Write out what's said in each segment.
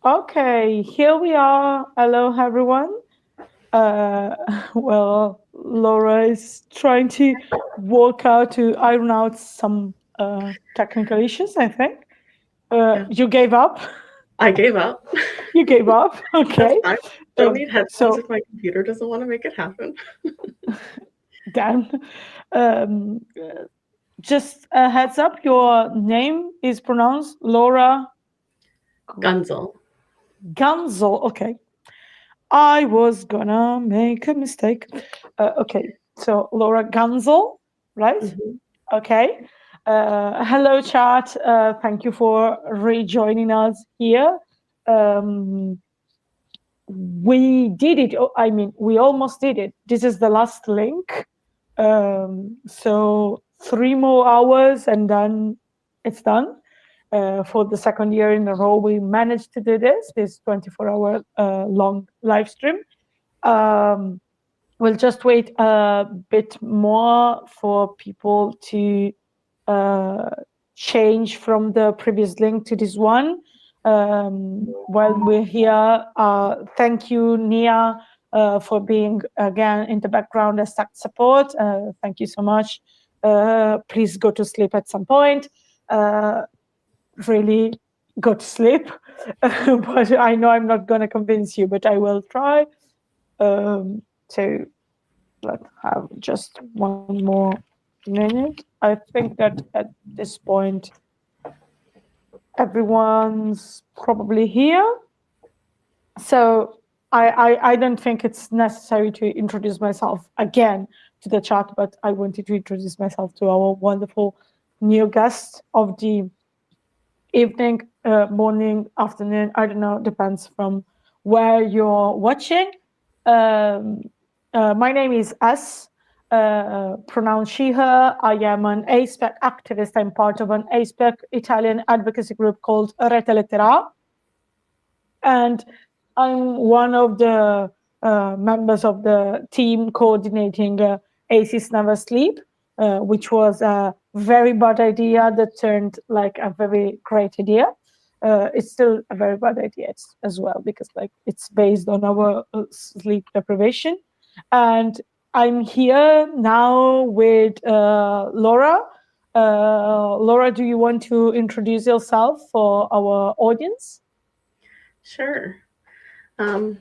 Okay, here we are. Hello, everyone. Uh, well, Laura is trying to work out to iron out some technical issues, I think. Yeah. You gave up? I gave up. You gave up? That's Okay. fine. Don't need headphones So, if my computer doesn't want to make it happen. Dan, um, uh, just a heads up, your name is pronounced Laura Gunzel. Ganzel. Okay. I was gonna make a mistake. Okay, so Laura Ganzel, right? Hmm. Okay. Hello, chat. Thank you for rejoining us here. Um, we did it. I mean, we almost did it. This is the last link. So 3 more hours and then it's done. For the second year in a row, we managed to do this 24-hour long live stream. Um, we'll just wait a bit more for people to uh, change from the previous link to this one. While we're here, thank you, Nia, for being again in the background as tech support. Thank you so much. Please go to sleep at some point. Really go to sleep. But I know I'm not going to convince you, but I will try. So let's have just one more minute. I think that at this point, everyone's probably here. So I don't think it's necessary to introduce myself again to the chat, but I wanted to introduce myself to our wonderful new guest of the evening, morning, afternoon. I don't know, depends from where you're watching. My name is S, pronounced she, her. I am an ASPEC activist. I'm part of an ASPEC Italian advocacy group called Rete Lettera. And I'm one of the members of the team coordinating ACES Never Sleep, which was a very bad idea that turned like a very great idea. It's still a very bad idea as well because like it's based on our sleep deprivation. And I'm here now with Laura. Laura, do you want to introduce yourself for our audience? Sure. I'm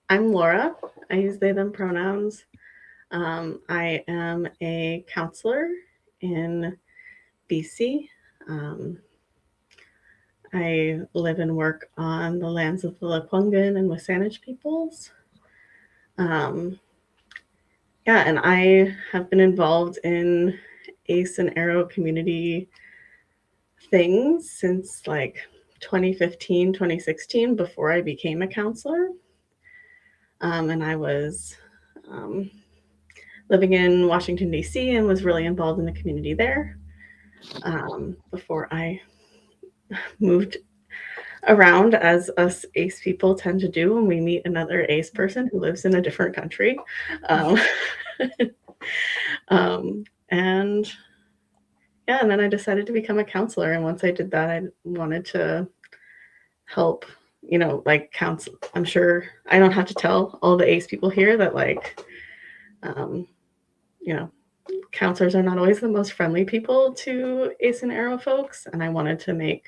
Laura. I use they, them pronouns. I am a counselor in BC. I live and work on the lands of the Lekwungen and Wasanich peoples. Um, yeah, and I have been involved in ACE and Arrow community things since like 2015, 2016, before I became a counselor. And I was living in Washington, D.C., and was really involved in the community there before I moved around, as us ACE people tend to do when we meet another ACE person who lives in a different country. Um, and yeah, and then I decided to become a counselor. And once I did that, I wanted to help, like counsel. I'm sure I don't have to tell all the ACE people here that you know, counselors are not always the most friendly people to ACE and Arrow folks. And I wanted to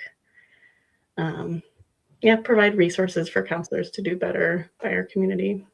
provide resources for counselors to do better by our community.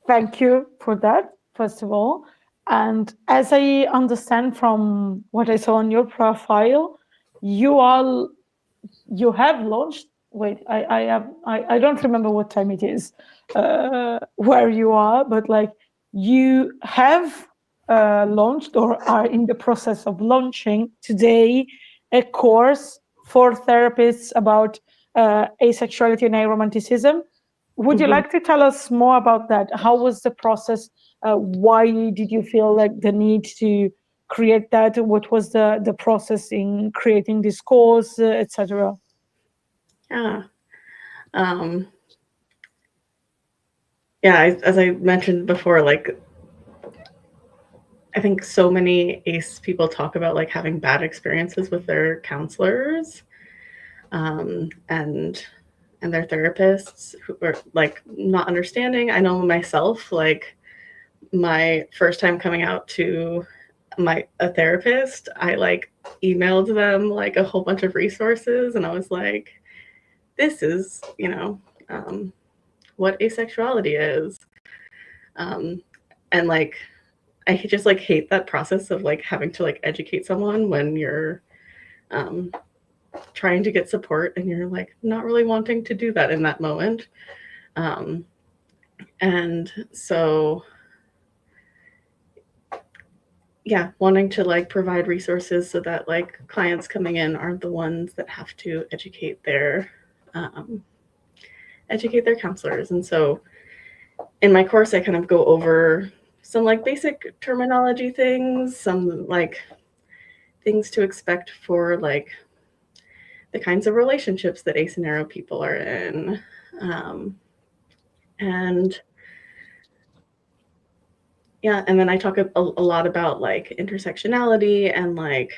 Thank you for that, first of all. And as I understand from what I saw on your profile, you have launched. Wait, I don't remember what time it is, where you are, but like you have launched or are in the process of launching today a course for therapists about asexuality and aromanticism. Would you like to tell us more about that? How was the process? Why did you feel like the need to create that? What was the process in creating this course, etc.? Yeah. Um, as I mentioned before, like I think so many ACE people talk about like having bad experiences with their counselors. and their therapists who are like not understanding. I know myself, like my first time coming out to a therapist, I like emailed them like a whole bunch of resources, and I was like, this is, what asexuality is. And like I just like hate that process of like having to like educate someone when you're trying to get support and you're like not really wanting to do that in that moment. And so yeah, wanting to like provide resources so that like clients coming in aren't the ones that have to educate their counselors. And so in my course I kind of go over some like basic terminology things, some like things to expect for like the kinds of relationships that ace and arrow people are in. And yeah, and then I talk a lot about like intersectionality and like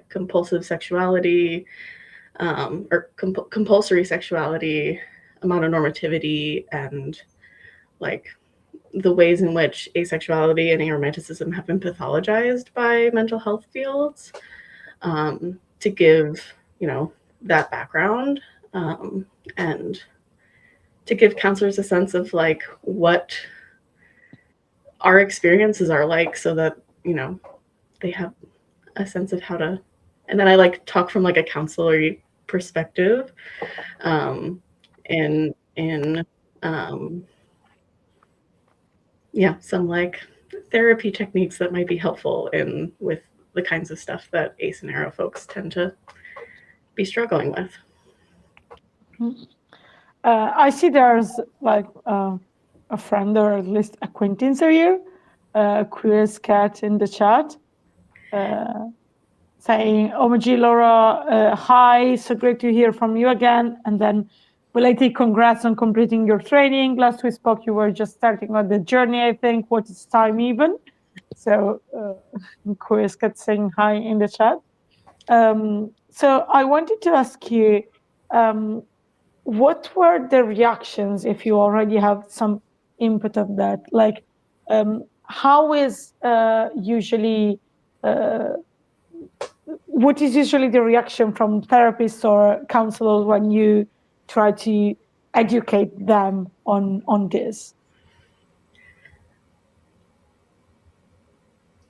compulsive sexuality, or compulsory sexuality, mononormativity, and like the ways in which asexuality and aromanticism have been pathologized by mental health fields, to give, that background, and to give counselors a sense of like what our experiences are like so that, they have a sense of how to. And then I like talk from like a counselor perspective, in yeah, some like therapy techniques that might be helpful in with the kinds of stuff that ace and arrow folks tend to be struggling with. I see there's like a friend or at least acquaintance of you, Chris Cat in the chat, saying, "Omaji Laura, hi, so great to hear from you again." And then, belated congrats on completing your training. Last we spoke, you were just starting on the journey, I think. What is time even? So, Chris Cat saying hi in the chat. So I wanted to ask you, what were the reactions, if you already have some input of that? Like, how is usually, what is usually the reaction from therapists or counselors when you try to educate them on this?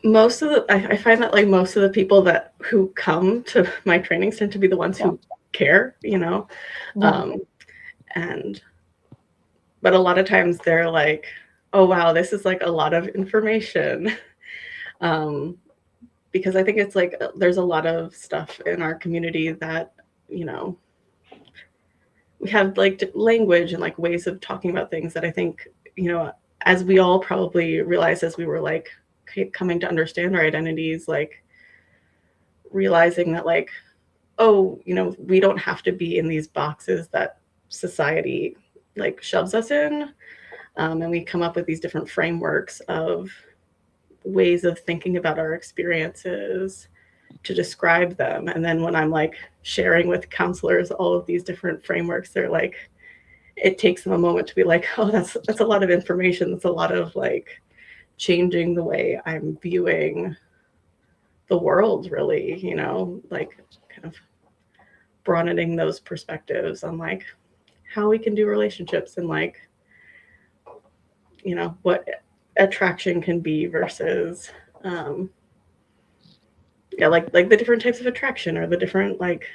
Most of the I find that like most of the people who come to my trainings tend to be the ones who care, and but a lot of times they're like, oh wow, this is like a lot of information. Because I think it's like there's a lot of stuff in our community that, we have like language and like ways of talking about things that I think, as we all probably realized as we were like coming to understand our identities, like realizing that like, oh, we don't have to be in these boxes that society like shoves us in. And we come up with these different frameworks of ways of thinking about our experiences to describe them. And then when I'm like sharing with counselors all of these different frameworks, they're like, it takes them a moment to be like, oh, that's a lot of information. That's a lot of like changing the way I'm viewing the world, really, like kind of broadening those perspectives on like how we can do relationships and like, what attraction can be versus, yeah, like the different types of attraction or the different like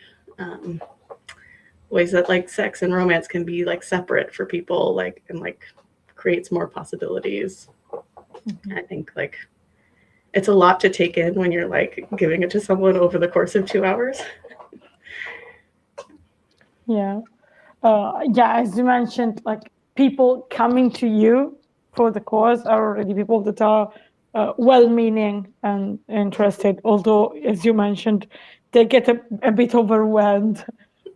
ways that like sex and romance can be like separate for people, like, and like creates more possibilities. I think like it's a lot to take in when you're like giving it to someone over the course of 2 hours. Yeah. As you mentioned, like people coming to you for the course are already people that are well-meaning and interested, although, as you mentioned, they get a bit overwhelmed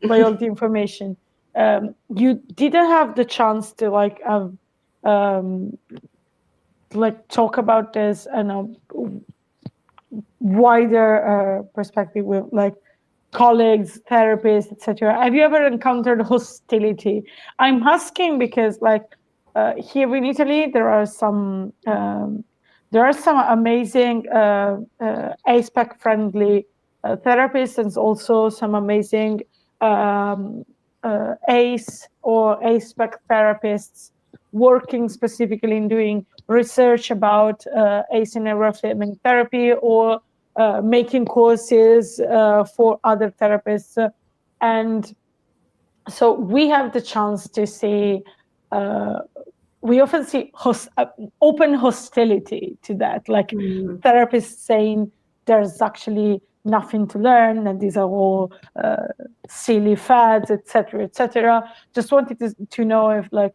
by all the information. You didn't have the chance to like talk about this and a wider perspective with like colleagues, therapists, etc. Have you ever encountered hostility? I'm asking because, like, here in Italy, there are some amazing ASPEC-friendly therapists, and also some amazing ACE or ASPEC therapists working specifically in doing research about ACE and neurofilament therapy, or making courses for other therapists. And so we have the chance to see, we often see open hostility to that, like therapists saying there's actually nothing to learn and these are all silly fads, etc., etc. Just wanted to know if, like,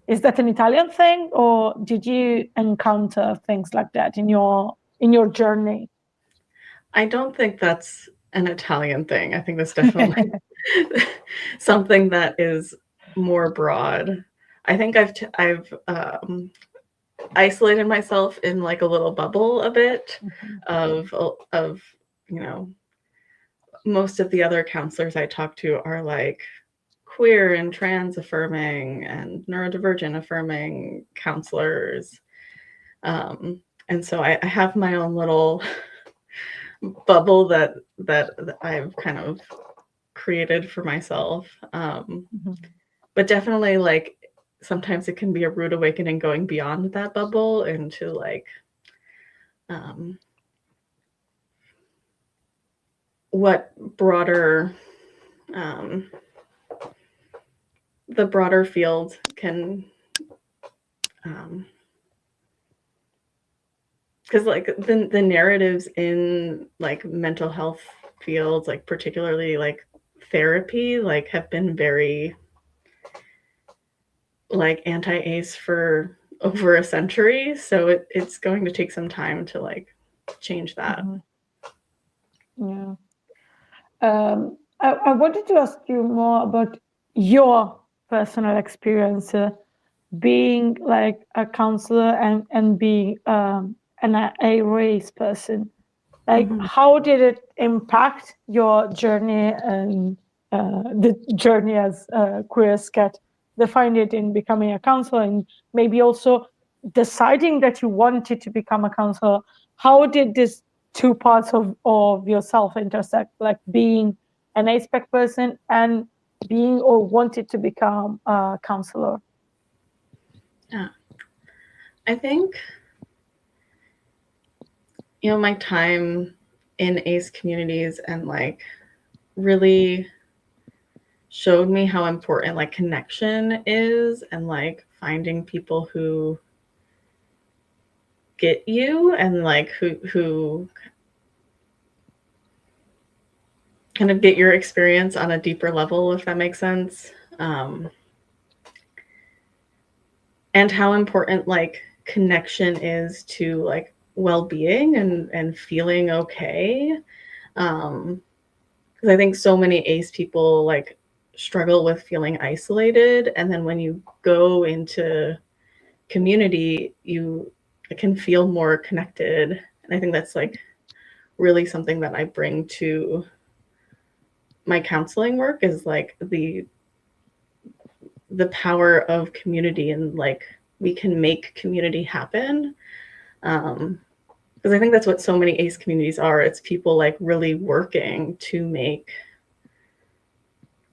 is that an Italian thing, or did you encounter things like that in your journey? I don't think that's an Italian thing. I think that's definitely something that is more broad. I think I've isolated myself in like a little bubble a bit of you know, most of the other counselors I talk to are like queer and trans affirming and neurodivergent affirming counselors. And so I have my own little bubble that I've kind of created for myself. But definitely, like, sometimes it can be a rude awakening going beyond that bubble into like what broader the broader field can because like the narratives in like mental health fields, like particularly like therapy, like have been very like anti-ACE for over a century. So it's going to take some time to like change that. Yeah. I wanted to ask you more about your personal experience being like a counselor and being a race person. Like, how did it impact your journey and the journey as queer as Kat defined it in becoming a counselor, and maybe also deciding that you wanted to become a counselor? How did these two parts of yourself intersect, like being an ASPEC person and being or wanted to become a counselor? Yeah. I think, you know, my time in ACE communities and like really showed me how important like connection is, and like finding people who get you and like who kind of get your experience on a deeper level, if that makes sense. And how important like connection is to like well-being and feeling okay. Because I think so many ACE people like struggle with feeling isolated, and then when you go into community, you can feel more connected. And I think that's like really something that I bring to my counseling work, is like the power of community, and like we can make community happen. Because I think that's what so many ACE communities are. It's people like really working to make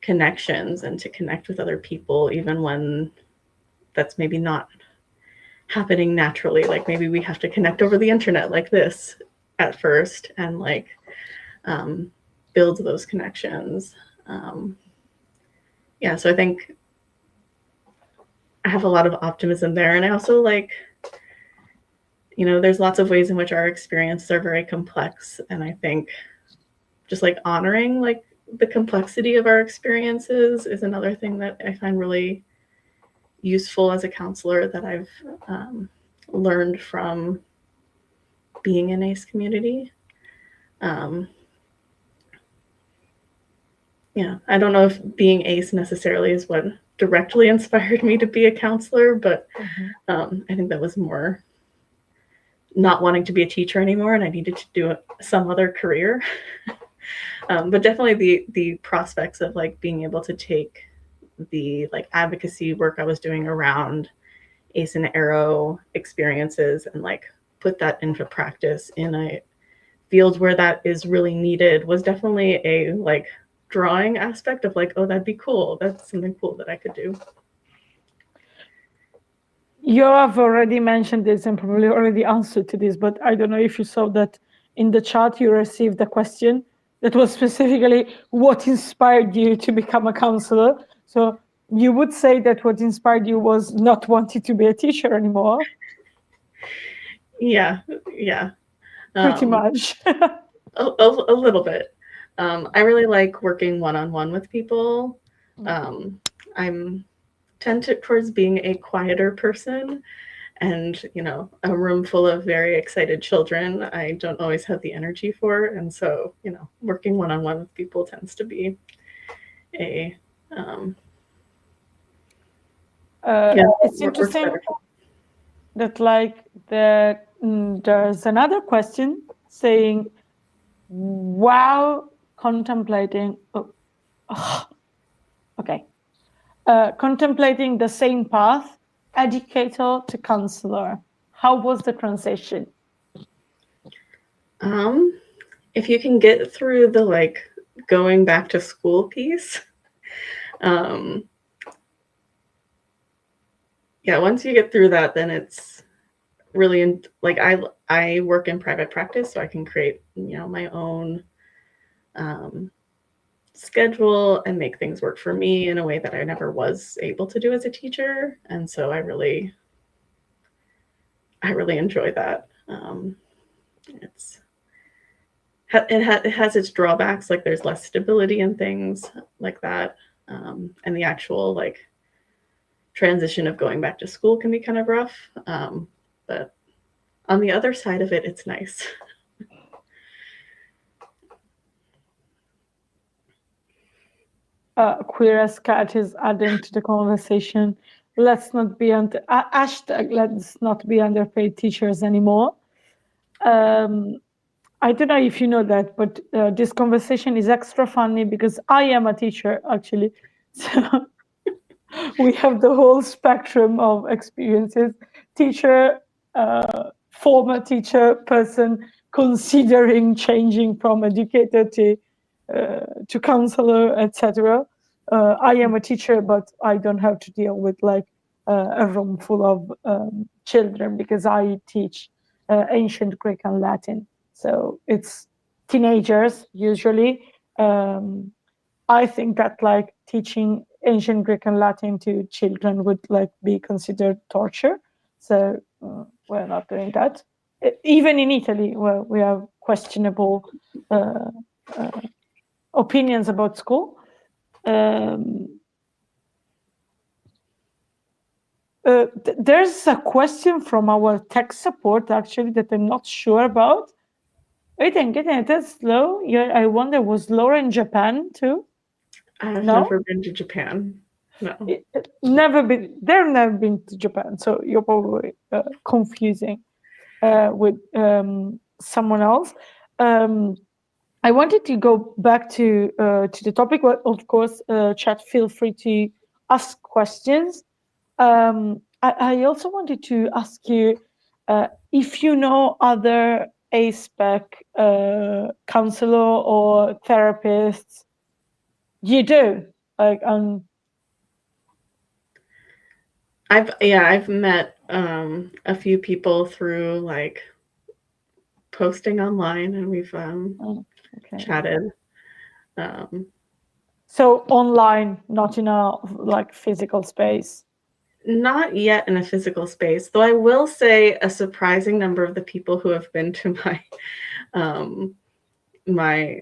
connections and to connect with other people, even when that's maybe not happening naturally. Like maybe we have to connect over the internet like this at first, and like build those connections. Yeah, so I think I have a lot of optimism there. And I also like, you know, there's lots of ways in which our experiences are very complex. And I think just like honoring like the complexity of our experiences is another thing that I find really useful as a counselor, that I've learned from being in ACE community. Yeah, I don't know if being ACE necessarily is what directly inspired me to be a counselor, but I think that was more not wanting to be a teacher anymore, and I needed to do some other career. But definitely the prospects of like being able to take the like advocacy work I was doing around ace and arrow experiences and like put that into practice in a field where that is really needed was definitely a like drawing aspect of like, oh, that'd be cool. That's something cool that I could do. You have already mentioned this and probably already answered to this, but I don't know if you saw that in the chat you received a question that was specifically what inspired you to become a counselor. So you would say that what inspired you was not wanting to be a teacher anymore? Yeah, Pretty much. a little bit. I really like working one-on-one with people. I'm tend towards being a quieter person, and a room full of very excited children I don't always have the energy for, and so working one-on-one with people tends to be a it's interesting that like there's another question saying while contemplating contemplating the same path, educator to counselor, how was the transition? If you can get through the like going back to school piece, yeah, once you get through that, then it's really like I work in private practice, so I can create my own schedule and make things work for me in a way that I never was able to do as a teacher, and so I really enjoy that. It has its drawbacks, like there's less stability and things like that, and the actual like transition of going back to school can be kind of rough, but on the other side of it, it's nice. Queer as cat is adding to the conversation. Let's not be hashtag let's not be underpaid teachers anymore. I don't know if you know that, but this conversation is extra funny because I am a teacher actually. So we have the whole spectrum of experiences: teacher, former teacher, person considering changing from educator to counselor, etc. I am a teacher, but I don't have to deal with like a room full of children because I teach ancient Greek and Latin. So it's teenagers usually. I think that like teaching ancient Greek and Latin to children would like be considered torture. So we're not doing that. Even in Italy, where we have questionable opinions about school. There's a question from our tech support actually that I'm not sure about. Wait, I'm getting it. That's slow. Yeah, I wonder, was Laura in Japan too? I've never been to Japan. No. Never been. They've never been to Japan, so you're probably confusing with someone else. I wanted to go back to the topic, but of course, chat, feel free to ask questions. I also wanted to ask you if you know other ASPEC counselor or therapists. You do, like I've met a few people through like posting online, and we've chatted. So online, not in a like physical space. Not yet in a physical space, though I will say a surprising number of the people who have been to my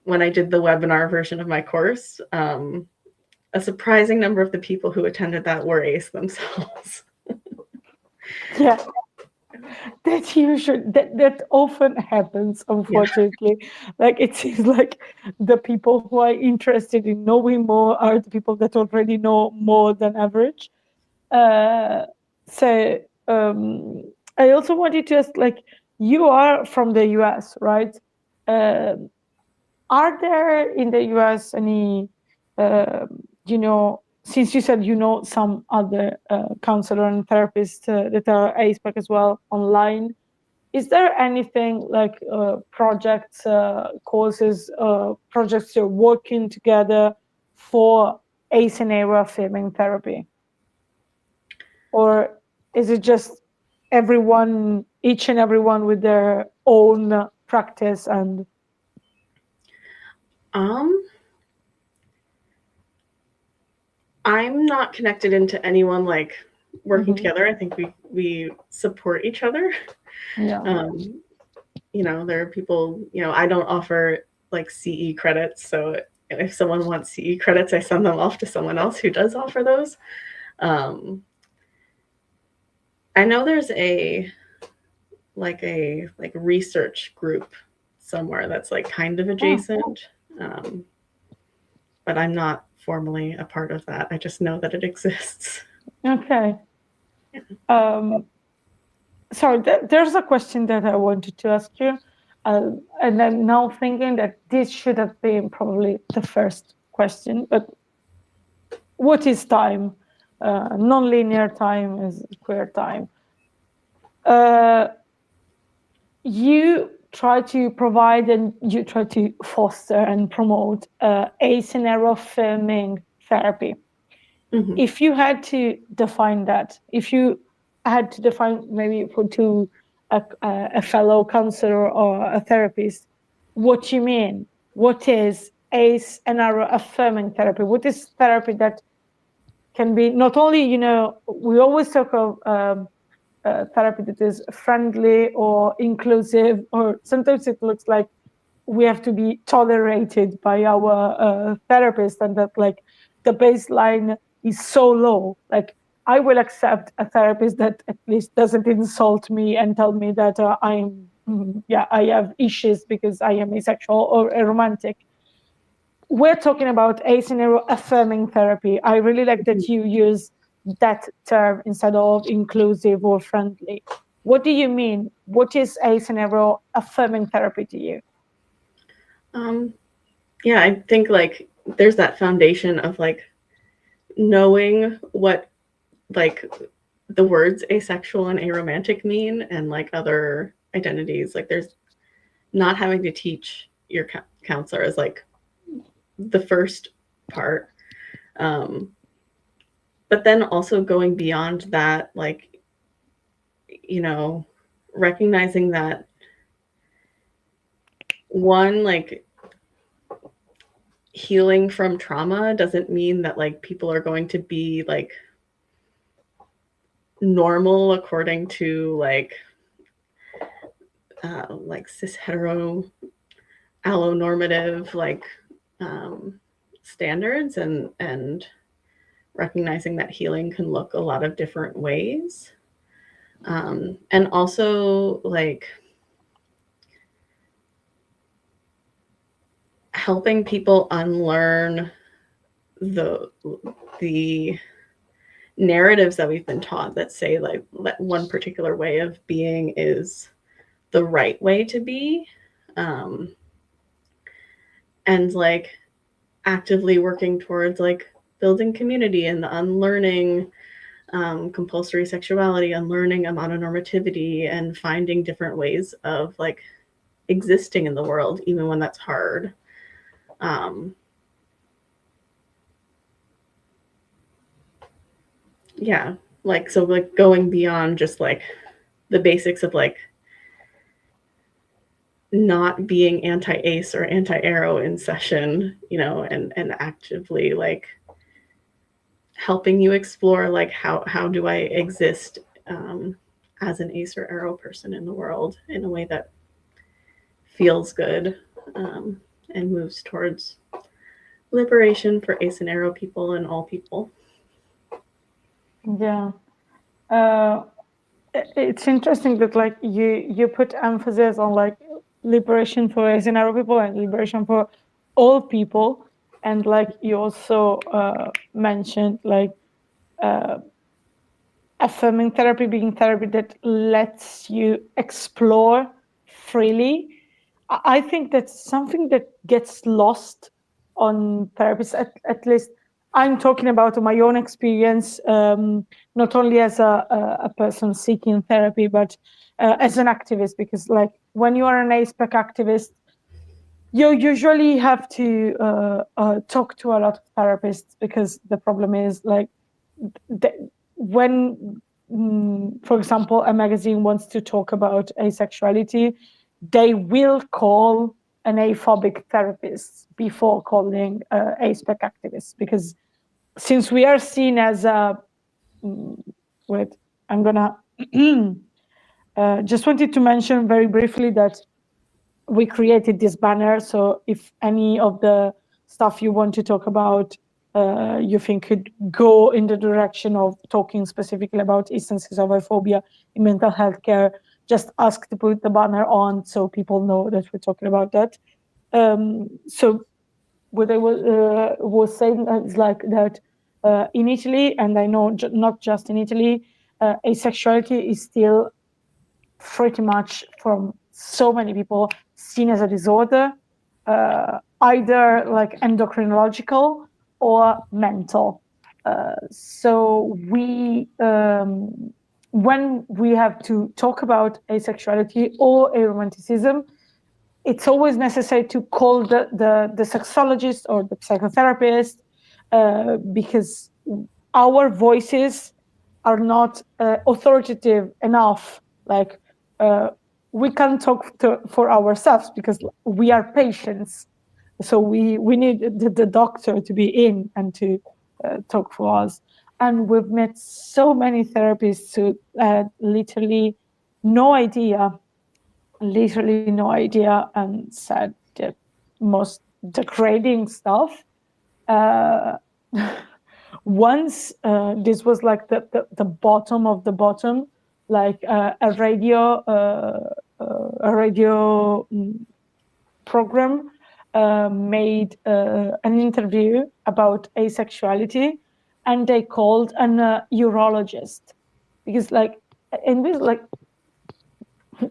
when I did the webinar version of my course, a surprising number of the people who attended that were ACE themselves. Yeah, that often happens, unfortunately. Yeah. Like it seems like the people who are interested in knowing more are the people that already know more than average. So I also wanted to ask, like, you are from the US, right? Are there in the US any, since you said some other counselor and therapists that are ASPEC as well online, is there anything like projects, courses, projects you're working together for ACE and ARO affirming therapy? Or is it just each and everyone with their own practice and I'm not connected into anyone like working together. I think we support each other. Yeah. There are people, I don't offer like CE credits. So if someone wants CE credits, I send them off to someone else who does offer those. I know there's a research group somewhere that's like kind of adjacent. But I'm not formally a part of that. I just know that it exists. Okay. Sorry, there's a question that I wanted to ask you. And I'm now thinking that this should have been probably the first question, but what is time? Non-linear time is queer time. You try to provide and you try to foster and promote ACE and ARO affirming therapy. Mm-hmm. If you had to define that, if you had to define maybe to a fellow counselor or a therapist, what you mean? What is ACE and ARO affirming therapy? What is therapy that can be not only, we always talk of therapy that is friendly or inclusive, or sometimes it looks like we have to be tolerated by our therapist, and that like the baseline is so low. Like I will accept a therapist that at least doesn't insult me and tell me that I have issues because I am asexual or aromantic. We're talking about ACE and ARO affirming therapy. I really like that you use that term instead of inclusive or friendly. What do you mean? What is ACE and ARO affirming therapy to you? Yeah, I think like there's that foundation of like knowing what like the words asexual and aromantic mean, and like other identities. Like there's not having to teach your counselor is like the first part. But then also going beyond that, like, recognizing that one, like, healing from trauma doesn't mean that like people are going to be like normal according to like cis hetero allonormative like standards, and recognizing that healing can look a lot of different ways, and also like helping people unlearn the narratives that we've been taught that say like that one particular way of being is the right way to be, and like actively working towards like building community and unlearning compulsory sexuality, unlearning a mononormativity, and finding different ways of like existing in the world, even when that's hard. Yeah, like so like going beyond just like the basics of like not being anti-ace or anti-aro in session, and actively like helping you explore like how do I exist as an ace or aro person in the world in a way that feels good, and moves towards liberation for ace and aro people and all people. Yeah. It's interesting that like you put emphasis on like liberation for ace and aro people and liberation for all people, and like you also mentioned like affirming therapy being therapy that lets you explore freely. I think that's something that gets lost on therapists. At least I'm talking about my own experience, not only as a person seeking therapy, but as an activist. Because like when you are an ASPEC activist, you usually have to talk to a lot of therapists, because the problem is like when, for example, a magazine wants to talk about asexuality, they will call an aphobic therapist before calling ASPEC activists, because since we are seen as a wait, I'm gonna just wanted to mention very briefly that we created this banner. So if any of the stuff you want to talk about, you think could go in the direction of talking specifically about instances of homophobia in mental health care, just ask to put the banner on so people know that we're talking about that. So what I was saying is like that in Italy, and I know not just in Italy, asexuality is still pretty much from so many people seen as a disorder, either like endocrinological or mental. So when we have to talk about asexuality or aromanticism, it's always necessary to call the sexologist or the psychotherapist, because our voices are not authoritative enough. Like we can't talk for ourselves because we are patients. So we need the doctor to be in and to talk for us. And we've met so many therapists who had literally no idea, and said the most degrading stuff. Uh, Once, this was like the bottom of the bottom, like a radio program made an interview about asexuality, and they called an urologist, because like, and we like,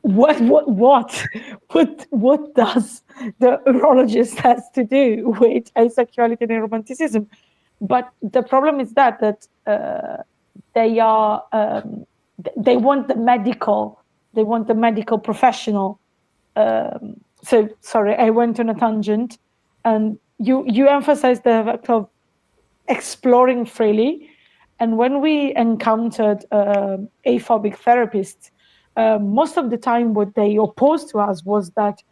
what does the urologist has to do with asexuality and romanticism? But the problem is that they are they want the medical professional. So sorry, I went on a tangent, and you emphasized the fact of exploring freely. And when we encountered aphobic therapists, most of the time what they opposed to us was that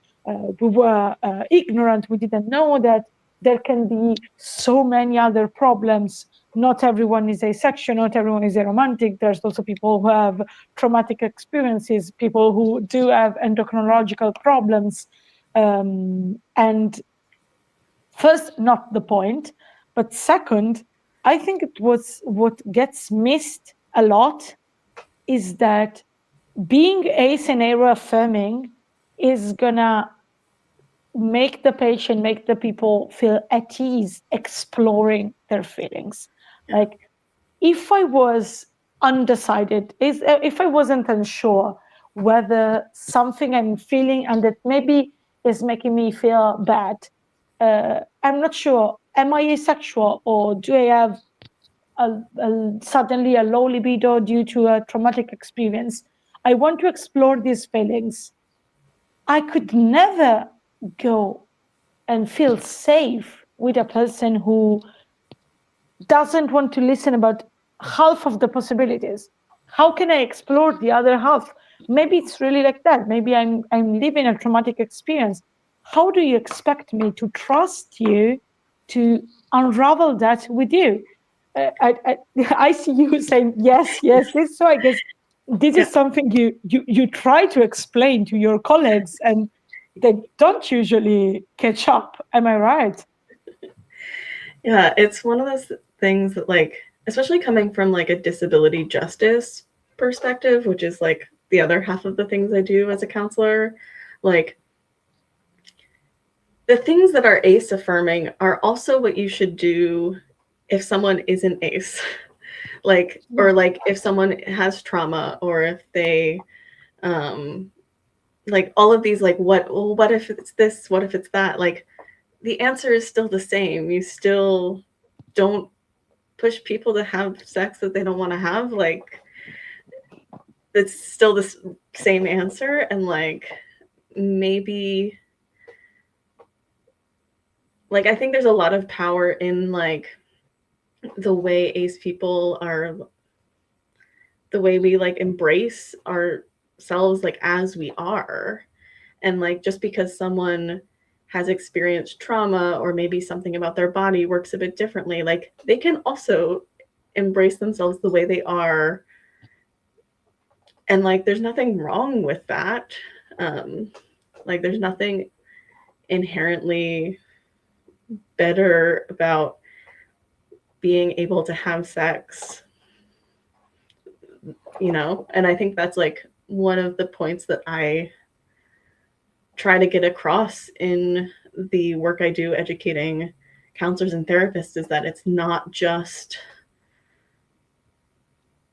we were ignorant. We didn't know that there can be so many other problems. Not everyone is asexual, not everyone is aromantic. There's also people who have traumatic experiences, people who do have endocrinological problems. And first, not the point, but second, I think it was what gets missed a lot is that being ace and aro affirming is gonna make the patient, make the people feel at ease exploring their feelings. Like if I was undecided, if I wasn't unsure whether something I'm feeling and that maybe is making me feel bad, I'm not sure, am I asexual, or do I have suddenly a low libido due to a traumatic experience? I want to explore these feelings. I could never go and feel safe with a person who doesn't want to listen about half of the possibilities. How can I explore the other half? Maybe it's really like that. Maybe I'm living a traumatic experience. How do you expect me to trust you to unravel that with you? I see you saying yes, yes, yes. So I guess this is something you try to explain to your colleagues, and they don't usually catch up. Am I right? Yeah, it's one of those things that, like, especially coming from like a disability justice perspective, which is like the other half of the things I do as a counselor, like the things that are ACE affirming are also what you should do if someone isn't ACE. Like, or like if someone has trauma, or if they like all of these, like, what if it's this, what if it's that, like the answer is still the same. You still don't push people to have sex that they don't want to have. Like, it's still the same answer. And like, maybe, like, I think there's a lot of power in like the way ace people are, the way we like embrace ourselves like as we are. And like, just because someone has experienced trauma, or maybe something about their body works a bit differently, like they can also embrace themselves the way they are. And like, there's nothing wrong with that. Like, there's nothing inherently better about being able to have sex, you know? And I think that's like one of the points that I try to get across in the work I do educating counselors and therapists, is that it's not just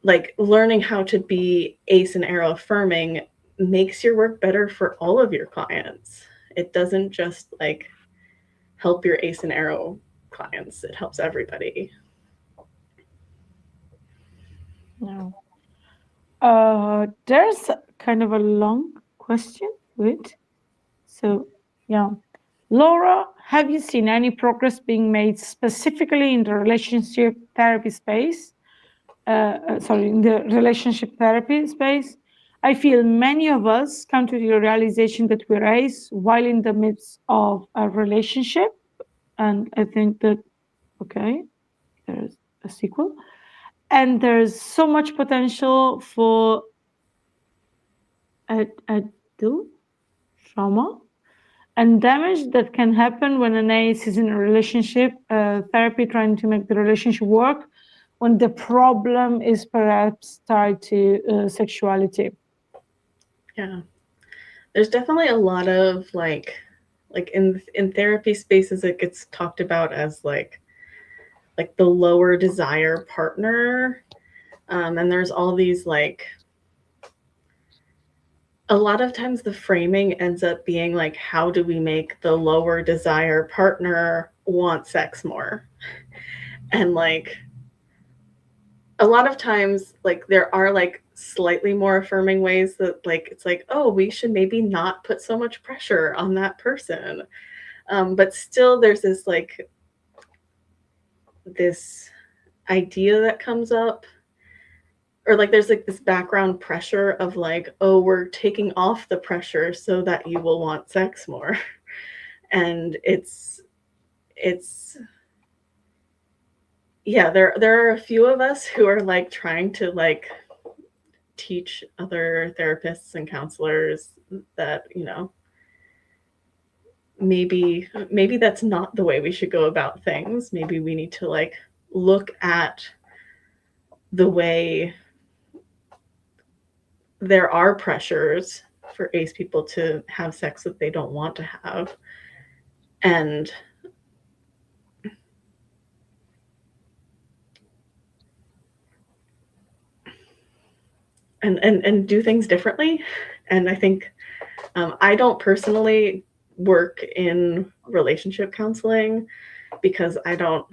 like learning how to be ace and arrow affirming makes your work better for all of your clients. It doesn't just like help your ace and arrow clients, it helps everybody. No. There's kind of a long question. Wait. So, yeah. Laura, have you seen any progress being made specifically in the relationship therapy space? In the relationship therapy space? I feel many of us come to the realization that we're ace while in the midst of a relationship. And I think that, okay, there's a sequel. And there's so much potential for adult trauma and damage that can happen when an ace is in a relationship therapy, trying to make the relationship work, when the problem is perhaps tied to sexuality. Yeah, there's definitely a lot of like in therapy spaces, it gets talked about as like the lower desire partner. And there's all these like, a lot of times the framing ends up being like, how do we make the lower desire partner want sex more? And like, a lot of times, like, there are like slightly more affirming ways that like, it's like, oh, we should maybe not put so much pressure on that person. But still there's this like, this idea that comes up, or like there's like this background pressure of like, oh, we're taking off the pressure so that you will want sex more. And it's yeah, there are a few of us who are like trying to like teach other therapists and counselors that, you know, maybe that's not the way we should go about things. Maybe we need to like look at the way there are pressures for ace people to have sex that they don't want to have, and do things differently. And I think I don't personally work in relationship counseling because I don't,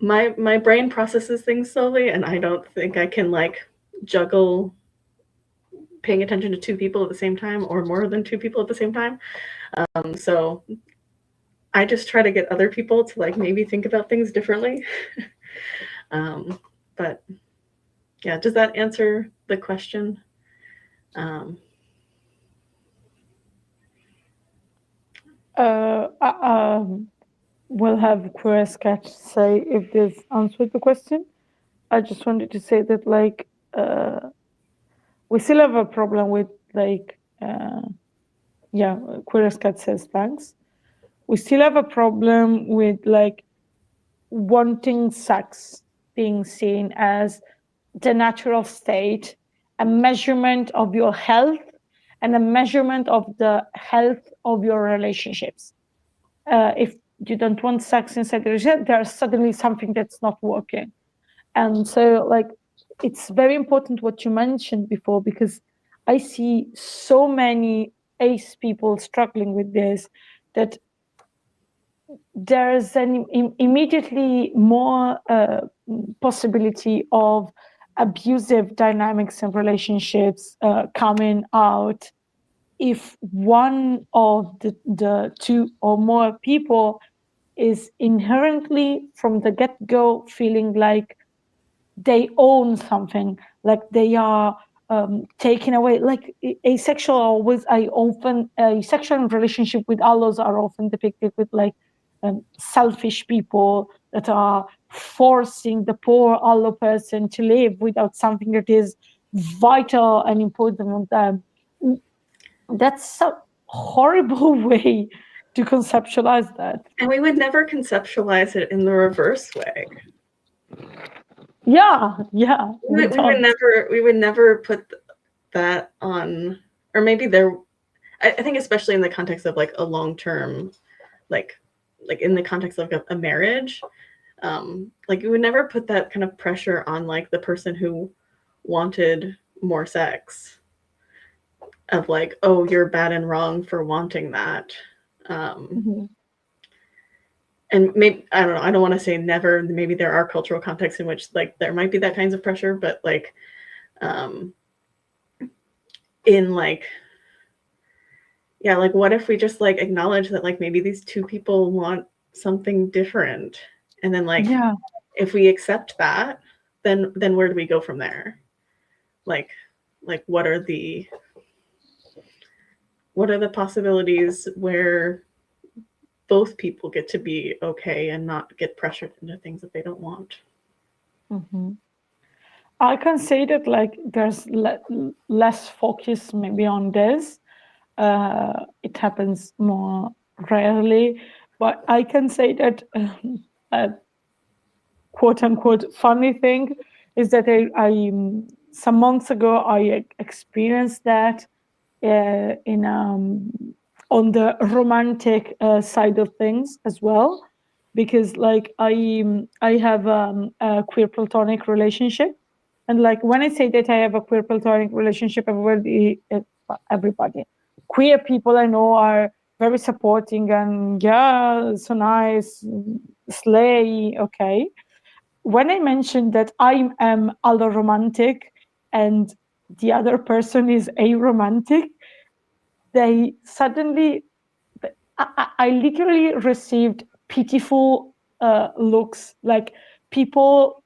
my brain processes things slowly, and I don't think I can like juggle paying attention to two people at the same time, or more than two people at the same time. So I just try to get other people to like maybe think about things differently. But yeah, does that answer the question? We'll have Queer Sketch say if this answered the question. I just wanted to say that like we still have a problem with like yeah, Queer Sketch says thanks. We still have a problem with like wanting sex being seen as the natural state, a measurement of your health, and a measurement of the health of your relationships. If you don't want sex inside the relationship, there's suddenly something that's not working. And so like, it's very important what you mentioned before, because I see so many ace people struggling with this, that there's an immediately more possibility of abusive dynamics and relationships coming out if one of the two or more people is inherently from the get-go feeling like they own something, like they are taken away. Like asexual always, I often a sexual relationship with allos are often depicted with like selfish people that are forcing the poor allo person to live without something that is vital and important on them. That's a horrible way to conceptualize that. And we would never conceptualize it in the reverse way. Yeah, we would never put that on, or maybe there. I think especially in the context of like a long-term, like in the context of a marriage, like we would never put that kind of pressure on like the person who wanted more sex, of like, oh, you're bad and wrong for wanting that. And maybe, I don't know, I don't want to say never, maybe there are cultural contexts in which like there might be that kinds of pressure, but like in like, yeah, like what if we just like acknowledge that like maybe these two people want something different, and then like if we accept that, then where do we go from there? Like what are the possibilities where both people get to be okay and not get pressured into things that they don't want? I can say that like there's less focus maybe on this. It happens more rarely, but I can say that a quote unquote funny thing is that I some months ago I experienced that in on the romantic side of things as well, because like I have a queer platonic relationship, and like when I say that I have a queer platonic relationship, everybody queer people I know are very supporting and yeah, so nice, slay, okay. When I mentioned that I am alloromantic and the other person is aromantic, they suddenly, I literally received pitiful looks, like people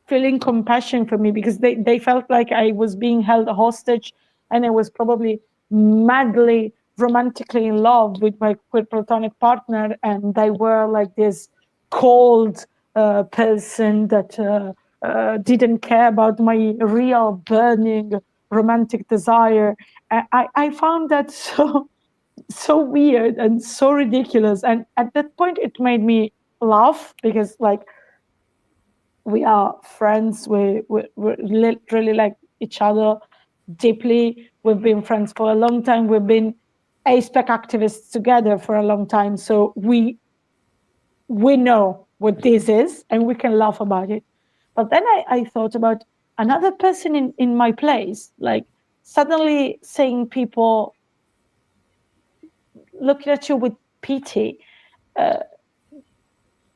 feeling compassion for me because they felt like I was being held hostage and I was probably madly romantically in love with my queer platonic partner, and they were like this cold person that didn't care about my real burning romantic desire. I found that so weird and so ridiculous, and at that point it made me laugh because like we are friends, we literally like each other deeply, we've been friends for a long time, we've been ASPEC activists together for a long time, so we know what this is and we can laugh about it. But then I thought about another person in my place, like suddenly seeing people looking at you with pity.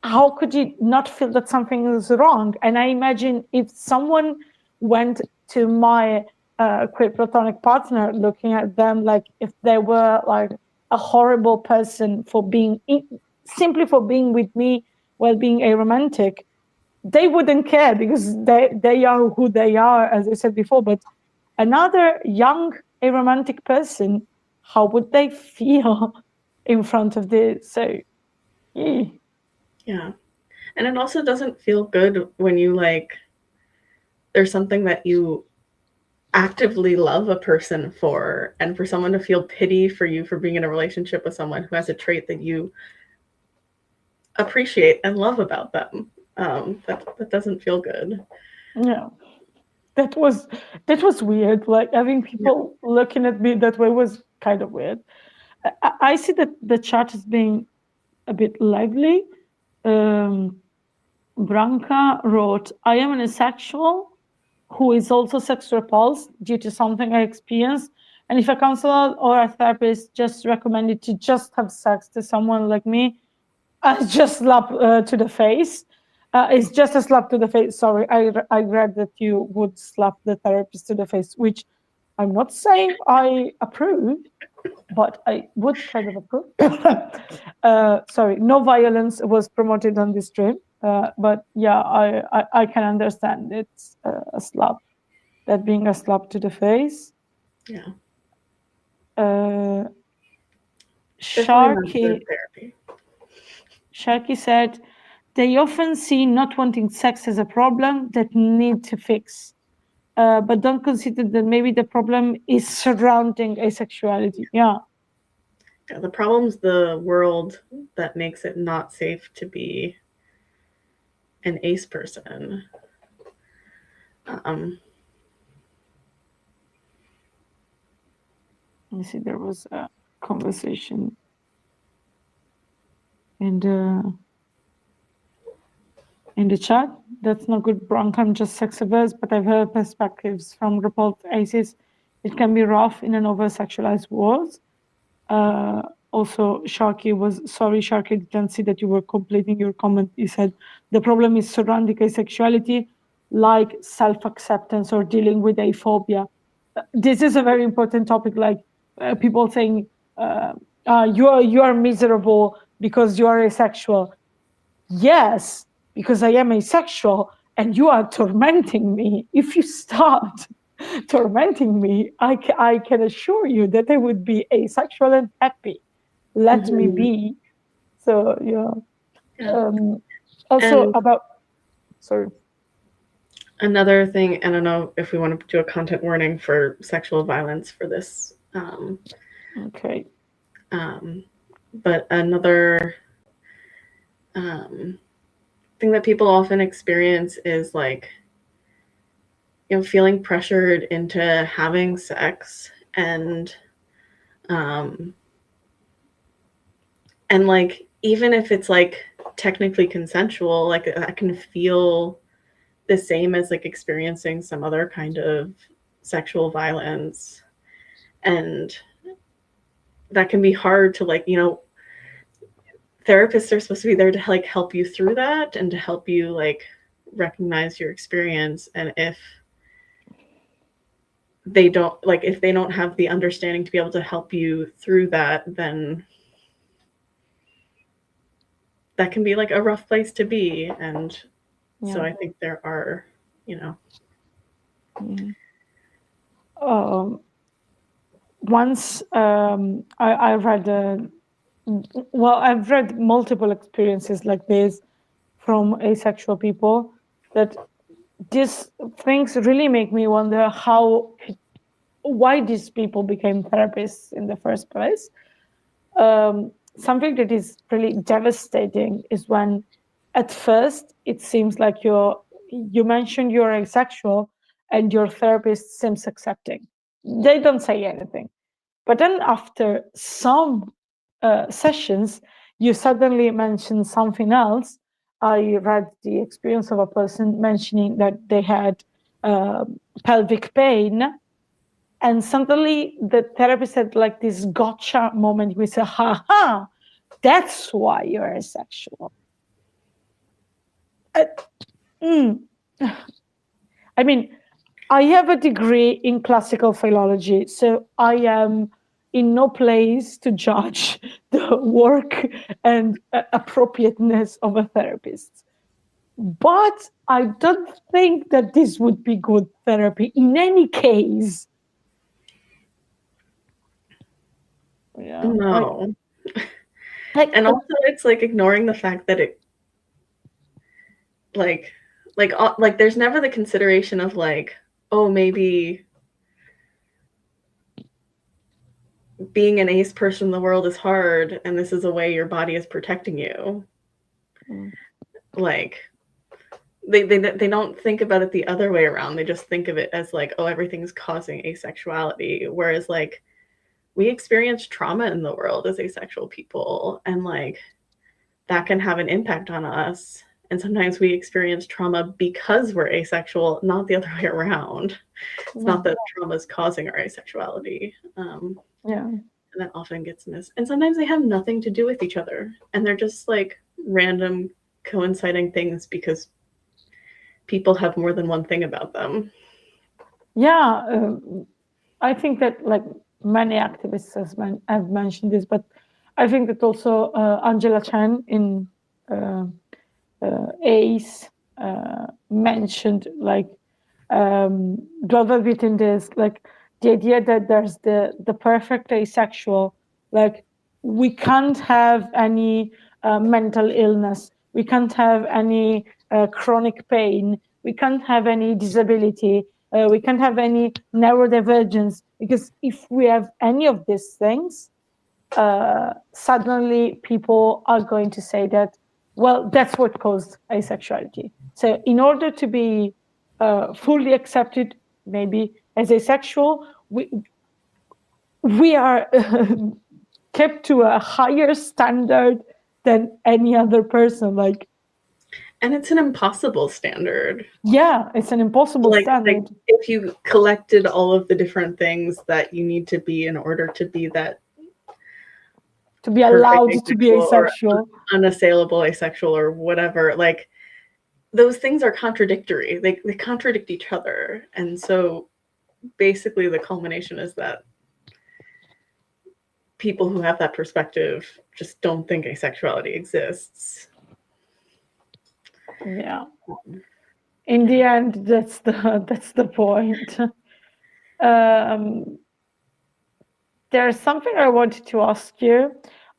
How could you not feel that something is wrong? And I imagine if someone went to my queer platonic partner, looking at them like if they were like a horrible person for being simply for being with me while being aromantic, they wouldn't care because they are who they are, as I said before. But another young aromantic person, how would they feel in front of this? So yeah. And it also doesn't feel good when you like, there's something that you actively love a person for, and for someone to feel pity for you for being in a relationship with someone who has a trait that you appreciate and love about them. That doesn't feel good. yeah, that was weird. Like having people looking at me that way was kind of weird. I see that the chat is being a bit lively. Branca wrote, I am an asexual. who is also sex repulsed due to something I experienced. And if a counselor or a therapist just recommended to just have sex to someone like me, I just slap to the face. It's just a slap to the face. Sorry, I read that you would slap the therapist to the face, which I'm not saying I approve, but I would kind of approve. Sorry, no violence was promoted on this stream, but yeah, I can understand it's a slap, that being a slap to the face. Yeah. Sharky said, they often see not wanting sex as a problem that need to fix, but don't consider that maybe the problem is surrounding asexuality. Yeah. Yeah, the problem's the world that makes it not safe to be an ace person. Let me see, there was a conversation in the chat. That's not good, Bronk. I'm just sex averse, but I've heard perspectives from repulsed aces. It can be rough in an over-sexualized world. Also, Sharky was sorry, Sharky didn't see that you were completing your comment. He said the problem is surrounding asexuality, like self-acceptance or dealing with aphobia. This is a very important topic. Like people saying you are miserable because you are asexual. Yes, because I am asexual, and you are tormenting me. If you start tormenting me, I can assure you that I would be asexual and happy. Let me be. So yeah. Also and about sorry. Another thing, I don't know if we want to do a content warning for sexual violence for this. Okay. But another thing that people often experience is like, you know, feeling pressured into having sex and like even if it's like technically consensual, like that can feel the same as like experiencing some other kind of sexual violence, and that can be hard to, like, you know, therapists are supposed to be there to like help you through that and to help you like recognize your experience, and if they don't have the understanding to be able to help you through that, then that can be like a rough place to be. And so I think there are, you know, once I read I've read multiple experiences like this from asexual people, that these things really make me wonder why these people became therapists in the first place. Something that is really devastating is when at first it seems like you mentioned you're asexual and your therapist seems accepting. They don't say anything. But then after some sessions, you suddenly mention something else. I read the experience of a person mentioning that they had pelvic pain, and suddenly the therapist had like this gotcha moment. We said, "Ha ha, that's why you're asexual." I mean, I have a degree in classical philology, so I am in no place to judge the work and appropriateness of a therapist. But I don't think that this would be good therapy in any case. Yeah. no. And also it's like ignoring the fact that it like there's never the consideration of like, oh, maybe being an ace person in the world is hard and this is a way your body is protecting you. Like they don't think about it the other way around. They just think of it as like, oh, everything's causing asexuality, whereas like we experience trauma in the world as asexual people, and like that can have an impact on us. And sometimes we experience trauma because we're asexual, not the other way around. It's not that trauma is causing our asexuality. Yeah. And that often gets missed. And sometimes they have nothing to do with each other. And they're just like random coinciding things because people have more than one thing about them. Yeah. I think that like many activists have mentioned this, but I think that also Angela Chen in ACE mentioned like dwell a bit in this, like the idea that there's the perfect asexual, like we can't have any mental illness, we can't have any chronic pain, we can't have any disability, we can't have any neurodivergence, because if we have any of these things, suddenly people are going to say that, well, that's what caused asexuality. So in order to be fully accepted, maybe as asexual, we are kept to a higher standard than any other person. Like, and it's an impossible standard. Yeah, it's an impossible standard. Like if you collected all of the different things that you need to be in order to be that, to be allowed to be asexual, unassailable asexual, or whatever, like those things are contradictory. They contradict each other. And so basically the culmination is that people who have that perspective just don't think asexuality exists. Yeah. In the end, that's the point. There's something I wanted to ask you.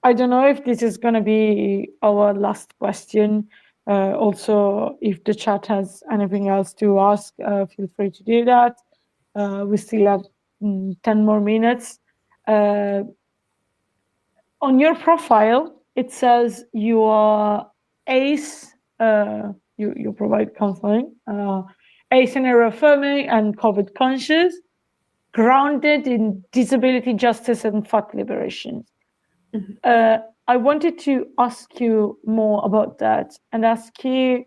I don't know if this is going to be our last question. Also, if the chat has anything else to ask, feel free to do that. We still have 10 more minutes. On your profile, it says you are ACE, you provide counseling, ACE and error affirming and COVID conscious, grounded in disability justice and thought liberation. I wanted to ask you more about that and ask you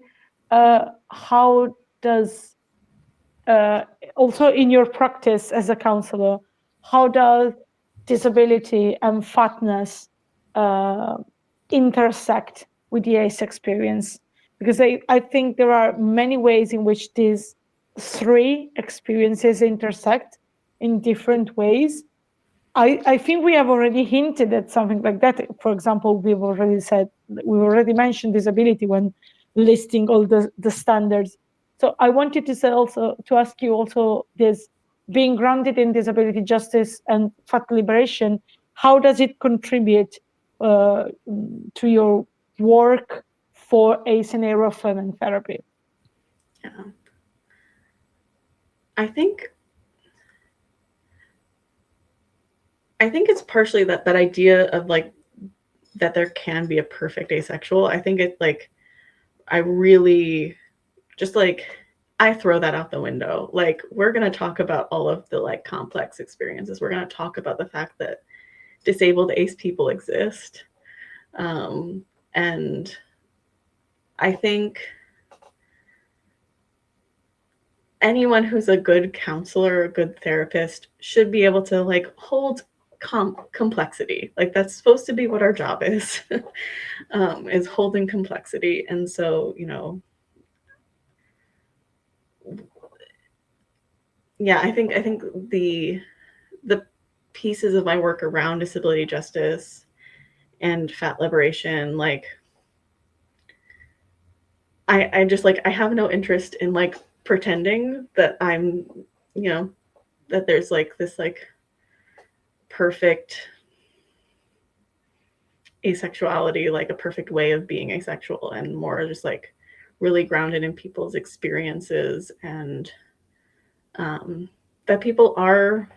how does, also in your practice as a counselor, how does disability and fatness intersect with the ACE experience? Because I think there are many ways in which these three experiences intersect in different ways. I think we have already hinted at something like that. For example, we've already mentioned disability when listing all the standards. So I wanted to say also, to ask you also, this being grounded in disability justice and fact liberation, how does it contribute to your work for ACE and error affirming therapy? Yeah. I think it's partially that idea of like that there can be a perfect asexual. I think it like I really just like I throw that out the window. Like we're going to talk about all of the like complex experiences. We're going to talk about the fact that disabled ACE people exist. And I think anyone who's a good counselor, a good therapist should be able to like hold complexity. Like that's supposed to be what our job is, is holding complexity. And so, you know, yeah, I think the pieces of my work around disability justice and fat liberation, like I just like I have no interest in like pretending that I'm, you know, that there's like this like perfect asexuality, like a perfect way of being asexual, and more just like really grounded in people's experiences, and that people are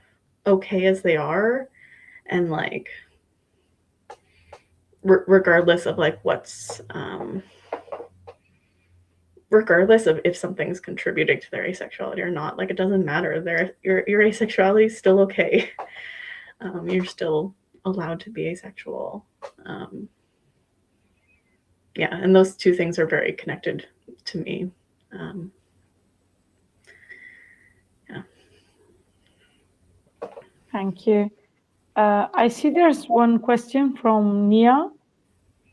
okay as they are, and like regardless of like what's regardless of if something's contributing to their asexuality or not. Like it doesn't matter. Your asexuality is still okay. You're still allowed to be asexual. yeah, and those two things are very connected to me. Yeah. Thank you. I see there's one question from Nia.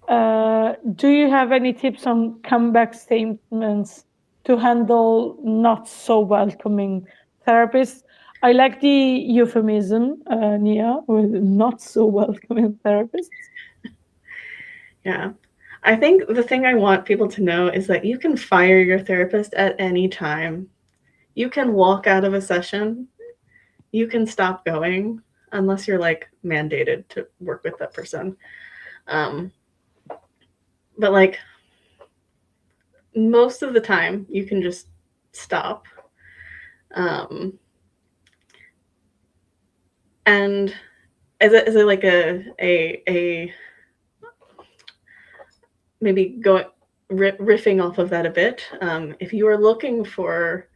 Do you have any tips on comeback statements to handle not so welcoming therapists? I like the euphemism, Nia, with not so welcoming therapists. Yeah. I think the thing I want people to know is that you can fire your therapist at any time. You can walk out of a session. You can stop going unless you're like mandated to work with that person. But like most of the time, you can just stop. And as a like a maybe going riffing off of that a bit, if you are looking for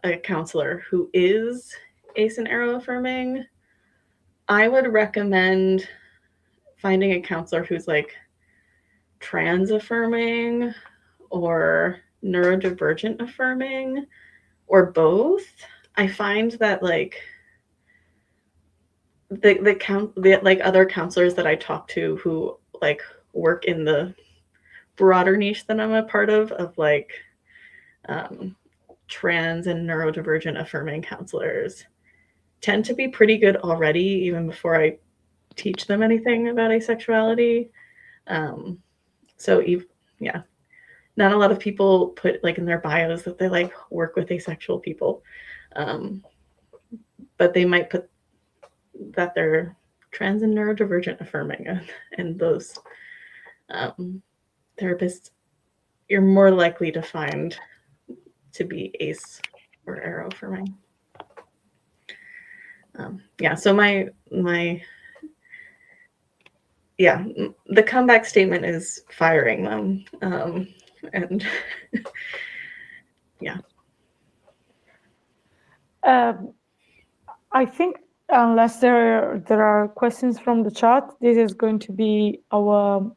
a counselor who is ACE and arrow affirming, I would recommend finding a counselor who's like trans affirming or neurodivergent affirming or both. I find that like the like other counselors that I talk to who like work in the broader niche that I'm a part of like trans and neurodivergent affirming counselors tend to be pretty good already, even before I teach them anything about asexuality. So yeah, not a lot of people put like in their bios that they like work with asexual people, but they might put that they're trans and neurodivergent affirming, and those therapists you're more likely to find to be ACE or arrow affirming. Yeah, so my yeah, the comeback statement is firing them, and yeah. I think unless there are questions from the chat, this is going to be our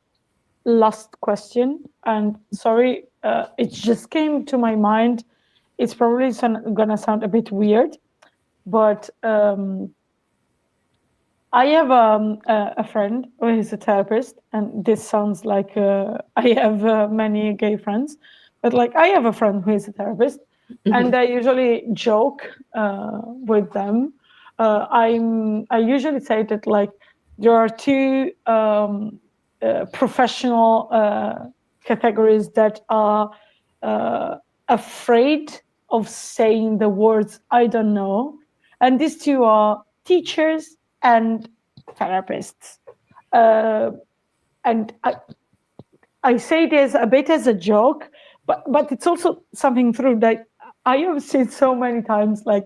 last question. And sorry, it just came to my mind. It's probably gonna sound a bit weird, but I have a friend who is a therapist, and this sounds like I have many gay friends, but like I have a friend who is a therapist, and I usually joke with them. I usually say that like there are two professional categories that are afraid of saying the words "I don't know," and these two are teachers and therapists. And I say this a bit as a joke, but it's also something true that I have seen so many times. Like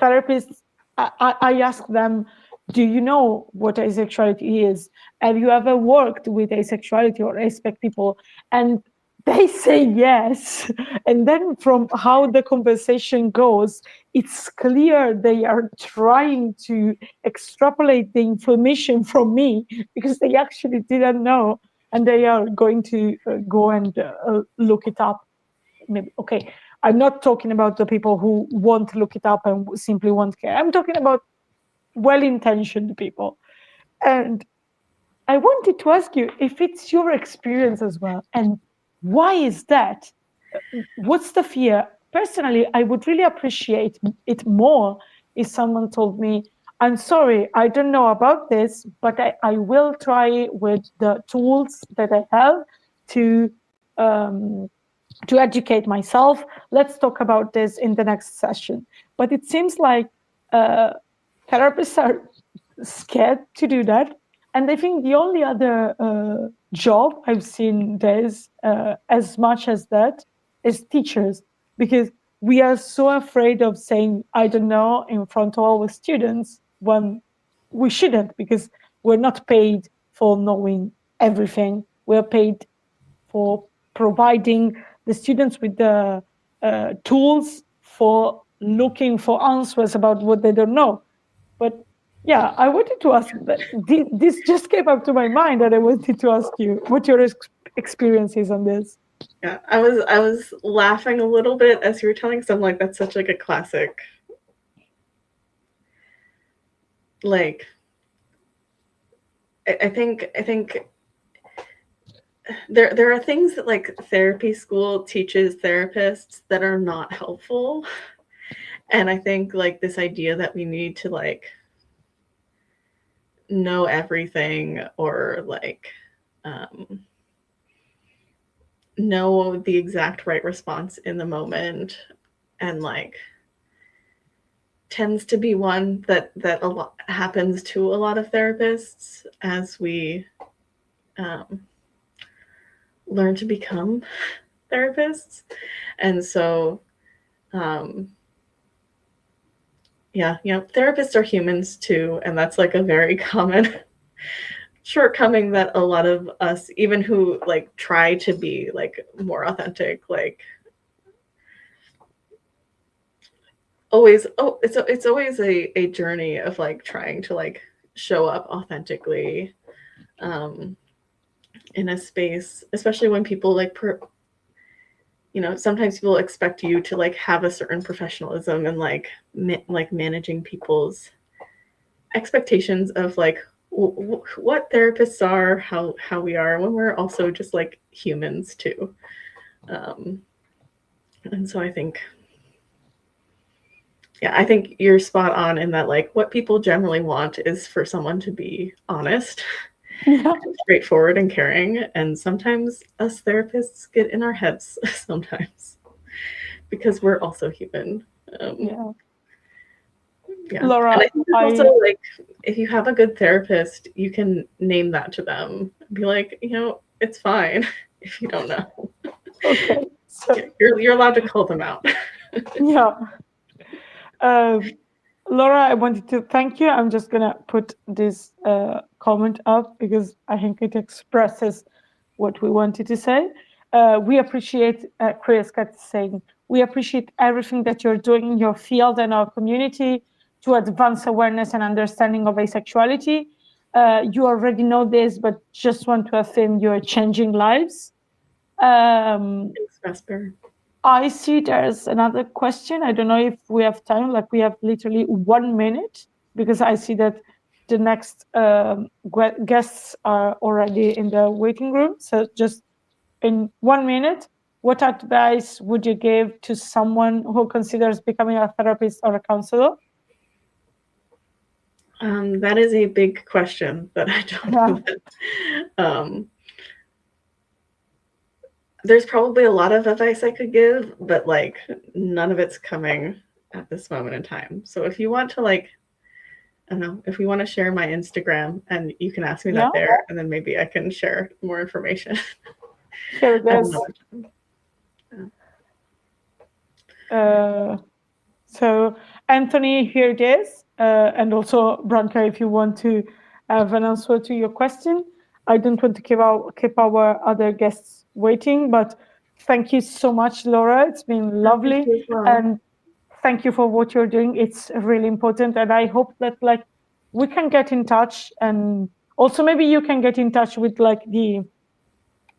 therapists, I ask them, "Do you know what asexuality is? Have you ever worked with asexuality or aspect people?" And they say yes. And then from how the conversation goes, it's clear they are trying to extrapolate the information from me because they actually didn't know, and they are going to go and look it up. Maybe, okay, I'm not talking about the people who won't look it up and simply won't care. I'm talking about well-intentioned people. And I wanted to ask you if it's your experience as well, and why is that? What's the fear? Personally, I would really appreciate it more if someone told me, "I'm sorry, I don't know about this, but I will try with the tools that I have to educate myself. Let's talk about this in the next session." But it seems like therapists are scared to do that. And I think the only other job I've seen there's as much as that is teachers, because we are so afraid of saying "I don't know" in front of our students when we shouldn't, because we're not paid for knowing everything. We're paid for providing the students with the tools for looking for answers about what they don't know. But yeah, I wanted to ask that. This just came up to my mind, and I wanted to ask you what your experiences on this. Yeah, I was laughing a little bit as you were telling, because I'm like, that's such like a classic, like I think there are things that like therapy school teaches therapists that are not helpful. And I think like this idea that we need to like know everything, or like um, know the exact right response in the moment, and like tends to be one that a lot happens to a lot of therapists as we um, learn to become therapists. And so um, yeah, you know, therapists are humans too, and that's like a very common shortcoming that a lot of us, even who like try to be like more authentic, like always, it's always a journey of like trying to like show up authentically um in a space, especially when people like you know, sometimes people expect you to like have a certain professionalism, and like like managing people's expectations of like what therapists are, how we are, when we're also just like humans too. um and so I think, yeah, I think you're spot on in that like what people generally want is for someone to be honest, Yeah. straightforward and caring. And sometimes us therapists get in our heads sometimes, because we're also human. um Yeah. yeah, and Laura, I think it's also I like, if you have a good therapist, you can name that to them, be like, you know, it's fine if you don't know. okay. So You're allowed to call them out. yeah. Um, Laura, I wanted to thank you. I'm just gonna put this comment up because I think it expresses what we wanted to say. We appreciate Chris Kat saying we appreciate everything that you're doing in your field and our community to advance awareness and understanding of asexuality. You already know this, but just want to affirm you're changing lives. Thanks, Vesper. I see there's another question. I don't know if we have time, like we have literally 1 minute, because I see that the next guests are already in the waiting room. So just in 1 minute, what advice would you give to someone who considers becoming a therapist or a counselor? That is a big question that I don't Yeah. know that, there's probably a lot of advice I could give, but like none of it's coming at this moment in time. So if you want to like, I don't know, if we want to share my Instagram, and you can ask me Yeah, that there, and then maybe I can share more information. here it I don't is. know. So Anthony, here it is. And also Branka, if you want to have an answer to your question. I don't want to keep our other guests waiting, but thank you so much, Laura. It's been Thank lovely. you as well. And thank you for what you're doing. It's really important. And I hope that like we can get in touch, and also maybe you can get in touch with like the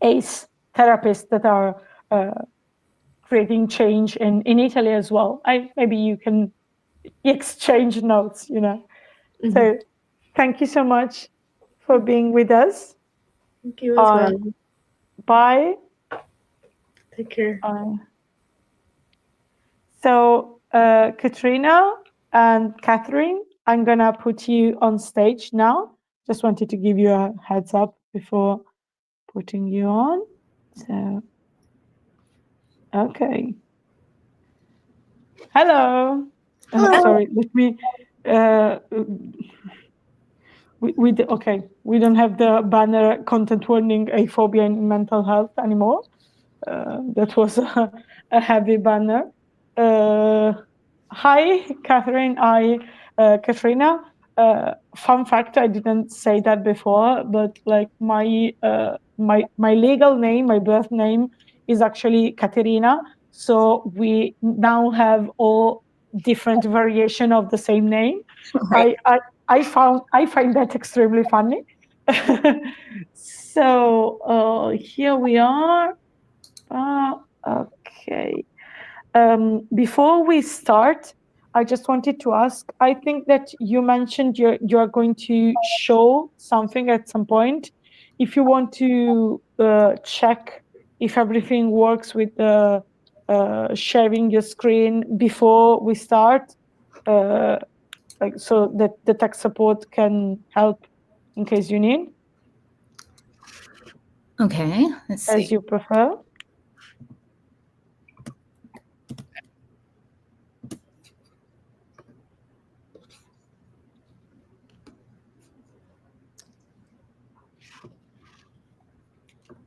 ACE therapists that are creating change in Italy as well. Maybe you can exchange notes, you know. Mm-hmm. So thank you so much for being with us. Thank you as well. Bye. Take care. So Katrina and Catherine, I'm gonna put you on stage now. Just wanted to give you a heads up before putting you on. So okay. Hello. Sorry, let me okay, we don't have the banner content warning aphobia in mental health anymore. That was a heavy banner. Hi, Catherine. Katrina. Fun fact: I didn't say that before, but like my legal name, my birth name is actually Katerina. So we now have all different variation of the same name. Right. I find that extremely funny. So here we are. Okay. Before we start, I just wanted to ask, I think that you mentioned you're going to show something at some point. If you want to check if everything works with sharing your screen before we start, like so that the tech support can help in case you need. Okay, let's see. As you prefer.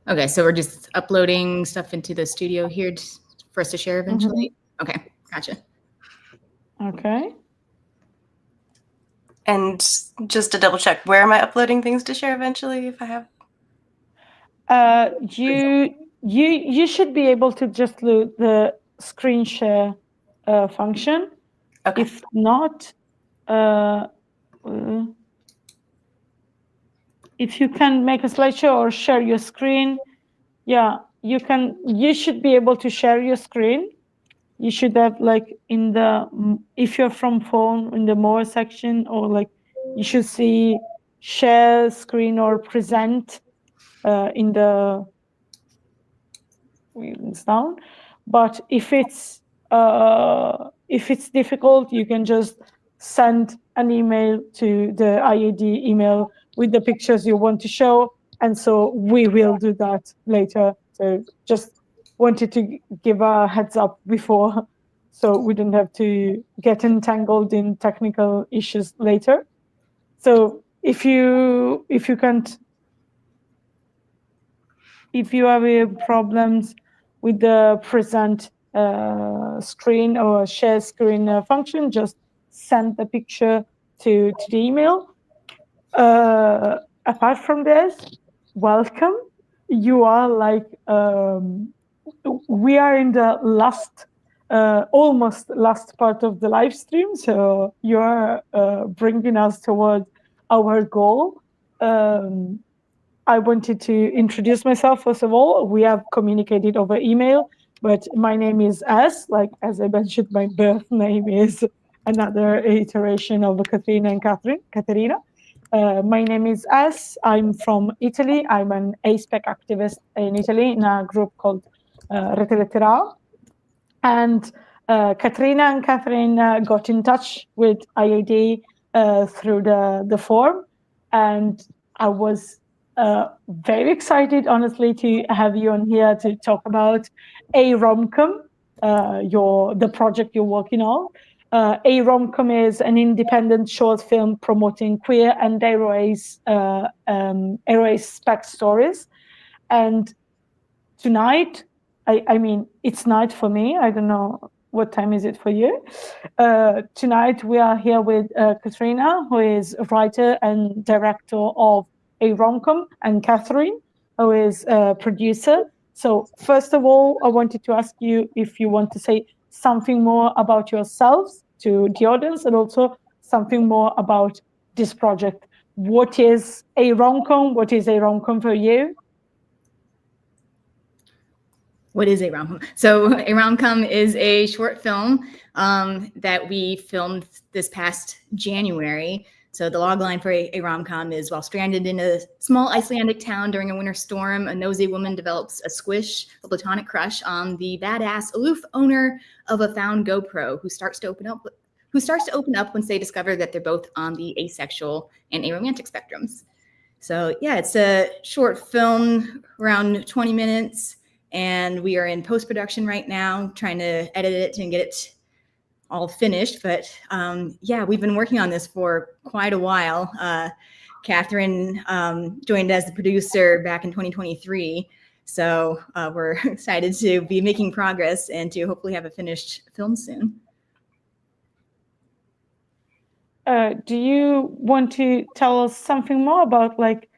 Okay, so we're just uploading stuff into the studio here for us to share eventually? Okay, gotcha. Okay. And just to double check, where am I uploading things to share eventually if I have? You should be able to just load the screen share function. Okay. If not, if you can make a slideshow or share your screen, yeah, you can. You should be able to share your screen. You should have like in the if you're from phone in the more section, or like you should see share screen or present in the down. But if it's difficult, you can just send an email to the IAD email with the pictures you want to show, and so we will do that later. So just wanted to give a heads up before, so we don't have to get entangled in technical issues later. So if you can't, if you have problems with the present screen or share screen function, just send the picture to the email. Apart from this, welcome. You are like, we are in the last, almost last part of the live stream. So you're bringing us towards our goal. I wanted to introduce myself. First of all, we have communicated over email, but my name is S, like as I mentioned, my birth name is another iteration of Katrina and Katerina. My name is S. I'm from Italy. I'm an ASPEC activist in Italy in a group called Rete Lettera. And Katrina and Catherine got in touch with IAD through the forum. And I was very excited, honestly, to have you on here to talk about a romcom, the project you're working on. A romcom is an independent short film promoting queer and aerospace spec stories. And tonight, I mean, it's night for me. I don't know what time is it for you. Tonight we are here with Katrina, who is a writer and director of a romcom, and Catherine, who is a producer. So first of all, I wanted to ask you if you want to say something more about yourselves to the audience, and also something more about this project. What is a romcom? What is a romcom for you? What is a rom-com? So a rom-com is a short film that we filmed this past January. So the logline for a rom-com is: while stranded in a small Icelandic town during a winter storm, a nosy woman develops a squish, a platonic crush on the badass, aloof owner of a found GoPro, who starts to open up once they discover that they're both on the asexual and aromantic spectrums. So yeah, it's a short film, around 20 minutes. And we are in post-production right now, trying to edit it and get it all finished. But yeah, we've been working on this for quite a while. Catherine joined as the producer back in 2023. So we're excited to be making progress and to hopefully have a finished film soon. Do you want to tell us something more about like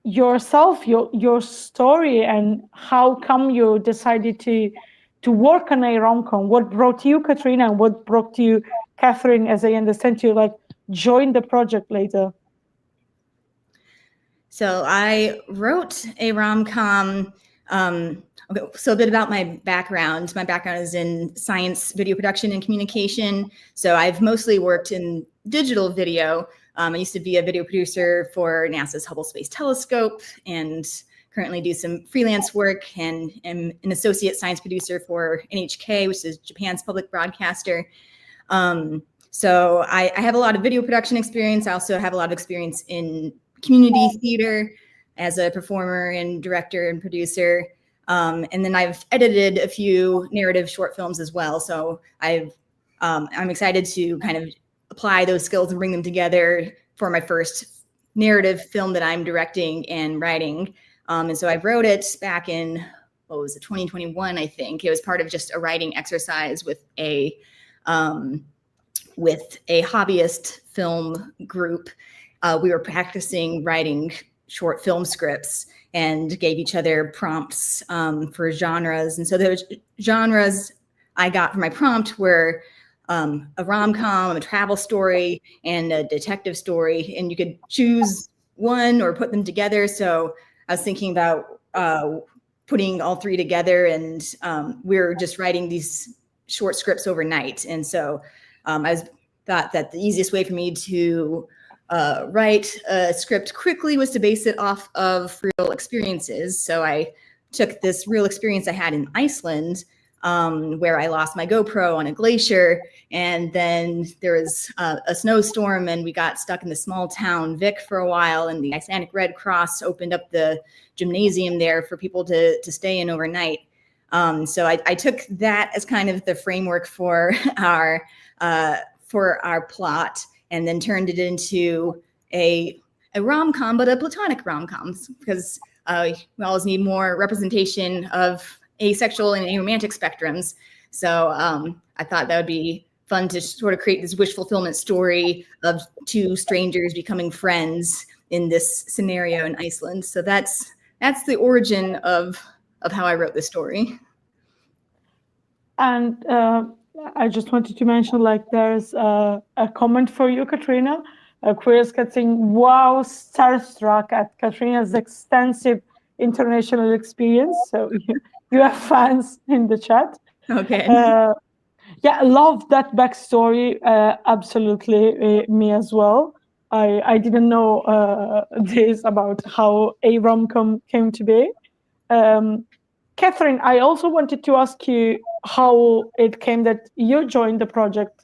yourself, your story, and how come you decided to work on a rom-com? What brought you, Katrina, and what brought you, Catherine, as I understand you, like join the project later? So I wrote a rom-com. Okay, so a bit about my background. My background is in science, video production, and communication. So I've mostly worked in digital video. I used to be a video producer for NASA's Hubble Space Telescope and currently do some freelance work, and am an associate science producer for NHK, which is Japan's public broadcaster. So I have a lot of video production experience. I also have a lot of experience in community theater as a performer and director and producer. And then I've edited a few narrative short films as well. So I'm excited to kind of apply those skills and bring them together for my first narrative film that I'm directing and writing. And so I wrote it back in, what was it, 2021, I think. It was part of just a writing exercise with a hobbyist film group. We were practicing writing short film scripts and gave each other prompts for genres. And so those genres I got for my prompt were a rom-com, a travel story, and a detective story. And you could choose one or put them together. So I was thinking about putting all three together, and we were just writing these short scripts overnight. And so I thought that the easiest way for me to write a script quickly was to base it off of real experiences. So I took this real experience I had in Iceland, where I lost my GoPro on a glacier, and then there was a snowstorm, and we got stuck in the small town Vic for a while, and the Icelandic Red Cross opened up the gymnasium there for people to stay in overnight. So I took that as kind of the framework for our plot, and then turned it into a rom-com, but a platonic rom-com, because we always need more representation of asexual and aromantic spectrums. So I thought that would be fun to sort of create this wish fulfillment story of two strangers becoming friends in this scenario in Iceland. So that's the origin of how I wrote this story. And I just wanted to mention, like, there's a comment for you, Katrina. Queer's Cat saying, wow, starstruck at Katrina's extensive international experience. So you have fans in the chat. Okay. Yeah, I love that backstory. Absolutely, me as well. I didn't know this about how a rom-com came to be. Catherine, I also wanted to ask you how it came that you joined the project.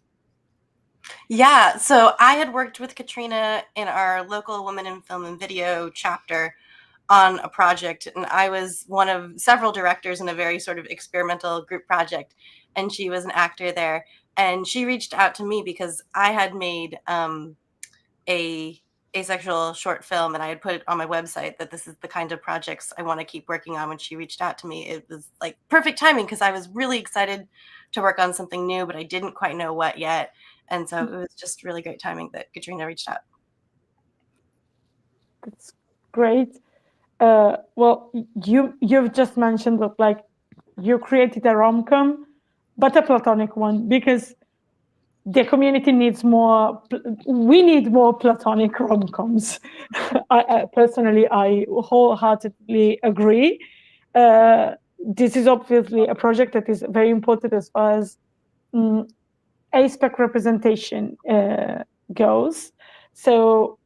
Yeah, so I had worked with Katrina in our local Women in Film and Video chapter on a project, and I was one of several directors in a very sort of experimental group project, and she was an actor there. And she reached out to me because I had made a asexual short film, and I had put it on my website that this is the kind of projects I want to keep working on. When she reached out to me, it was like perfect timing, because I was really excited to work on something new, but I didn't quite know what yet. And so it was just really great timing that Katrina reached out. That's great. Well, you've just mentioned that, like, you created a rom-com, but a platonic one, because the community needs more. We need more platonic rom-coms. Personally, I wholeheartedly agree. This is obviously a project that is very important as far as aspec representation goes. So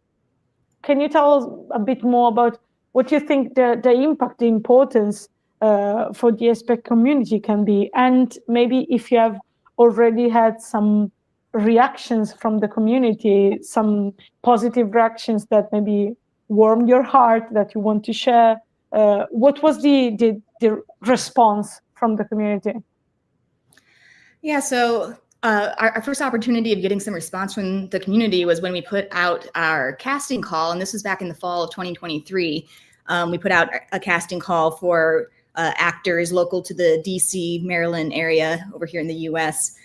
can you tell us a bit more about what you think the impact, the importance for the aspec community can be, and maybe if you have already had some reactions from the community, some positive reactions that maybe warmed your heart that you want to share? What was the response from the community? Yeah, so our first opportunity of getting some response from the community was when we put out our casting call, and this was back in the fall of 2023. We put out a casting call for actors local to the DC, Maryland area over here in the US,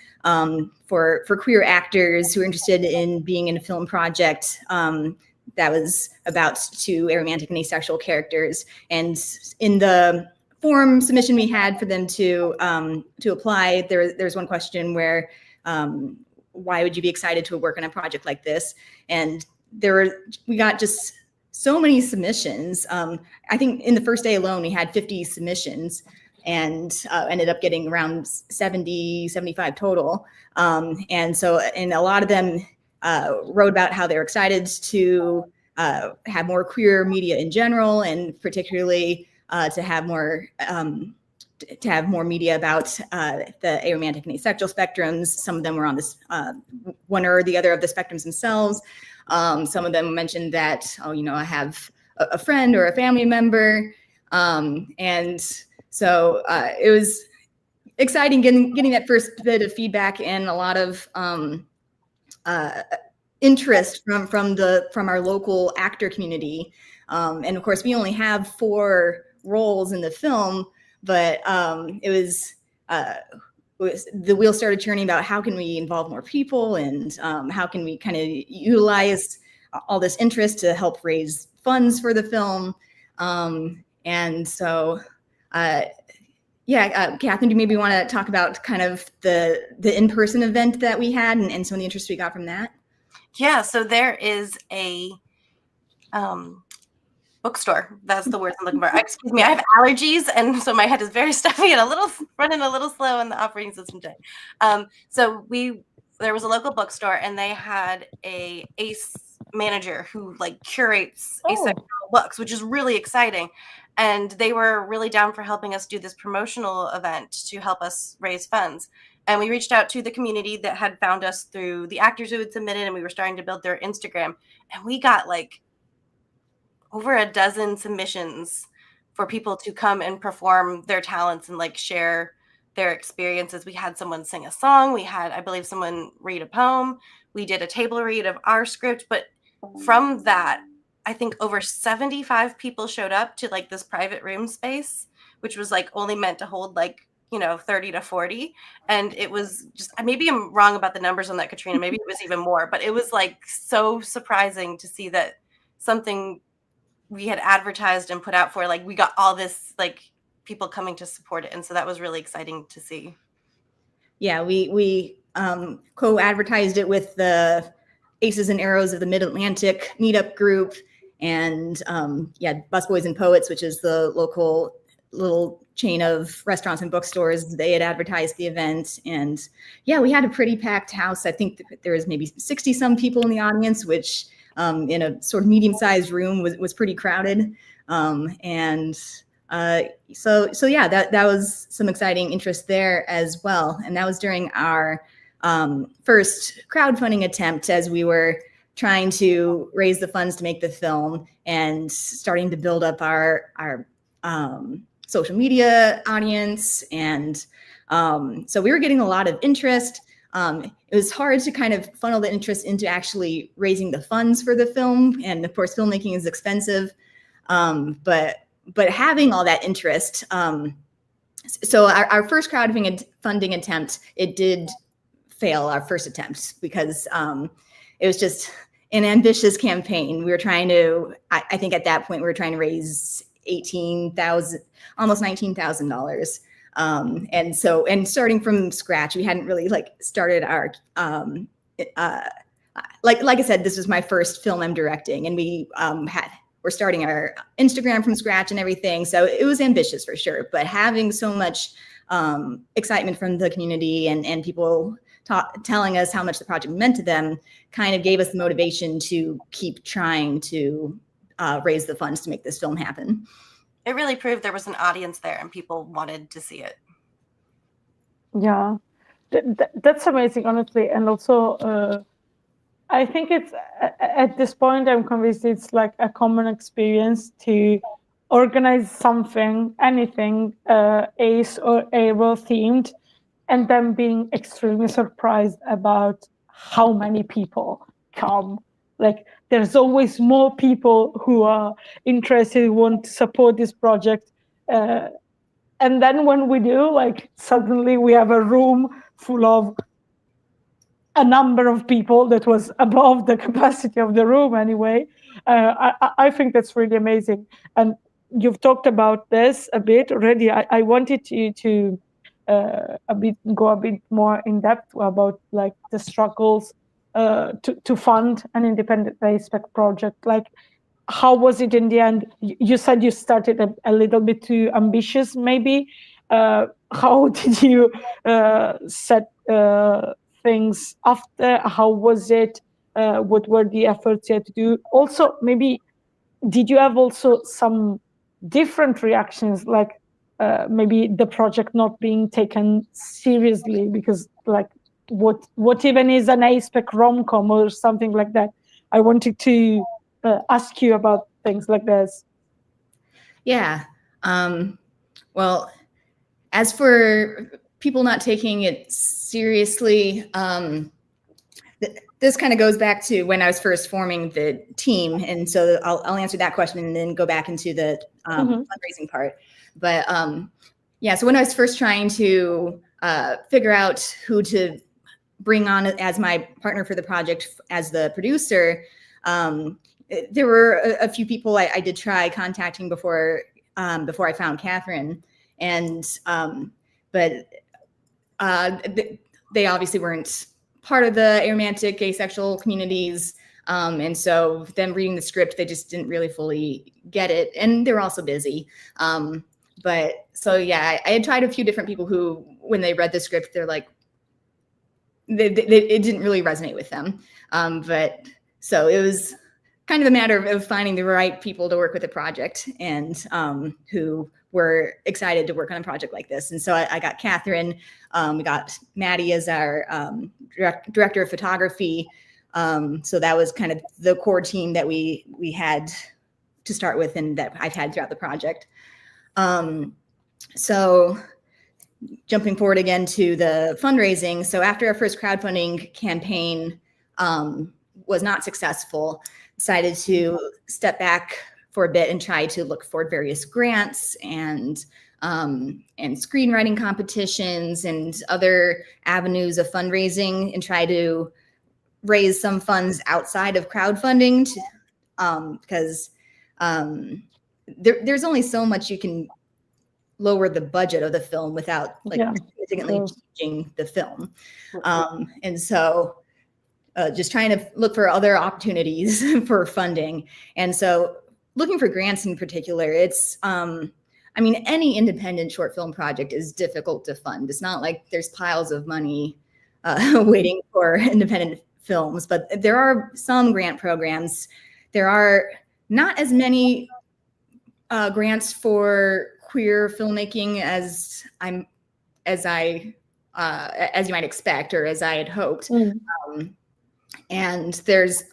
for queer actors who are interested in being in a film project that was about two aromantic and asexual characters. And in the form submission we had for them to apply, there's one question where, why would you be excited to work on a project like this? And we got just so many submissions. I think in the first day alone, we had 50 submissions and ended up getting around 70, 75 total. And a lot of them wrote about how they're excited to have more queer media in general, and particularly to have more media about the aromantic and asexual spectrums. Some of them were on this one or the other of the spectrums themselves. Some of them mentioned that, I have a friend or a family member. And so it was exciting getting that first bit of feedback and a lot of interest from our local actor community. And of course, we only have 4 roles in the film, but the wheel started turning about how can we involve more people, and how can we kind of utilize all this interest to help raise funds for the film. And so, Catherine, do you maybe want to talk about kind of the in-person event that we had and some of the interest we got from that? Yeah, so there is a bookstore. That's the word I'm looking for. Excuse me, I have allergies, and so my head is very stuffy and running a little slow in the operating system today. So there was a local bookstore, and they had a ACE manager who curates asexual books, which is really exciting. And they were really down for helping us do this promotional event to help us raise funds. And we reached out to the community that had found us through the actors who had submitted, and we were starting to build their Instagram. And we got over a dozen submissions for people to come and perform their talents and share their experiences. We had someone sing a song. We had, I believe, someone read a poem. We did a table read of our script. But from that, I think over 75 people showed up to this private room space, which was only meant to hold 30 to 40. And it was just, maybe I'm wrong about the numbers on that, Katrina, maybe it was even more, but it was so surprising to see that something we had advertised and put out for, we got all this people coming to support it. And so that was really exciting to see. Yeah, we co-advertised it with the Aces and Arrows of the Mid-Atlantic meetup group, and Busboys and Poets, which is the local little chain of restaurants and bookstores. They had advertised the event, and we had a pretty packed house. I think there was maybe 60 some people in the audience, which in a sort of medium-sized room was pretty crowded. That was some exciting interest there as well. And that was during our first crowdfunding attempt, as we were trying to raise the funds to make the film and starting to build up our social media audience. And so we were getting a lot of interest. It was hard to kind of funnel the interest into actually raising the funds for the film. And of course, filmmaking is expensive. But having all that interest, so our first crowdfunding attempt, it did fail, our first attempt, because it was just an ambitious campaign. We were trying to, I think at that point, we were trying to raise $18,000, almost $19,000. And starting from scratch, we hadn't really started our, like I said, this was my first film I'm directing, and we're starting our Instagram from scratch and everything. So it was ambitious for sure, but having so much excitement from the community and people telling us how much the project meant to them kind of gave us the motivation to keep trying to raise the funds to make this film happen. It really proved there was an audience there and people wanted to see it. Yeah, that's amazing, honestly. And also, I think it's, at this point, I'm convinced it's a common experience to organize something, anything, ACE or ARO themed, and then being extremely surprised about how many people come. There's always more people who are interested, want to support this project. And then when we do, suddenly we have a room full of a number of people that was above the capacity of the room anyway. I think that's really amazing. And you've talked about this a bit already. I wanted you to go a bit more in depth about the struggles to fund an independent spec project. how was it in the end? You said you started a little bit too ambitious, maybe. How did you set things after? How was it? What were the efforts you had to do? Also, maybe did you have also some different reactions, like maybe the project not being taken seriously because, like, what even is an A-spec rom-com or something like that? I wanted to ask you about things like this. Yeah. Well, as for people not taking it seriously, this kind of goes back to when I was first forming the team. And so I'll answer that question and then go back into the fundraising part. But yeah, so when I was first trying to figure out who to bring on as my partner for the project as the producer, there were a few people I did try contacting before I found Catherine, and but they obviously weren't part of the aromantic asexual communities, and so them reading the script, they just didn't really fully get it, and they were also busy. But so yeah, I had tried a few different people who, when they read the script, they're like, it didn't really resonate with them. But so it was kind of a matter of finding the right people to work with the project, and who were excited to work on a project like this. And so I got Catherine, we got Maddie as our director of photography. So that was kind of the core team that we had to start with and that I've had throughout the project. So jumping forward again to the fundraising. So after our first crowdfunding campaign was not successful, decided to step back for a bit and try to look for various grants and screenwriting competitions and other avenues of fundraising, and try to raise some funds outside of crowdfunding because there's only so much you can lower the budget of the film without significantly changing the film. And so just trying to look for other opportunities for funding. And so looking for grants in particular, it's, I mean, any independent short film project is difficult to fund. It's not like there's piles of money waiting for independent films, but there are some grant programs. There are not as many grants for queer filmmaking as you might expect, or as I had hoped. And there's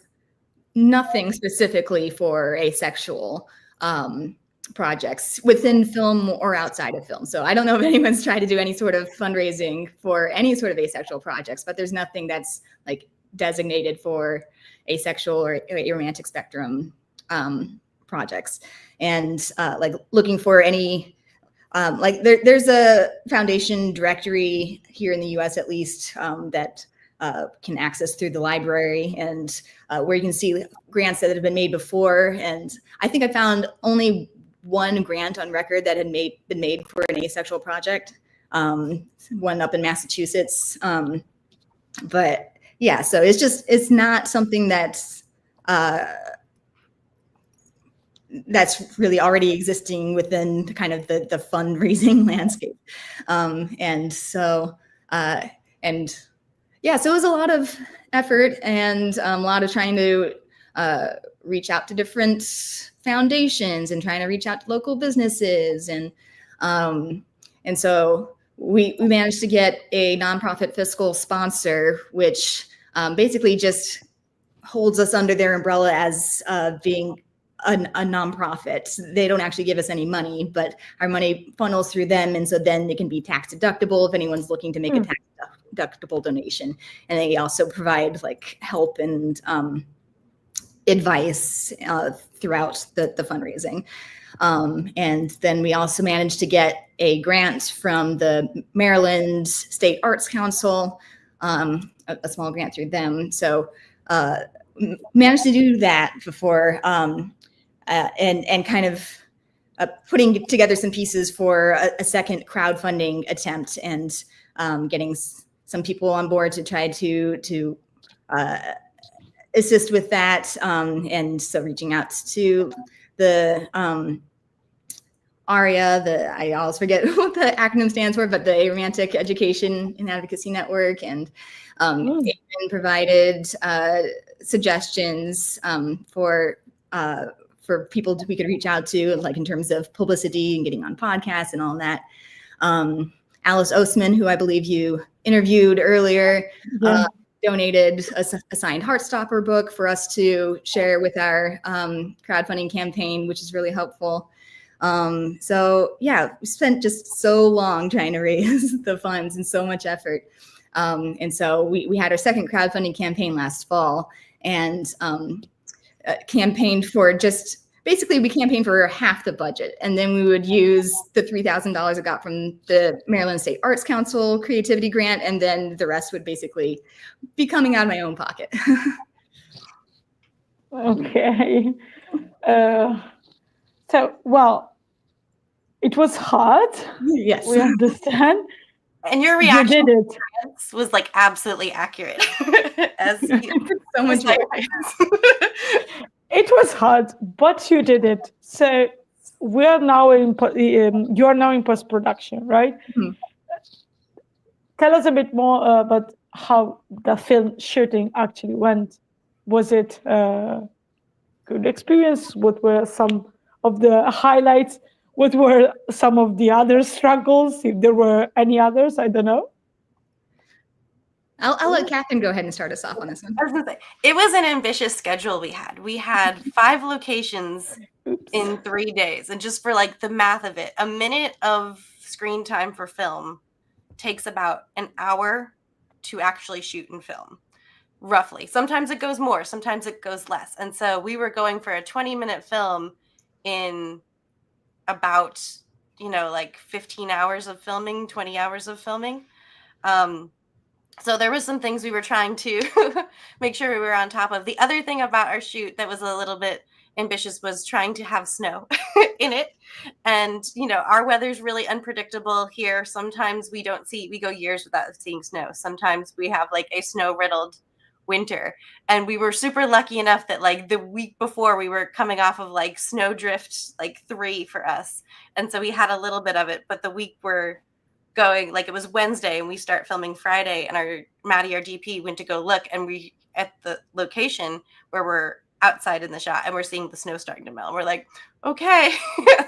nothing specifically for asexual projects within film or outside of film. So I don't know if anyone's tried to do any sort of fundraising for any sort of asexual projects, but there's nothing that's like designated for asexual or aromantic spectrum projects. And like looking for any, like there's a foundation directory here in the US at least that can access through the library, and where you can see grants that have been made before. And I think I found only one grant on record that had been made for an asexual project, one up in Massachusetts. But yeah, so it's not something that's really already existing within kind of the fundraising landscape. And so, and yeah, so it was a lot of effort and a lot of trying to reach out to different foundations and trying to reach out to local businesses. And so we managed to get a nonprofit fiscal sponsor, which basically just holds us under their umbrella as being a nonprofit. They don't actually give us any money, but our money funnels through them. And so then it can be tax deductible if anyone's looking to make a tax deductible donation. And they also provide like help and advice throughout the fundraising. And then we also managed to get a grant from the Maryland State Arts Council, a small grant through them. So managed to do that before, and kind of putting together some pieces for a second crowdfunding attempt, and getting some people on board to try to assist with that. And so reaching out to the ARIA, I always forget what the acronym stands for, but the Aromantic Education and Advocacy Network, and Adrian provided suggestions for people we could reach out to, like in terms of publicity and getting on podcasts and all that. Alice Osman, who I believe you interviewed earlier, donated a signed Heartstopper book for us to share with our crowdfunding campaign, which is really helpful. So yeah, we spent just so long trying to raise the funds and so much effort. And so we had our second crowdfunding campaign last fall, and campaigned for we campaigned for half the budget. And then we would use the $3,000 I got from the Maryland State Arts Council creativity grant. And then the rest would basically be coming out of my own pocket. Okay. So, well, it was hard. Yes. We understand. And your reaction You did it. was like absolutely accurate. As so much It was hard, but you did it. So we are now you are now in post-production, right? Mm-hmm. Tell us a bit more about how the film shooting actually went. Was it a good experience? What were some of the highlights? What were some of the other struggles? If there were any others, I don't know. I'll let Catherine go ahead and start us off on this one. I was gonna say, it was an ambitious schedule we had. We had 5 locations in 3 days. And just for like the math of it, a minute of screen time for film takes about an hour to actually shoot and film, roughly. Sometimes it goes more, sometimes it goes less. And so we were going for a 20-minute film in about, like 15 hours of filming, 20 hours of filming. So there was some things we were trying to make sure we were on top of. The other thing about our shoot that was a little bit ambitious was trying to have snow in it. And, our weather's really unpredictable here. Sometimes we go years without seeing snow. Sometimes we have like a snow-riddled winter. And we were super lucky enough that like the week before we were coming off of like snowdrift, like 3 for us. And so we had a little bit of it, but the week we're going, like it was Wednesday and we start filming Friday, and Maddie, our DP, went to go look, and we at the location where we're outside in the shot and we're seeing the snow starting to melt. We're like, okay,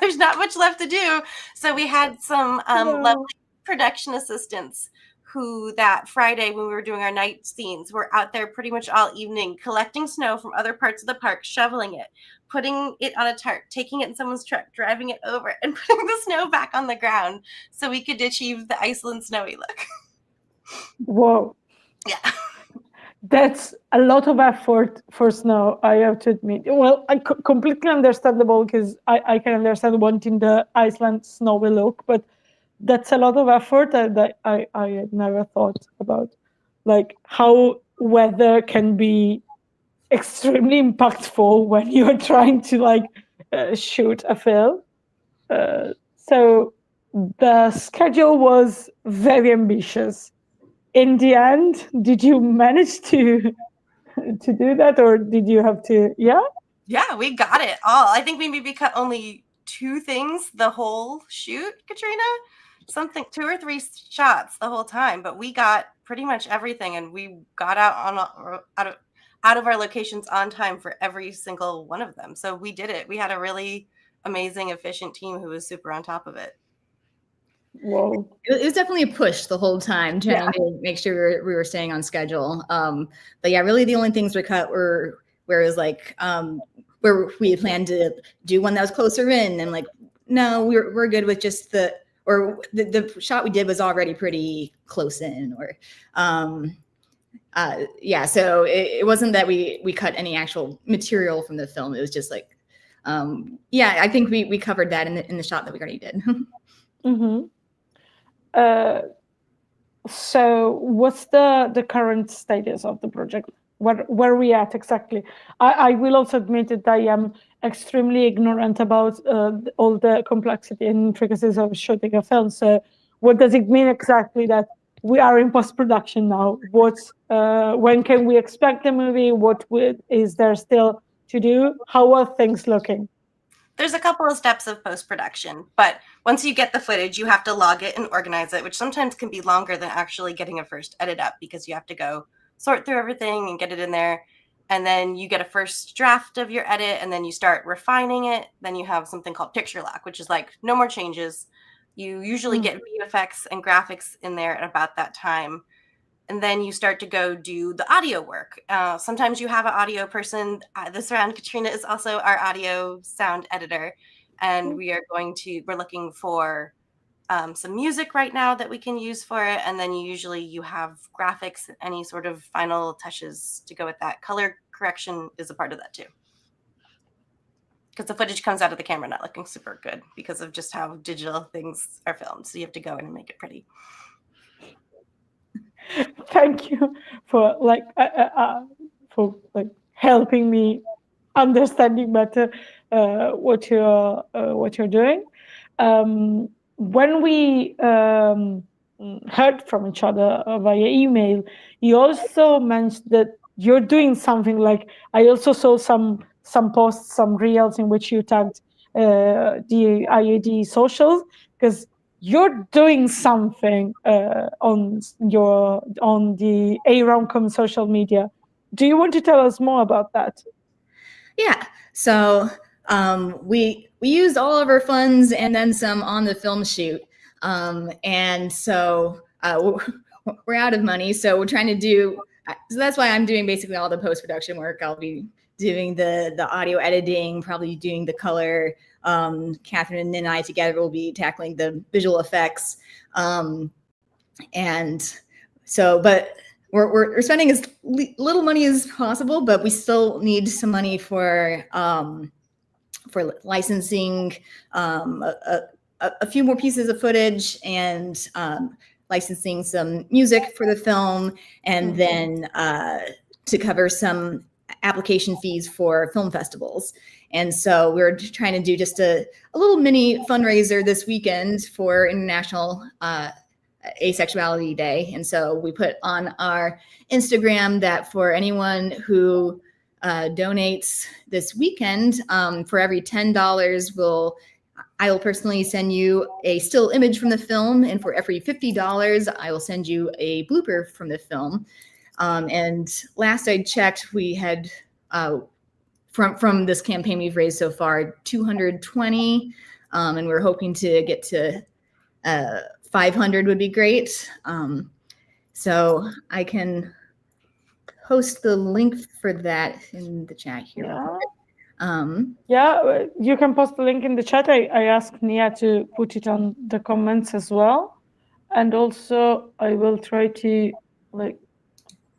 there's not much left to do. So we had some lovely production assistants who that Friday when we were doing our night scenes were out there pretty much all evening collecting snow from other parts of the park, shoveling it, putting it on a tarp, taking it in someone's truck, driving it over, and putting the snow back on the ground so we could achieve the Iceland snowy look. Whoa. Yeah. That's a lot of effort for snow, I have to admit. Well, completely understandable, because I can understand wanting the Iceland snowy look, but that's a lot of effort that I had never thought about. Like how weather can be extremely impactful when you're trying to shoot a film. So the schedule was very ambitious. In the end, did you manage to do that, or did you have to? Yeah, we got it all. I think we maybe cut only 2 things the whole shoot, Katrina. 2 or 3 shots the whole time, but we got pretty much everything, and we got out of our locations on time for every single one of them. So we did it. We had a really amazing, efficient team who was super on top of it. Whoa. It was definitely a push the whole time, trying to make sure we were staying on schedule. But yeah, really the only things we cut were where it was like where we had planned to do one that was closer in, and like, no, we're good with just the shot we did was already pretty close in, or so it wasn't that we cut any actual material from the film. It was just like, I think we covered that in the shot that we already did. Mm-hmm. So what's the current status of the project? Where are we at exactly? I will also admit that I am extremely ignorant about all the complexity and intricacies of shooting a film. So what does it mean exactly that we are in post-production now. When can we expect the movie? Is there still to do? How are things looking? There's a couple of steps of post-production, but once you get the footage, you have to log it and organize it, which sometimes can be longer than actually getting a first edit up, because you have to go sort through everything and get it in there. And then you get a first draft of your edit, and then you start refining it. Then you have something called picture lock, which is like no more changes. You usually get VFX and graphics in there at about that time. And then you start to go do the audio work. Sometimes you have an audio person. This round, Katrina is also our audio sound editor. And we're looking for some music right now that we can use for it. And then you have graphics, any sort of final touches to go with that. Color correction is a part of that too. Because the footage comes out of the camera not looking super good because of just how digital things are filmed. So you have to go in and make it pretty. Thank you for helping me understanding better what you're doing. When we heard from each other via email, you also mentioned that you're doing something like, I also saw some posts, some reels in which you tagged the IAD socials, because you're doing something on the A-Romcom social media. Do you want to tell us more about that? Yeah. So we used all of our funds and then some on the film shoot, and so we're out of money. So we're trying to do. So that's why I'm doing basically all the post-production work. I'll be doing the audio editing, probably doing the color. Catherine and I together will be tackling the visual effects. And so, but we're spending as little money as possible, but we still need some money for licensing a few more pieces of footage and licensing some music for the film, and then to cover some application fees for film festivals. And so we're trying to do just a little mini fundraiser this weekend for International Asexuality Day. And so we put on our Instagram that for anyone who donates this weekend, for every $10, I will personally send you a still image from the film. And for every $50, I will send you a blooper from the film. And last I checked, we had from this campaign we've raised so far 220, and we're hoping to get to 500 would be great. So I can post the link for that in the chat here. Yeah, you can post the link in the chat. I asked Nia to put it on the comments as well, and also I will try to let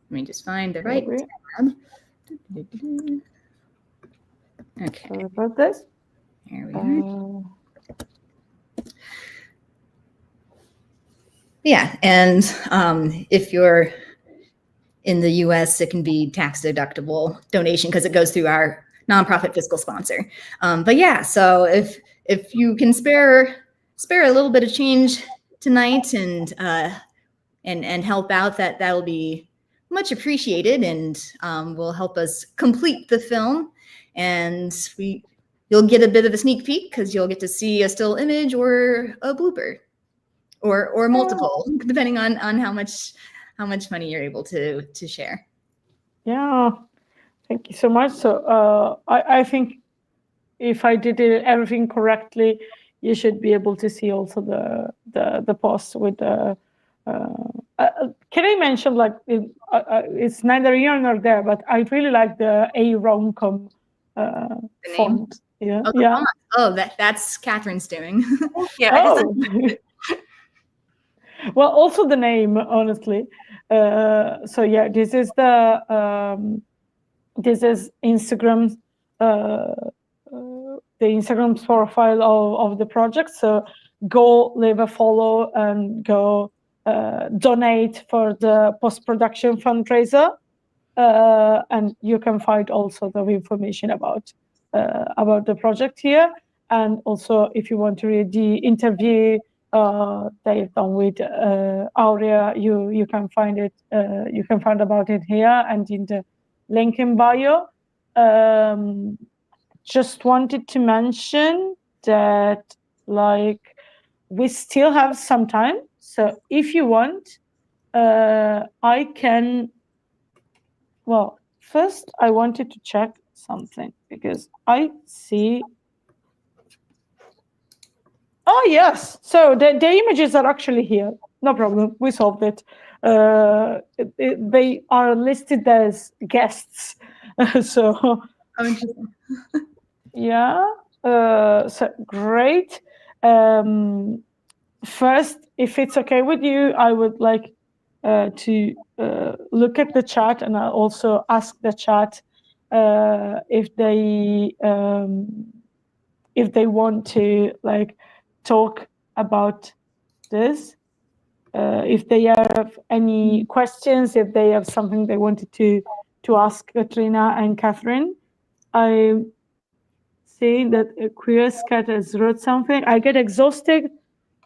me just find the right tab. Okay. Sorry about this. Here we are. Yeah, and if you're in the U.S., it can be tax deductible donation because it goes through our nonprofit fiscal sponsor. But yeah, so if you can spare a little bit of change tonight and help out, that will be much appreciated, and will help us complete the film. And you'll get a bit of a sneak peek because you'll get to see a still image or a blooper, or multiple, depending on how much money you're able to share. Yeah, thank you so much. So I think if I did everything correctly, you should be able to see also the post with the. Can I mention, like, it's neither here nor there, but I really like the A-Romcom font. Yeah. Oh, yeah. Oh, that's Catherine's doing. Yeah. Oh. Well, also the name, honestly. So yeah, this is Instagram's the Instagram profile of the project. So go leave a follow and go donate for the post-production fundraiser, and you can find also the information about the project here. And also, if you want to read the interview they've done with Aurea. You can find it. You can find about it here and in the link in bio. Just wanted to mention that, like, we still have some time. So if you want, I can. Well, first I wanted to check something because I see. Oh, yes. So the images are actually here. No problem. We solved it. They are listed as guests. So, Oh, interesting. yeah. So great. First, if it's okay with you, I would like to look at the chat, and I'll also ask the chat if they want to like talk about this, if they have any questions, if they have something they wanted to ask Katrina and Catherine. I see that Queer's Cat has wrote something. I get exhausted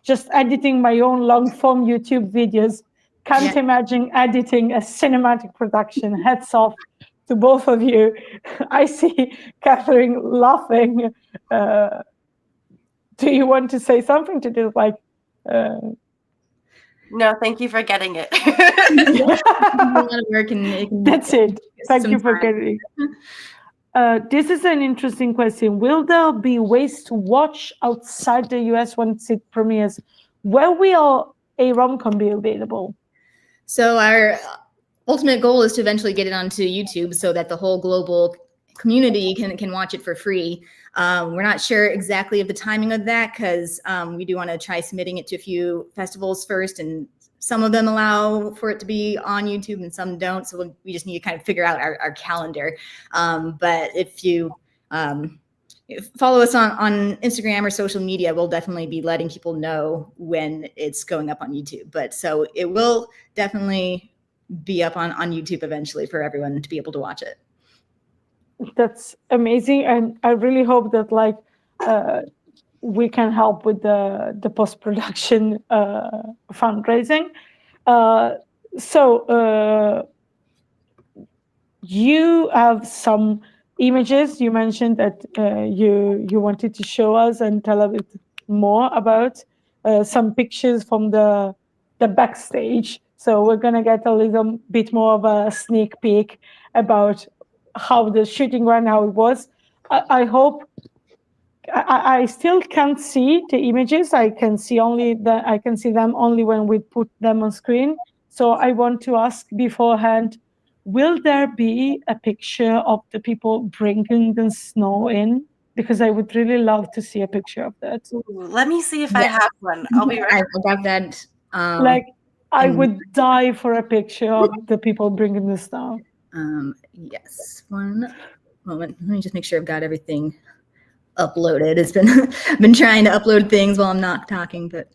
just editing my own long form YouTube videos. Can't imagine editing a cinematic production. Hats off to both of you. I see Catherine laughing. Do you want to say something to this? Like, No, thank you for getting it. A lot of work and that's it. Thank you for time. getting. This is an interesting question. Will there be ways to watch outside the US once it premieres? Where will a rom-com be available? So our ultimate goal is to eventually get it onto YouTube so that the whole global community can watch it for free. We're not sure exactly of the timing of that because we do want to try submitting it to a few festivals first, and some of them allow for it to be on YouTube and some don't. So we just need to kind of figure out our calendar. But if you follow us on Instagram or social media, we'll definitely be letting people know when it's going up on YouTube. But so it will definitely be up on YouTube eventually for everyone to be able to watch it. That's amazing, and I really hope that like we can help with the post-production fundraising. So you have some images. You mentioned that you wanted to show us and tell a bit more about some pictures from the backstage. So we're gonna get a little bit more of a sneak peek about how the shooting went, how it was. I hope. I still can't see the images. I can see them only when we put them on screen. So I want to ask beforehand, will there be a picture of the people bringing the snow in? Because I would really love to see a picture of that. Ooh, let me see if I have one. I'll be right. I got that. Like, I would die for a picture of the people bringing the snow. Yes, one moment. Let me just make sure I've got everything uploaded. It's been I've been trying to upload things while I'm not talking, but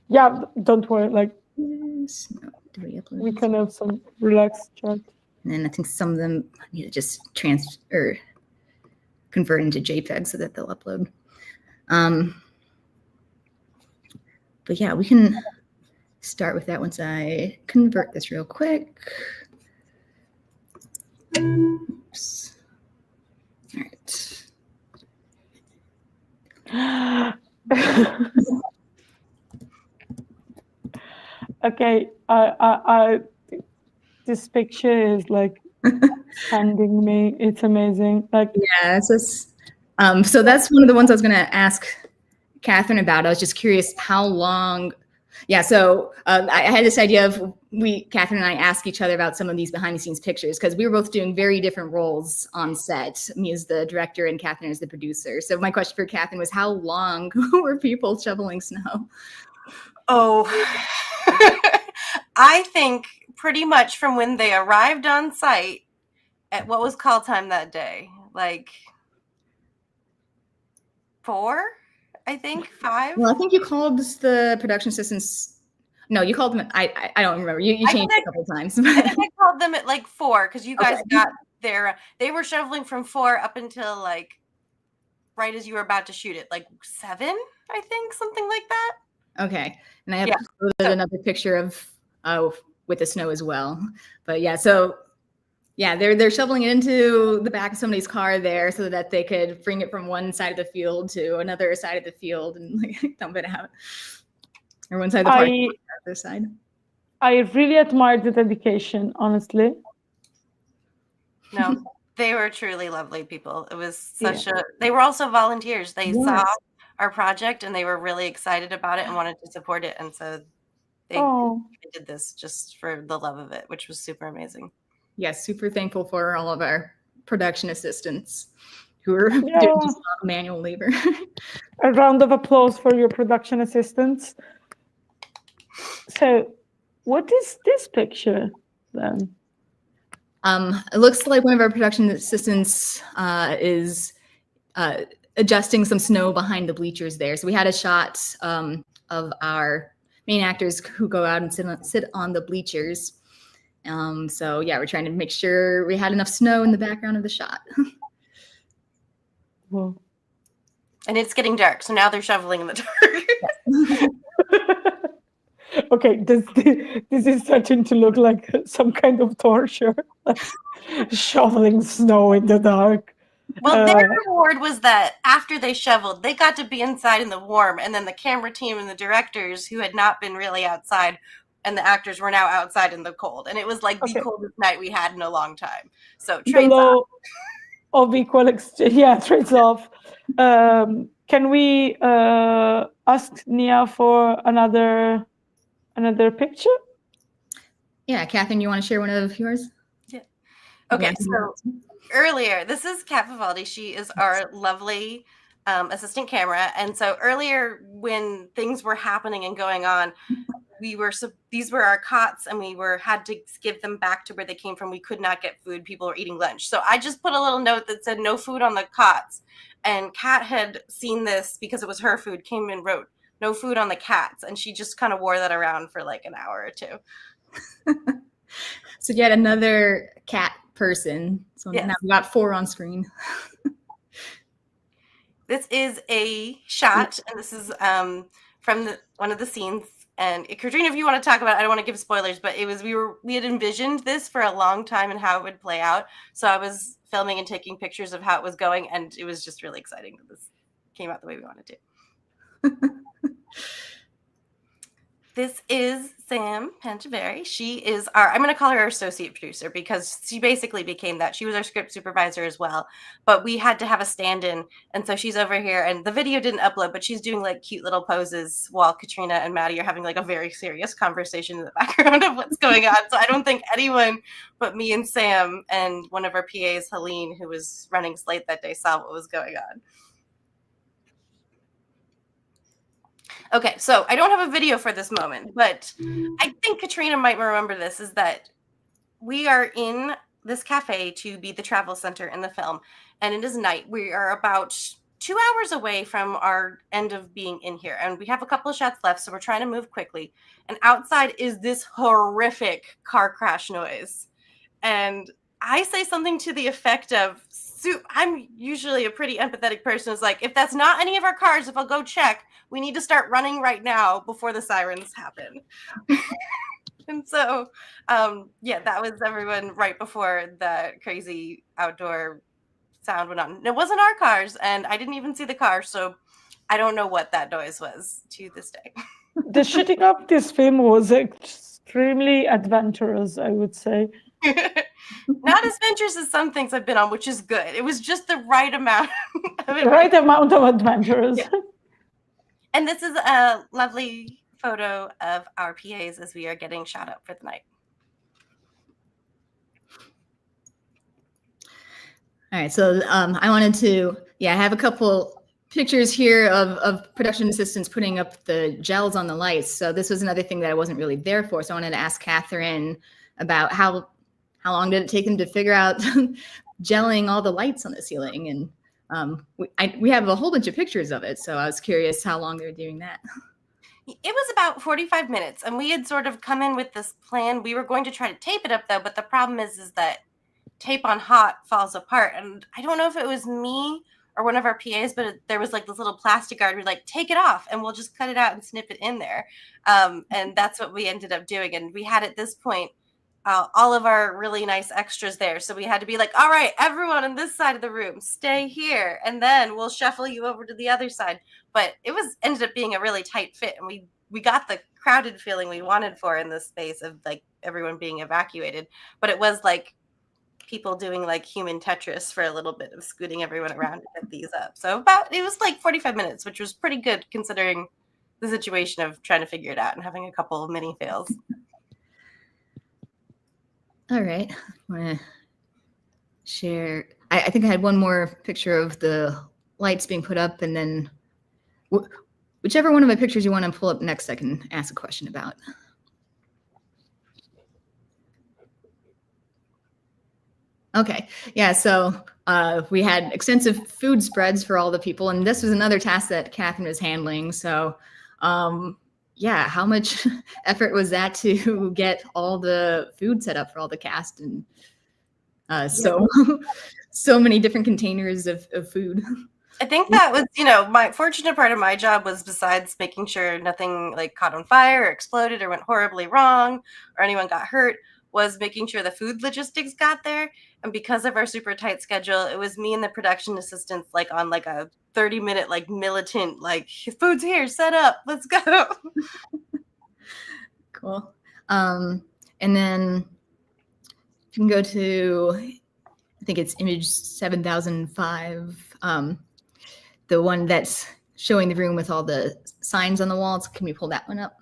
yeah, don't worry. Like, we can have some relaxed chat. And then I think some of them I need to just convert into JPEG so that they'll upload. But yeah, we can start with that once I convert this real quick. Oops. All right. Okay, this picture is like sending me. It's amazing. Like, yeah, it's just, so that's one of the ones I was going to ask Catherine about. I was just curious how long. Yeah, so I had this idea of Catherine and I ask each other about some of these behind the scenes pictures because we were both doing very different roles on set, me as the director and Catherine as the producer. So my question for Catherine was, how long were people shoveling snow? Oh, I think pretty much from when they arrived on site at what was call time that day, like 4, I think 5. Well, I think you called the production assistants. No, you called them. I don't remember. You changed a couple of times. I think I called them at like 4 because you guys got there. They were shoveling from 4 up until like right as you were about to shoot it, like 7, I think, something like that. Okay, and I have Yeah. another picture of with the snow as well. But yeah, so yeah, they're shoveling it into the back of somebody's car there so that they could bring it from one side of the field to another side of the field and like dump it out, or one side of the park to the other side. I really admired the dedication, honestly. No, they were truly lovely people. It was such they were also volunteers. They saw our project and they were really excited about it and wanted to support it. And so they did this just for the love of it, which was super amazing. Yes, super thankful for all of our production assistants who are doing just a lot of manual labor. A round of applause for your production assistants. So, what is this picture then? It looks like one of our production assistants is adjusting some snow behind the bleachers there. So we had a shot of our main actors who go out and sit on the bleachers. So yeah, we're trying to make sure we had enough snow in the background of the shot. Well. And it's getting dark, so now they're shoveling in the dark. Okay, this is starting to look like some kind of torture, like shoveling snow in the dark. Well, their reward was that after they shoveled, they got to be inside in the warm, and then the camera team and the directors who had not been really outside and the actors were now outside in the cold. And it was like the coldest night we had in a long time. So trades off. Of equal exchange. Yeah, trades off. Can we ask Nia for another picture? Yeah, Catherine, you want to share one of yours? Yeah. Okay, so earlier, this is Kat Vivaldi. She is our lovely assistant camera. And so earlier when things were happening and going on, these were our cots and we had to give them back to where they came from. We could not get food. People were eating lunch. So I just put a little note that said no food on the cots. And Kat had seen this because it was her food, came and wrote no food on the cats. And she just kind of wore that around for like an hour or two. So yet another cat person. So now we got 4 on screen. This is a shot, and this is from one of the scenes. And Katrina, if you want to talk about it, I don't want to give spoilers, but it was we had envisioned this for a long time and how it would play out. So I was filming and taking pictures of how it was going, and it was just really exciting that this came out the way we wanted to. This is Sam Panchavari. She is I'm going to call her our associate producer because she basically became that. She was our script supervisor as well, but we had to have a stand-in. And so she's over here and the video didn't upload, but she's doing like cute little poses while Katrina and Maddie are having like a very serious conversation in the background of what's going on. So I don't think anyone but me and Sam and one of our PAs, Helene, who was running Slate that day, saw what was going on. Okay, so I don't have a video for this moment, but I think Katrina might remember this, is that we are in this cafe to be the travel center in the film, and it is night. We are about 2 hours away from our end of being in here, and we have a couple of shots left, so we're trying to move quickly. And outside is this horrific car crash noise. And I say something to the effect of, I'm usually a pretty empathetic person. It's like, if that's not any of our cars, if I'll go check, we need to start running right now before the sirens happen. And so, yeah, that was everyone right before the crazy outdoor sound went on. It wasn't our cars, and I didn't even see the car, so I don't know what that noise was to this day. The shooting up this film was extremely adventurous, I would say. Not as adventurous as some things I've been on, which is good. It was just the right amount of the right amount of adventurous. Yeah. And this is a lovely photo of our PAs as we are getting shot up for the night. All right, so I wanted to, I have a couple pictures here of production assistants putting up the gels on the lights. So this was another thing that I wasn't really there for. So I wanted to ask Catherine about how long did it take them to figure out gelling all the lights on the ceiling? And we have a whole bunch of pictures of it. So I was curious how long they were doing that. It was about 45 minutes, and we had sort of come in with this plan. We were going to try to tape it up, though, but the problem is that tape on hot falls apart. And I don't know if it was me or one of our PAs, but there was like this little plastic guard. We're like, take it off and we'll just cut it out and snip it in there. And that's what we ended up doing. And we had at this point all of our really nice extras there. So we had to be like, all right, everyone on this side of the room, stay here. And then we'll shuffle you over to the other side. But it ended up being a really tight fit. And we got the crowded feeling we wanted for in this space of like everyone being evacuated. But it was like people doing like human Tetris for a little bit of scooting everyone around to get these up. So it was like 45 minutes, which was pretty good considering the situation of trying to figure it out and having a couple of mini fails. All right, I want to share. I think I had one more picture of the lights being put up, and then whichever one of my pictures you want to pull up next, I can ask a question about. Okay, yeah, so we had extensive food spreads for all the people, and this was another task that Catherine was handling. So yeah, how much effort was that to get all the food set up for all the cast, and so many different containers of food. I think that was, my fortunate part of my job was, besides making sure nothing like caught on fire or exploded or went horribly wrong or anyone got hurt, was making sure the food logistics got there. And because of our super tight schedule, it was me and the production assistants like on like a 30-minute like militant, like, food's here, set up, let's go. Cool. And then you can go to, I think it's image 7005, the one that's showing the room with all the signs on the walls. Can we pull that one up?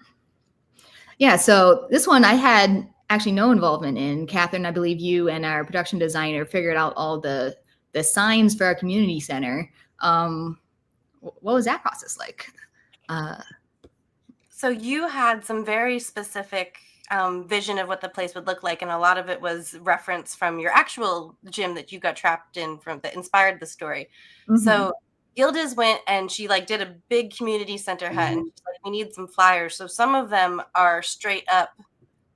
Yeah, so this one I had actually no involvement in. Catherine, I believe you and our production designer figured out all the signs for our community center. What was that process like? So you had some very specific vision of what the place would look like, and a lot of it was reference from your actual gym that you got trapped in that inspired the story. Mm-hmm. So Gilda's went and she like did a big community center hut, and she's like, we need some flyers. So some of them are straight up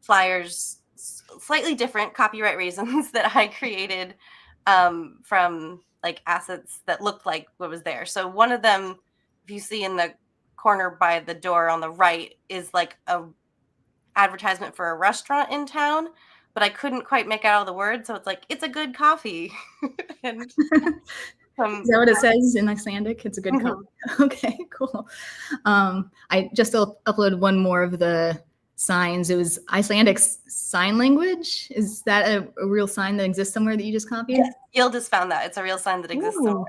flyers, slightly different, copyright reasons, that I created from like assets that looked like what was there. So one of them, if you see in the corner by the door on the right, is like a advertisement for a restaurant in town, but I couldn't quite make out all the words, so it's like, it's a good coffee. And is that what it says in Icelandic? It's a good coffee. Okay, cool. I just uploaded one more of the signs. It was Icelandic sign language. Is that a real sign that exists somewhere that you just copied? Yes, Gilda's found that. It's a real sign that exists somewhere.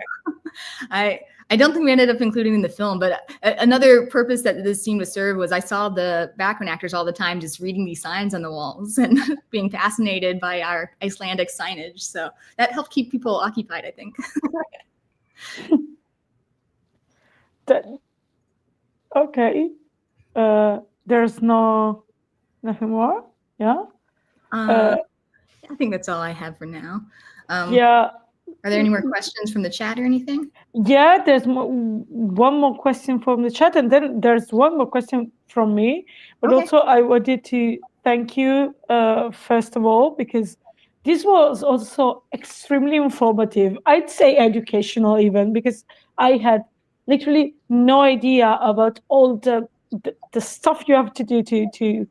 I don't think we ended up including in the film, but another purpose that this scene was served was I saw the background actors all the time just reading these signs on the walls and being fascinated by our Icelandic signage. So that helped keep people occupied, I think. Okay. There's nothing more. Yeah. I think that's all I have for now. Yeah. Are there any more questions from the chat or anything? Yeah, there's one more question from the chat, and then there's one more question from me. But also, I wanted to thank you, first of all, because this was also extremely informative. I'd say educational even, because I had literally no idea about all the stuff you have to do to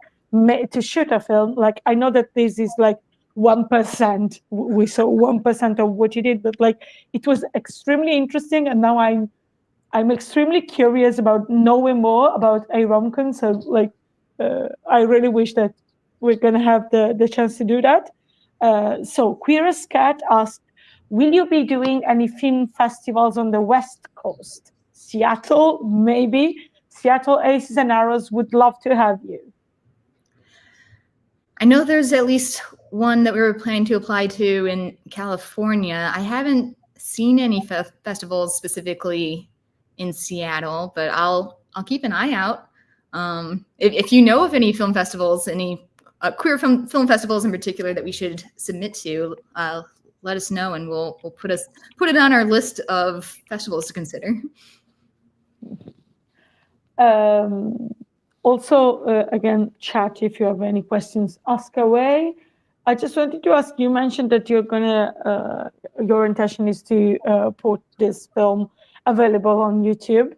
shoot a film. Like, I know that this is like 1%. We saw 1% of what you did, but like, it was extremely interesting, and now I'm extremely curious about knowing more about a rom-com. So like, I really wish that we're gonna have the chance to do that. So Queer as Cat asked, will you be doing any film festivals on the West Coast? Seattle, maybe. Seattle Aces and Arrows would love to have you. I know there's at least one that we were planning to apply to in California. I haven't seen any festivals specifically in Seattle, but I'll keep an eye out. If you know of any film festivals, any queer film festivals in particular that we should submit to, let us know, and we'll put it on our list of festivals to consider. Also, again, chat, if you have any questions, ask away. I just wanted to ask, you mentioned that you're gonna your intention is to put this film available on YouTube.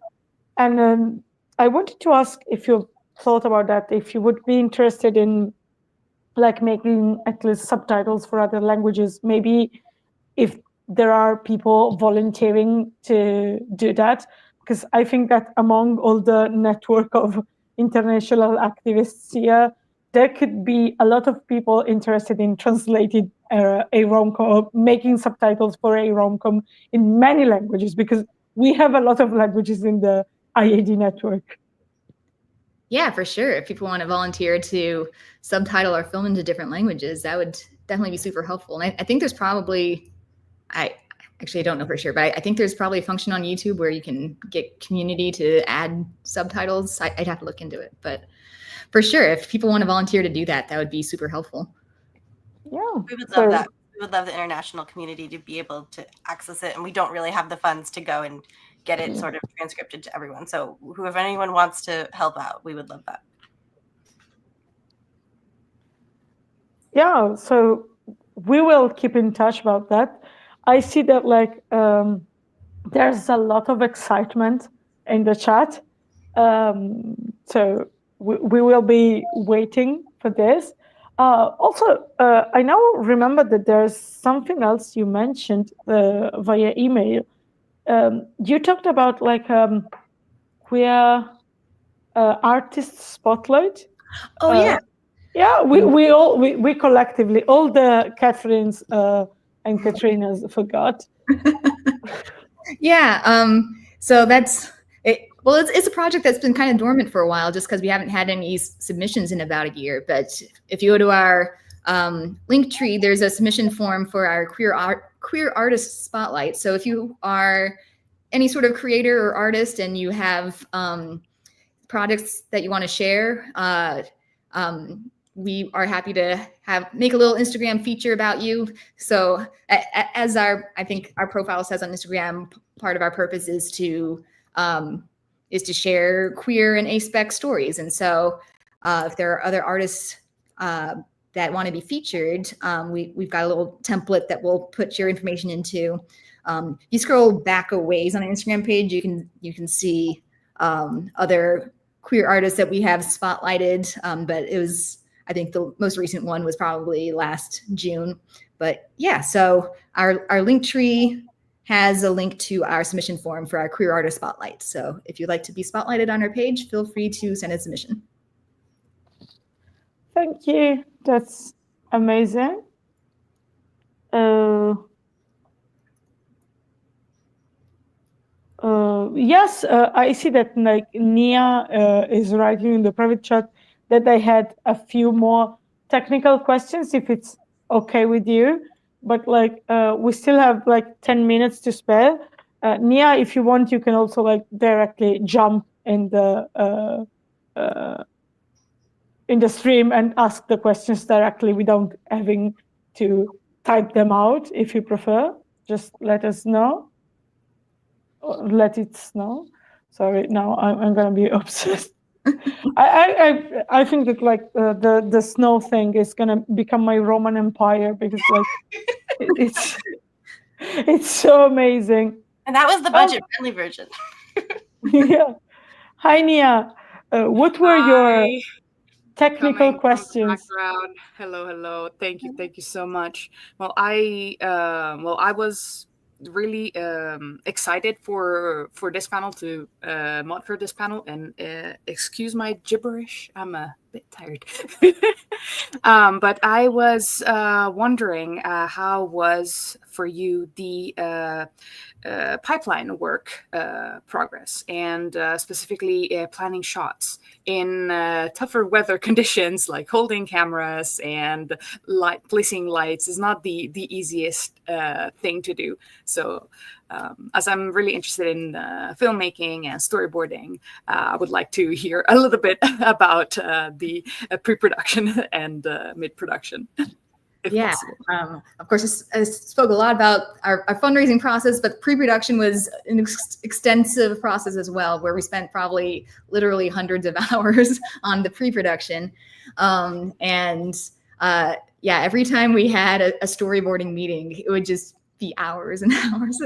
And I wanted to ask if you thought about that, if you would be interested in like making at least subtitles for other languages, maybe if there are people volunteering to do that, because I think that among all the network of international activists here, there could be a lot of people interested in translating a rom-com, making subtitles for a rom-com in many languages, because we have a lot of languages in the IAD network. Yeah, for sure. If people want to volunteer to subtitle or film into different languages, that would definitely be super helpful. And I think there's probably, I actually don't know for sure, but I think there's probably a function on YouTube where you can get community to add subtitles. I'd have to look into it, but for sure, if people want to volunteer to do that, that would be super helpful. Yeah, we would love that. We would love the international community to be able to access it, and we don't really have the funds to go and get it sort of transcripted to everyone. So if anyone wants to help out, we would love that. Yeah, so we will keep in touch about that. I see that like there's a lot of excitement in the chat. So we will be waiting for this. Also, I now remember that there's something else you mentioned via email. You talked about like queer artist spotlight. Oh yeah. Yeah, we collectively, all the Catherines and Katrinas forgot. Yeah. So that's it. Well, it's a project that's been kind of dormant for a while, just because we haven't had any submissions in about a year. But if you go to our link tree, there's a submission form for our queer artist spotlight. So if you are any sort of creator or artist and you have projects that you want to share, we are happy to make a little Instagram feature about you. So as I think our profile says on Instagram, part of our purpose is to share queer and aspec stories. And so if there are other artists that want to be featured, we've got a little template that we'll put your information into. If you scroll back a ways on the Instagram page, you can see other queer artists that we have spotlighted, but it was, I think the most recent one was probably last June. But yeah, so our link tree has a link to our submission form for our queer artist spotlight. So if you'd like to be spotlighted on our page, feel free to send a submission. Thank you. That's amazing. Yes, I see that like Nia is writing in the private chat that I had a few more technical questions, if it's okay with you. But like we still have like 10 minutes to spare. Nia, if you want, you can also like directly jump in the stream and ask the questions directly without having to type them out. If you prefer, just let us know. Or let it snow. Sorry, now I'm gonna be obsessed. I think that like the snow thing is gonna become my Roman Empire, because like it's so amazing. And that was the budget-friendly version. Yeah. Hi, Nia. What were your technical Coming questions? From the background. Hello. Thank you so much. Well, I was really excited for this panel to mod for this panel, and excuse my gibberish, I'm a bit tired. But I was wondering how was for you the pipeline work progress, and specifically planning shots in tougher weather conditions, like holding cameras and placing lights is not the easiest thing to do. So as I'm really interested in filmmaking and storyboarding, I would like to hear a little bit about the pre-production and mid-production. Yeah, of course, I spoke a lot about our fundraising process, but pre-production was an extensive process as well, where we spent probably literally hundreds of hours on the pre-production. Yeah, every time we had a storyboarding meeting, it would just be hours and hours.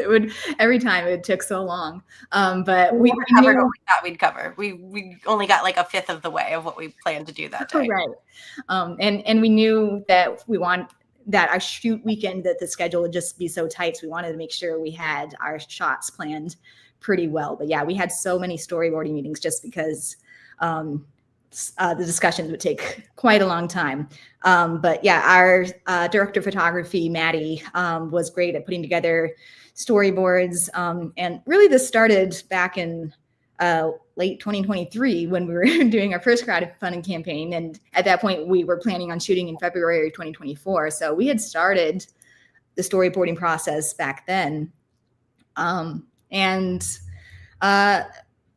Every time it took so long. But we covered what we thought we'd cover. We only got like a fifth of the way of what we planned to do that day. Right. And we knew that that our shoot weekend, that the schedule would just be so tight. So we wanted to make sure we had our shots planned pretty well. But yeah, we had so many storyboarding meetings just because the discussions would take quite a long time. But yeah, our director of photography, Maddie, was great at putting together storyboards. And really this started back in late 2023 when we were doing our first crowdfunding campaign. And at that point, we were planning on shooting in February 2024. So we had started the storyboarding process back then.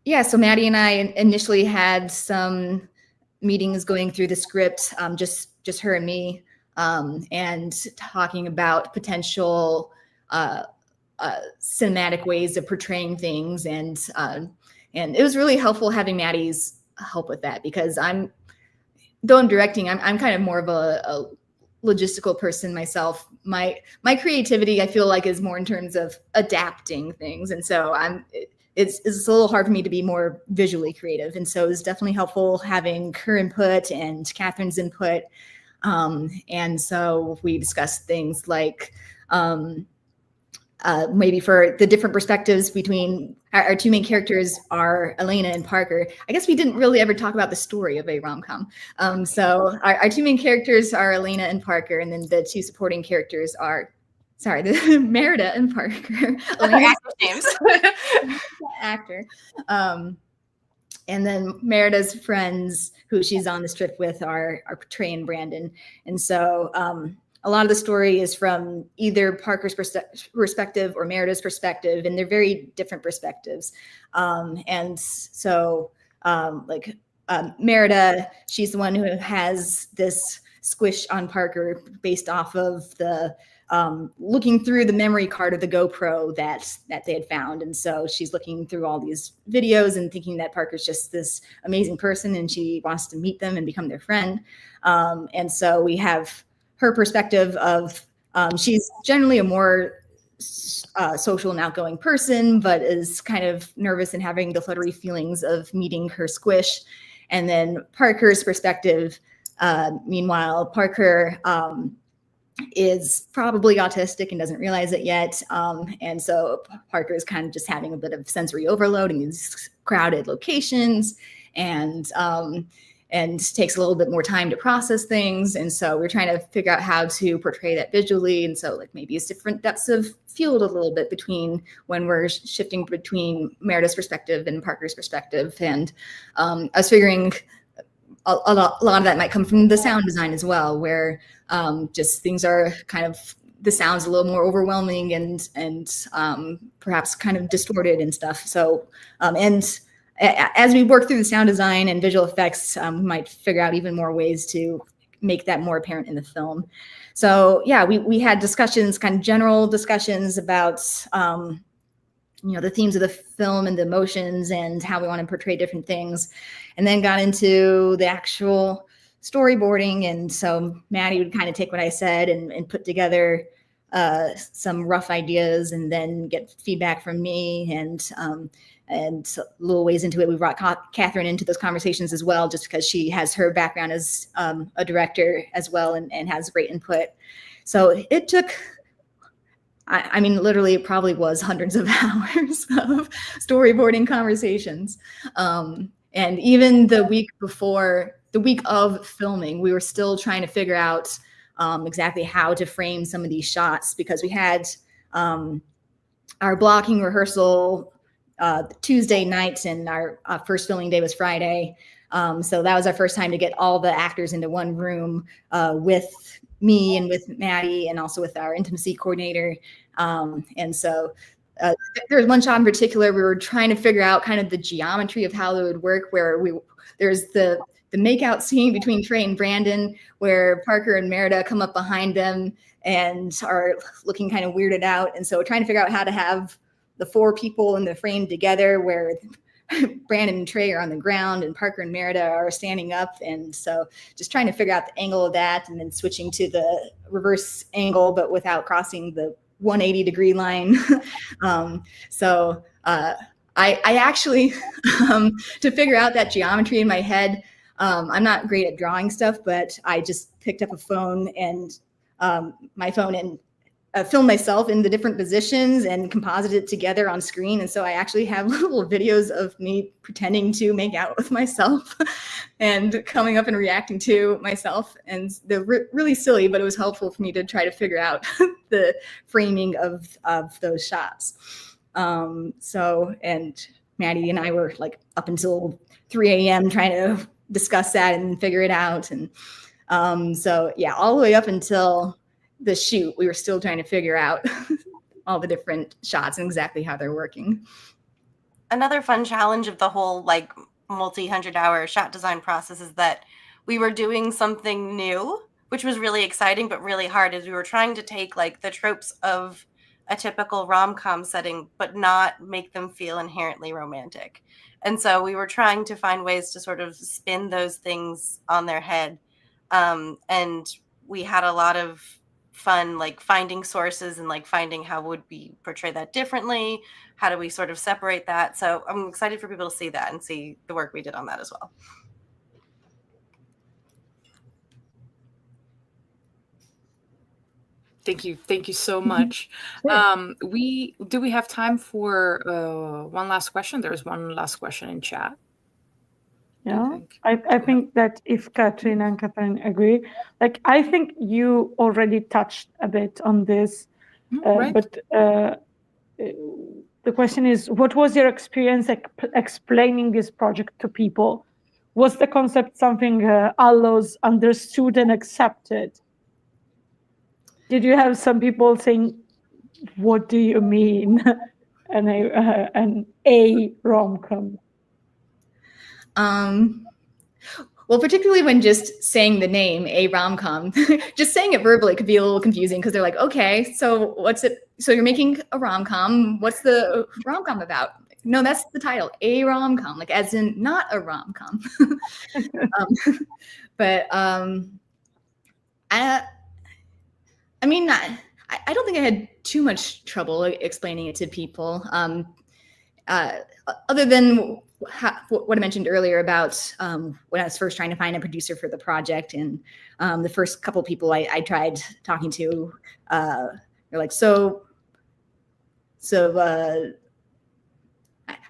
Yeah, so Maddie and I initially had some meetings going through the script, just her and me, and talking about potential cinematic ways of portraying things. And it was really helpful having Maddie's help with that, because though I'm directing, I'm kind of more of a logistical person myself. My creativity, I feel like, is more in terms of adapting things. And so it's a little hard for me to be more visually creative. And so it was definitely helpful having her input and Catherine's input. And so we discussed things like maybe for the different perspectives between our two main characters are Elena and Parker. I guess we didn't really ever talk about the story of a rom-com. So our two main characters are Elena and Parker, and then the two supporting characters are, Merida and Parker. Actor names. Actor. And then Merida's friends, who she's on this trip with, are Trey and Brandon. And so a lot of the story is from either Parker's perspective or Merida's perspective, and they're very different perspectives. And so Merida, she's the one who has this squish on Parker based off of the looking through the memory card of the GoPro that they had found. And so she's looking through all these videos and thinking that Parker's just this amazing person and she wants to meet them and become their friend. And so we have her perspective of she's generally a more social and outgoing person, but is kind of nervous and having the fluttery feelings of meeting her squish. And then Parker's perspective, meanwhile, Parker is probably autistic and doesn't realize it yet. And so Parker is kind of just having a bit of sensory overload in these crowded locations, and takes a little bit more time to process things. And so we're trying to figure out how to portray that visually. And so maybe it's different depths of field a little bit between when we're shifting between Merida's perspective and Parker's perspective. And I was figuring a lot of that might come from the sound design as well, where just things are kind of, the sound's a little more overwhelming and perhaps kind of distorted and stuff. So, and as we work through the sound design and visual effects, we might figure out even more ways to make that more apparent in the film. So yeah, we had discussions, kind of general discussions about the themes of the film and the emotions and how we want to portray different things, and then got into the actual storyboarding. And so Maddie would kind of take what I said and put together some rough ideas, and then get feedback from me. And a little ways into it, we brought Catherine into those conversations as well, just because she has her background as a director as well, and has great input. So it took, I mean, literally, it probably was hundreds of hours of storyboarding conversations. And even the week of filming, we were still trying to figure out exactly how to frame some of these shots, because we had our blocking rehearsal Tuesday night, and our first filming day was Friday. So that was our first time to get all the actors into one room with me and with Maddie, and also with our intimacy coordinator. And so there was one shot in particular, we were trying to figure out kind of the geometry of how it would work, where there's the makeout scene between Trey and Brandon, where Parker and Merida come up behind them and are looking kind of weirded out. And so we're trying to figure out how to have the four people in the frame together, where Brandon and Trey are on the ground and Parker and Merida are standing up. And so just trying to figure out the angle of that, and then switching to the reverse angle, but without crossing the 180-degree line. So I actually, to figure out that geometry in my head, I'm not great at drawing stuff, but I just picked up a phone and my phone and filmed myself in the different positions and composited it together on screen. And so I actually have little videos of me pretending to make out with myself and coming up and reacting to myself. And they're really silly, but it was helpful for me to try to figure out the framing of those shots. So, and Maddie and I were like up until 3 a.m. trying to discuss that and figure it out. And so yeah, all the way up until the shoot, we were still trying to figure out all the different shots and exactly how they're working. Another fun challenge of the whole like multi-100-hour shot design process is that we were doing something new, which was really exciting, but really hard, as we were trying to take like the tropes of a typical rom-com setting, but not make them feel inherently romantic. And so we were trying to find ways to sort of spin those things on their head. And we had a lot of fun, like finding sources and like finding how would we portray that differently? How do we sort of separate that? So I'm excited for people to see that and see the work we did on that as well. Thank you so much. Sure. Do we have time for one last question? There's one last question in chat. Yeah, I think that if Katrina and Catherine agree, like I think you already touched a bit on this, Right. but the question is, what was your experience explaining this project to people? Was the concept something Allos understood and accepted? Did you have some people saying, "What do you mean?" an A rom-com? Well, particularly when just saying the name, a rom-com, just saying it verbally could be a little confusing because they're like, okay, so what's it? So you're making a rom-com. What's the rom-com about? No, that's the title, a rom-com, like as in not a rom-com. But I mean, I don't think I had too much trouble explaining it to people. Other than what I mentioned earlier about when I was first trying to find a producer for the project, and the first couple people I tried talking to, they're like,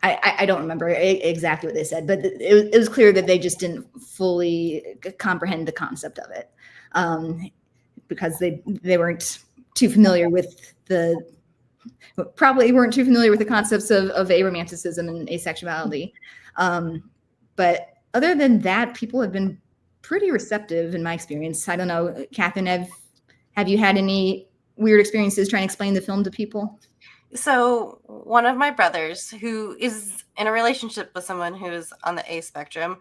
I don't remember exactly what they said, but it was clear that they just didn't fully comprehend the concept of it, because they weren't too familiar with probably weren't too familiar with the concepts of aromanticism and asexuality. But other than that, people have been pretty receptive in my experience. I don't know, Catherine, have you had any weird experiences trying to explain the film to people? So one of my brothers, who is in a relationship with someone who is on the A spectrum,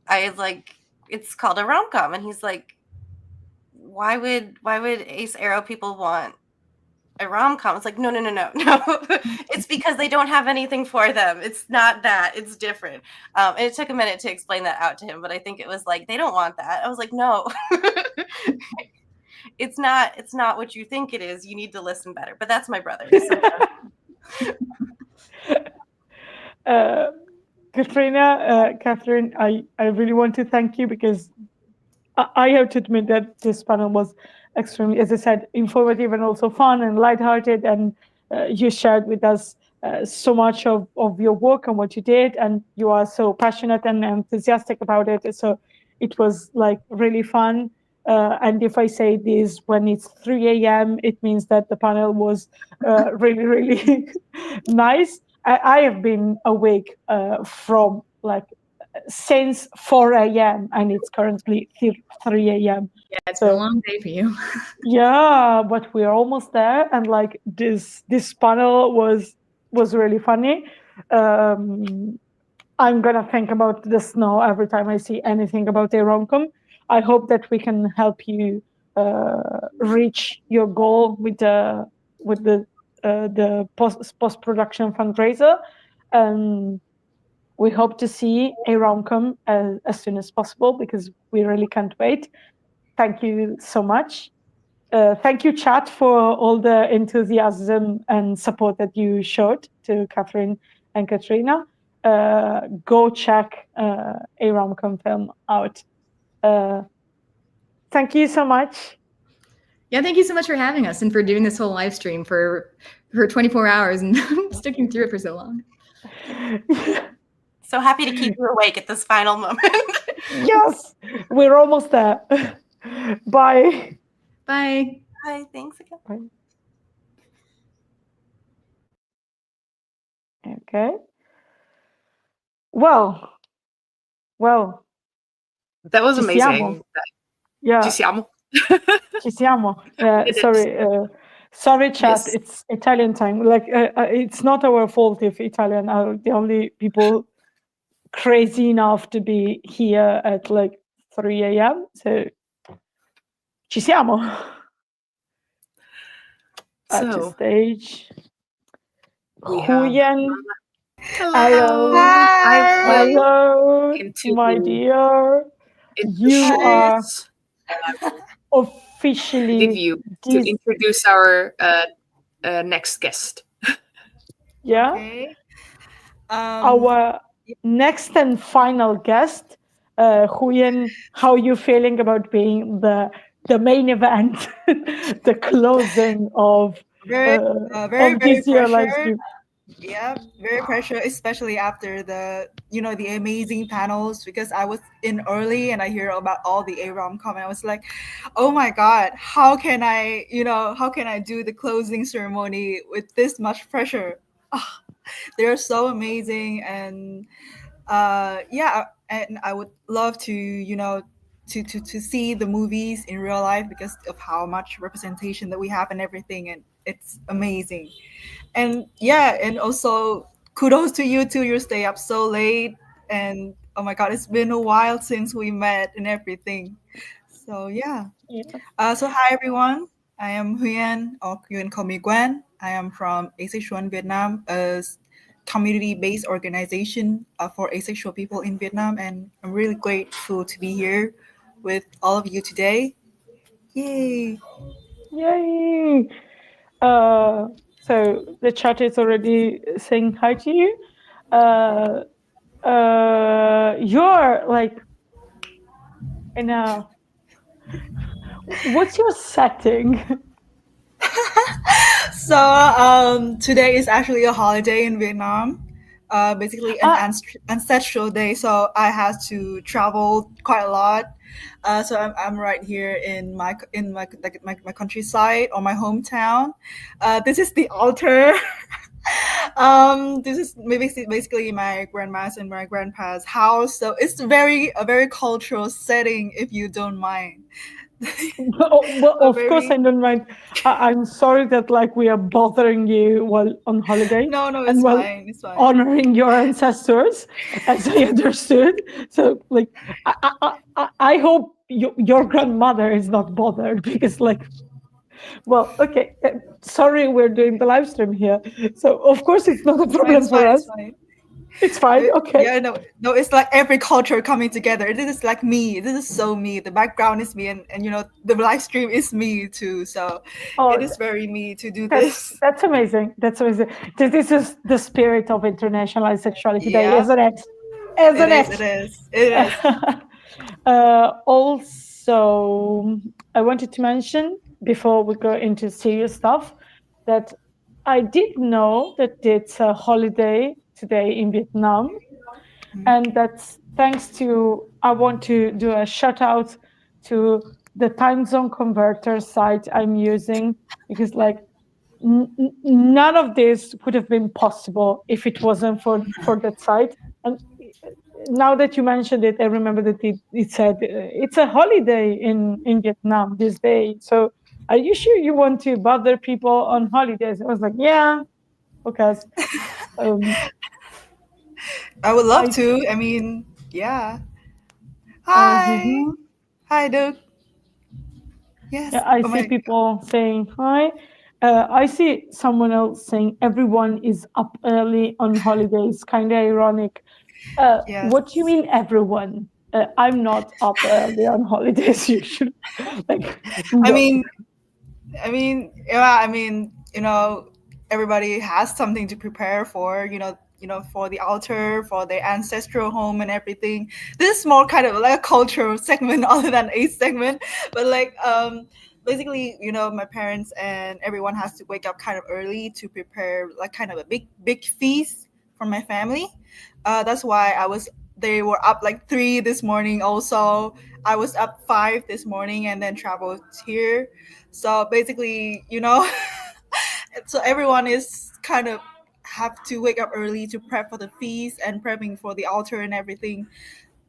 I like, it's called a rom-com, and he's like, why would ace arrow people want a rom-com? It's like, no. It's because they don't have anything for them. It's not that. It's different. And it took a minute to explain that out to him, but I think it was like, they don't want that. I was like, no. It's not what you think it is. You need to listen better. But that's my brother. So. Catherine, I really want to thank you, because I have to admit that this panel was extremely, as I said, informative and also fun and lighthearted, and you shared with us so much of your work and what you did, and you are so passionate and enthusiastic about it. So it was like really fun. And if I say this when it's 3 a.m., it means that the panel was really nice. I have been awake from like since 4 a.m. and it's currently 3 a.m. Yeah, it's been a long day for you. Yeah, but we're almost there, and like this panel was really funny. I'm gonna think about the snow every time I see anything about a rom-com. I hope that we can help you reach your goal with the post-production fundraiser. We hope to see a rom-com as soon as possible, because we really can't wait. Thank you so much. thank you, chat, for all the enthusiasm and support that you showed to Catherine and Katrina. Go check a rom-com film out. Thank you so much. Yeah, thank you so much for having us and for doing this whole live stream for 24 hours and sticking through it for so long. So happy to keep you awake at this final moment. Yes, we're almost there. Bye. Bye. Bye. Thanks again. Bye. Okay. Well. That was ci siamo. amazing. Yeah. Ci siamo. Ci siamo. Sorry, chat. Yes. It's Italian time. Like, it's not our fault if Italian are the only people crazy enough to be here at like 3 a.m. So, ci siamo. At the stage. Huyen. Hello. Hello, my dear. You are officially give you to introduce our next guest. Yeah. Okay. Our next and final guest, Huyen, how are you feeling about being the main event, the closing of this year live stream? Yeah, very pressure, especially after the amazing panels, because I was in early and I hear about all the A-rom-com and I was like, oh my God, how can I do the closing ceremony with this much pressure? Oh, they're so amazing, and and I would love to to see the movies in real life because of how much representation that we have and everything, and it's amazing. And and also kudos to you too. You stay up so late, and oh my God, it's been a while since we met and everything. So so hi everyone. I am Huyen, or you can call me Gwen. I am from Asexual Vietnam, a community-based organization for asexual people in Vietnam, and I'm really grateful to be here with all of you today. Yay! Yay! So the chat is already saying hi to you. You're like in a. What's your setting? So today is actually a holiday in Vietnam. Basically an ancestral day, so I had to travel quite a lot. So I'm right here in my countryside or my hometown. This is the altar. This is basically my grandma's and my grandpa's house. So it's a very cultural setting, if you don't mind. Well, of course I don't mind. I'm sorry that like we are bothering you while on holiday. No, it's fine. It's fine. Honoring your ancestors, as I understood. So like, I hope your grandmother is not bothered because like, well, okay. Sorry, we're doing the live stream here, so of course it's not a problem for us. It's fine. Okay. Yeah, no, it's like every culture coming together. This is like me. This is so me. The background is me, and the live stream is me too. So it is very me to do this. That's amazing. That's amazing. This is the spirit of International Sexuality Day, isn't it? It is. Also, I wanted to mention before we go into serious stuff that I did know that it's a holiday today in Vietnam, and that's thanks to, I want to do a shout out to the time zone converter site I'm using, because like none of this would have been possible if it wasn't for that site. And now that you mentioned it, I remember that it said it's a holiday in Vietnam this day. So are you sure you want to bother people on holidays? I was like, yeah, okay. I would love to. I mean, yeah. Hi. Hi, Doug. Yes. Yeah, I see people saying hi. I see someone else saying everyone is up early on holidays. Kind of ironic. Yes. What do you mean, everyone? I'm not up early on holidays usually. Like, I mean, I mean, yeah, I mean, everybody has something to prepare for, for the altar, for their ancestral home and everything. This is more kind of like a cultural segment other than a segment, but like basically, my parents and everyone has to wake up kind of early to prepare like kind of a big feast for my family. That's why they were up like 3 this morning also. I was up 5 this morning and then traveled here. So basically, so everyone is kind of have to wake up early to prep for the feast and prepping for the altar and everything.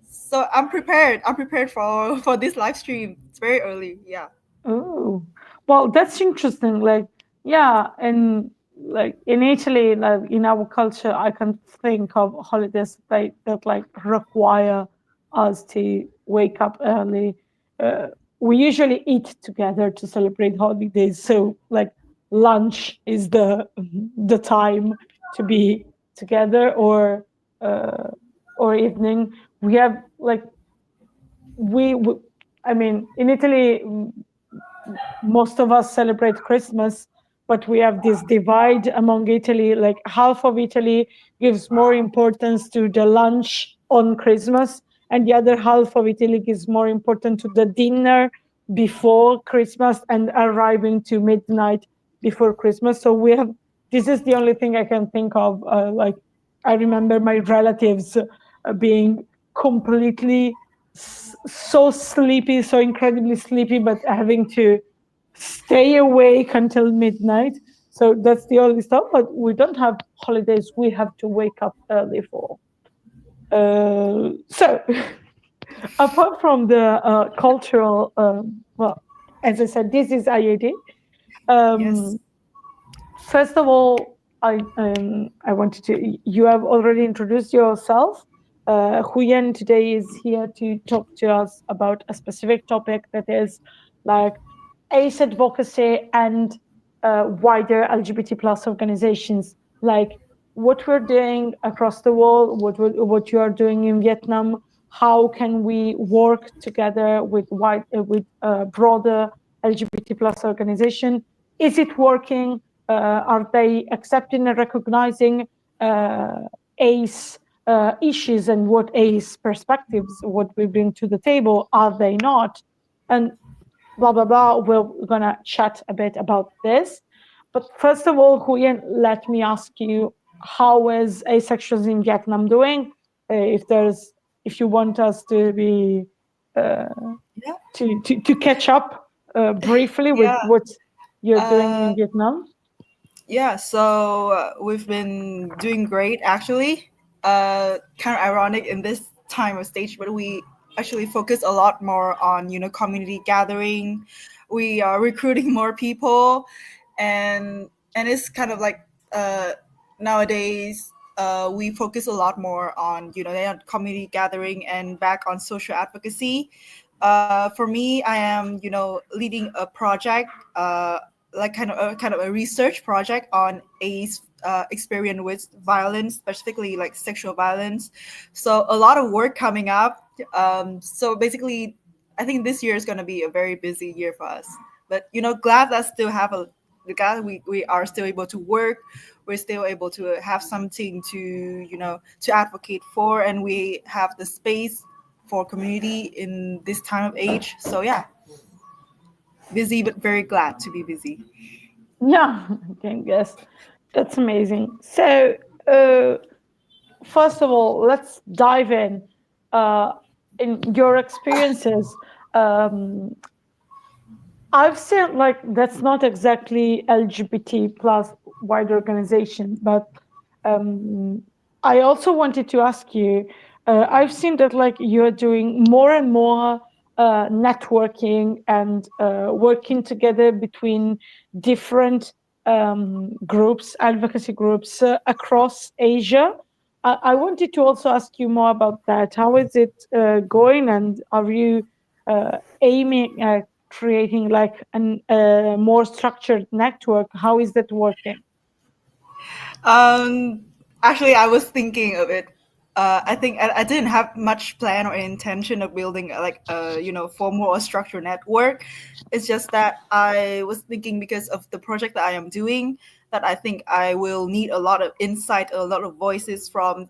So I'm prepared. I'm prepared for this live stream. It's very early. Yeah. Oh, well, that's interesting. Like, yeah, and like in Italy, like in our culture, I can think of holidays that like require us to wake up early. Uh, we usually eat together to celebrate holidays, so like lunch is the time to be together, uh, or evening. We have like we I mean, in Italy, most of us celebrate Christmas, but we have this divide among Italy. Like half of Italy gives more importance to the lunch on Christmas, and the other half of Italy gives more importance to the dinner before Christmas and arriving to midnight before Christmas. So we have this is the only thing I can think of. Like I remember my relatives being completely so sleepy, so incredibly sleepy, but having to stay awake until midnight. So that's the only stuff. But we don't have holidays we have to wake up early for. So apart from the cultural, well, as I said, this is IAD. Yes. First of all, I wanted to. You have already introduced yourself. Huyen today is here to talk to us about a specific topic that is like ACE advocacy and wider LGBT plus organizations, like what we're doing across the world, what you are doing in Vietnam. How can we work together with broader LGBT plus organization? Is it working? Are they accepting and recognizing ACE issues and what ACE perspectives, what we bring to the table? Are they not? And blah blah blah. We're gonna chat a bit about this. But first of all, Huyen, let me ask you, how is asexuals in Vietnam doing? If you want us to be Yeah. to catch up briefly with Yeah. what you're doing Uh, in Vietnam. yeah. So we've been doing great actually. Kind of ironic in this time of stage, but we actually focus a lot more on community gathering. We are recruiting more people, and it's kind of like nowadays we focus a lot more on community gathering and back on social advocacy. For me, I am leading a project, like kind of a research project on AIDS experience with violence, specifically like sexual violence. So a lot of work coming up. So basically, I think this year is going to be a very busy year for us. But glad that still have glad we are still able to work. We're still able to have something to advocate for, and we have the space for community in this time of age. So yeah, busy but very glad to be busy. Yeah, I think yes, that's amazing. So first of all, let's dive in your experiences. Um, I've seen like that's not exactly LGBT plus wide organization, but I also wanted to ask you. I've seen that like you're doing more and more networking and working together between different groups, advocacy groups across Asia. I wanted to also ask you more about that. How is it going, and are you aiming at creating like a more structured network? How is that working? Actually, I was thinking of it I think I didn't have much plan or intention of building like a formal or structured network. It's just that I was thinking, because of the project that I am doing, that I think I will need a lot of insight, a lot of voices from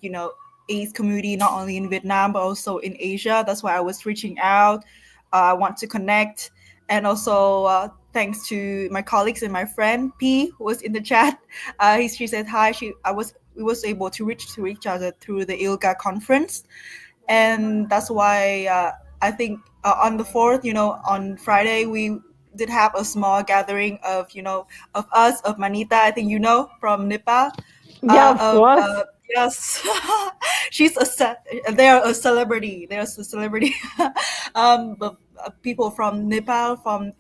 AIDS community, not only in Vietnam but also in Asia. That's why I was reaching out. I want to connect, and also thanks to my colleagues and my friend P, who was in the chat. She said hi. We was able to reach to each other through the ILGA conference, and that's why I think on the 4th, on Friday, we did have a small gathering of of us, of Manita, I think from Nepal. Yeah, of Of course. Yes, they're a celebrity. There's a celebrity. But people from Nepal, from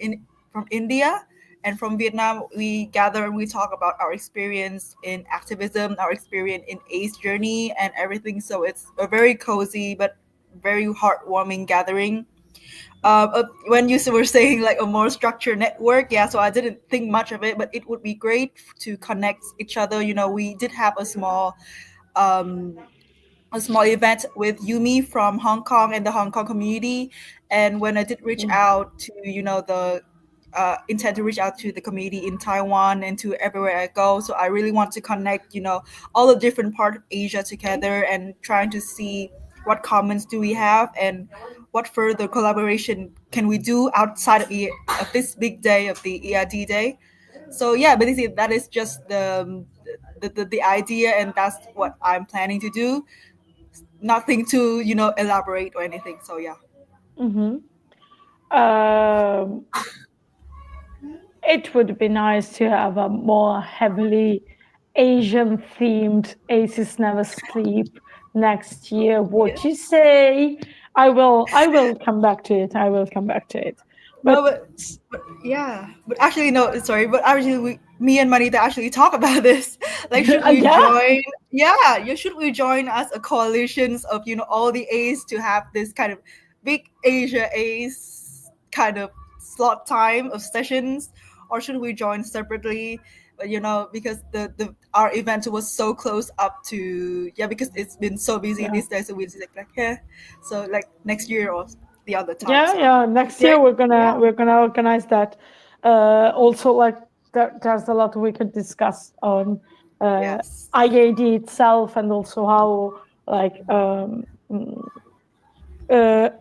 India, and from Vietnam, we gather and we talk about our experience in activism, our experience in ACE journey, and everything. So it's a very cozy but very heartwarming gathering. When you were saying like a more structured network, yeah, so I didn't think much of it, but it would be great to connect each other. We did have um, a small event with Yumi from Hong Kong and the Hong Kong community. And when I did reach out to, the intend to reach out to the community in Taiwan and to everywhere I go. So I really want to connect, all the different parts of Asia together, and trying to see what comments do we have and what further collaboration can we do outside of this big day of the EID day. So yeah, basically that is just the idea, and that's what I'm planning to do. Nothing to elaborate or anything. So yeah. Mm-hmm. Um, it would be nice to have a more heavily Asian themed Aces Never Sleep next year. What you say? I will come back to it. I will come back to it. No, But but yeah, but actually no, sorry, but actually me and Manita actually talk about this. Like, should we yeah, join? Yeah, should we join as a coalitions of all the A's to have this kind of big Asia A's kind of slot time of sessions, or should we join separately? But because the our event was so close up to, yeah, because it's been so busy yeah. these days, so we just like yeah, so like next year or the other time. Yeah, So yeah. Next yeah, year we're gonna yeah. we're gonna organize that. Also, like there's a lot we could discuss on Yes. IAD itself, and also how like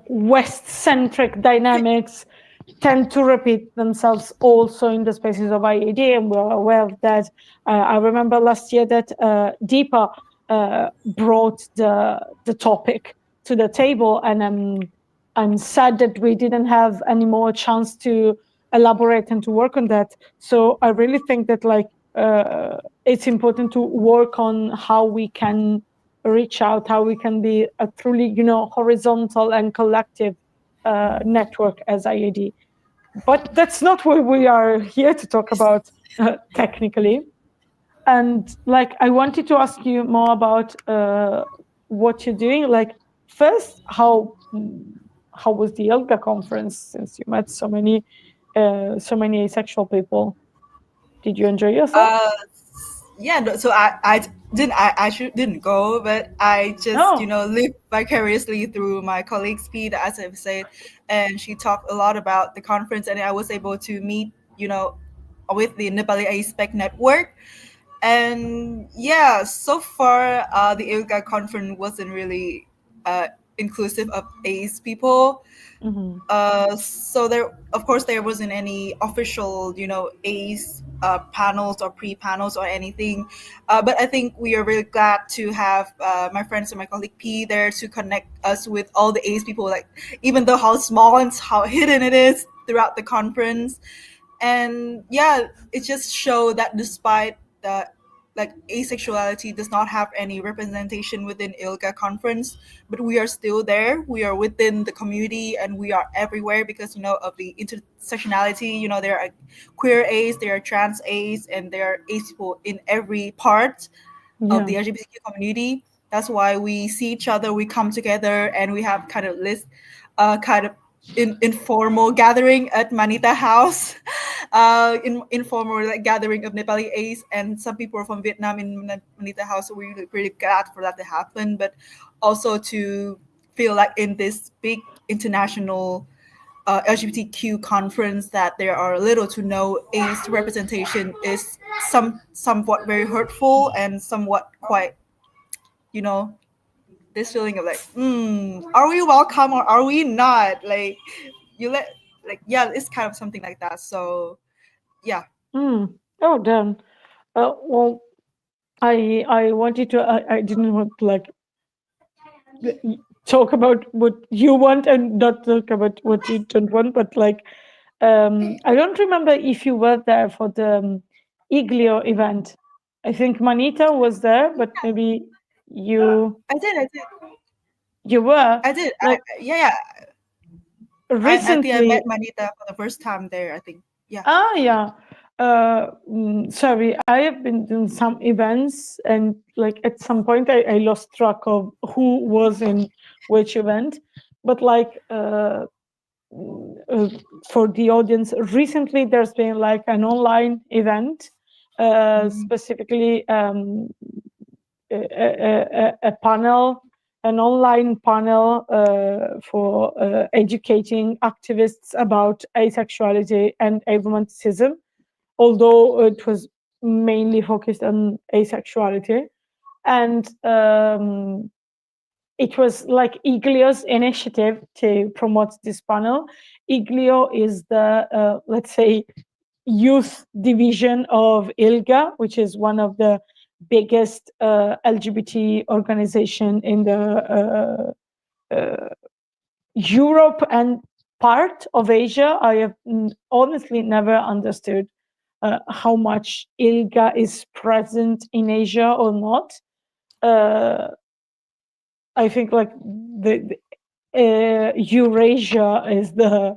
West-centric dynamics tend to repeat themselves also in the spaces of IAD, and we're aware of that. I remember last year that Deepa brought the topic to the table, and I'm sad that we didn't have any more chance to elaborate and to work on that. So I really think that it's important to work on how we can reach out, how we can be a truly, horizontal and collective network as IAD. But that's not what we are here to talk about technically. And I wanted to ask you more about what you're doing. First, how was the ILGA conference, since you met so many asexual people? Did you enjoy yourself? Yeah, no, so I didn't go, but I just No. live vicariously through my colleague Speed, as I've said, and she talked a lot about the conference, and I was able to meet with the Nepali ASPEC network. And yeah, so far the ILGA conference wasn't really inclusive of ACE people. Mm-hmm. So there wasn't any official ACE panels or pre-panels or anything, but I think we are really glad to have my friends and my colleague P there to connect us with all the ACE people, like even though how small and how hidden it is throughout the conference. And yeah, it just showed that despite the asexuality does not have any representation within ILGA conference, but we are still there. We are within the community, and we are everywhere because of the intersectionality. There are queer A's, there are trans A's, and there are A's people in every part of the LGBTQ community. That's why we see each other, we come together, and we have kind of informal gathering at Manita House informal like gathering of Nepali A's, and some people from Vietnam in Manita House. So we're really glad for that to happen, but also to feel like in this big international LGBTQ conference that there are little to no ace representation is somewhat very hurtful and somewhat quite, you know, this feeling of like, are we welcome or are we not? Like you let like yeah, it's kind of something like that. So yeah. Oh, damn. Well, I wanted to. I didn't want to like talk about what you want and not talk about what you don't want, but like, I don't remember if you were there for the Iglio event. I think Manita was there, but maybe you I did. you were I did. like Yeah. I think I met recently. Manita for the first time there, I think. Yeah. Yeah. Sorry, I have been doing some events, and like at some point I lost track of who was in which event. But like for the audience, recently there's been like an online event, specifically a panel, an online panel for educating activists about asexuality and aromanticism, although it was mainly focused on asexuality. And it was like Iglio's initiative to promote this panel. Iglio is the, let's say, youth division of ILGA, which is one of the biggest LGBT organization in the Europe and part of Asia. I have honestly never understood how much ILGA is present in Asia or not. I think like the Eurasia is the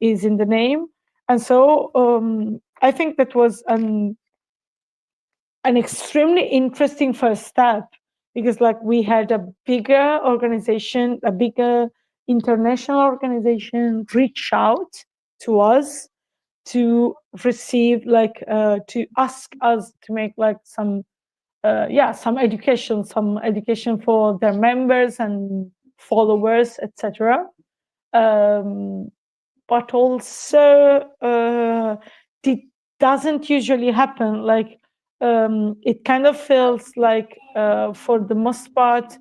is in the name, and so I think that was an extremely interesting first step, because like we had a bigger organization, a bigger international organization reach out to us to receive like to ask us to make like some education for their members and followers, etc. But also it doesn't usually happen. Like it kind of feels like for the most part,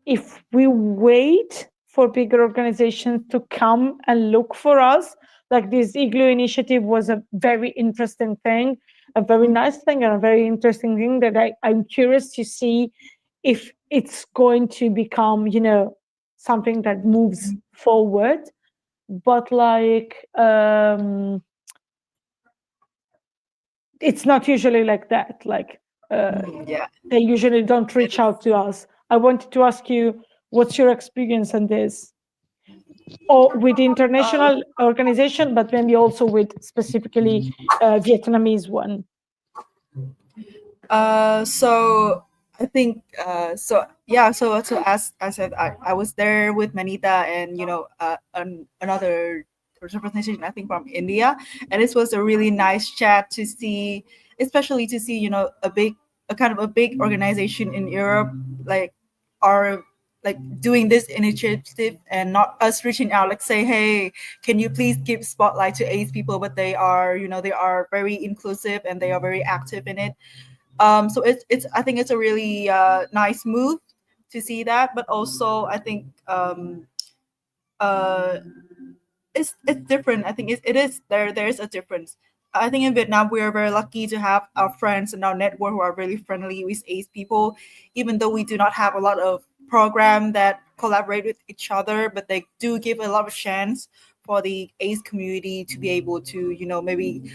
if we wait for bigger organizations to come and look for us, like this Igloo initiative was a very interesting thing, a very nice thing, and a very interesting thing that I'm curious to see if it's going to become, something that moves forward. But like it's not usually like that. Like Yeah. they usually don't reach out to us. I wanted to ask you, what's your experience on this, or with international organization, but maybe also with specifically Vietnamese one? So I think so yeah, so as I said, I was there with Manita and another representation, I think, from India, and this was a really nice chat to see, especially to see a kind of a big organization in Europe like are like doing this initiative, and not us reaching out like say, hey, can you please give spotlight to AIDS people, but they are they are very inclusive and they are very active in it. So it's I think it's a really nice move to see that, but also I think uh, it's different. I think it is there's a difference. I think in Vietnam we are very lucky to have our friends and our network who are really friendly with AIDS people, even though we do not have a lot of program that collaborate with each other, but they do give a lot of chance for the AIDS community to be able to maybe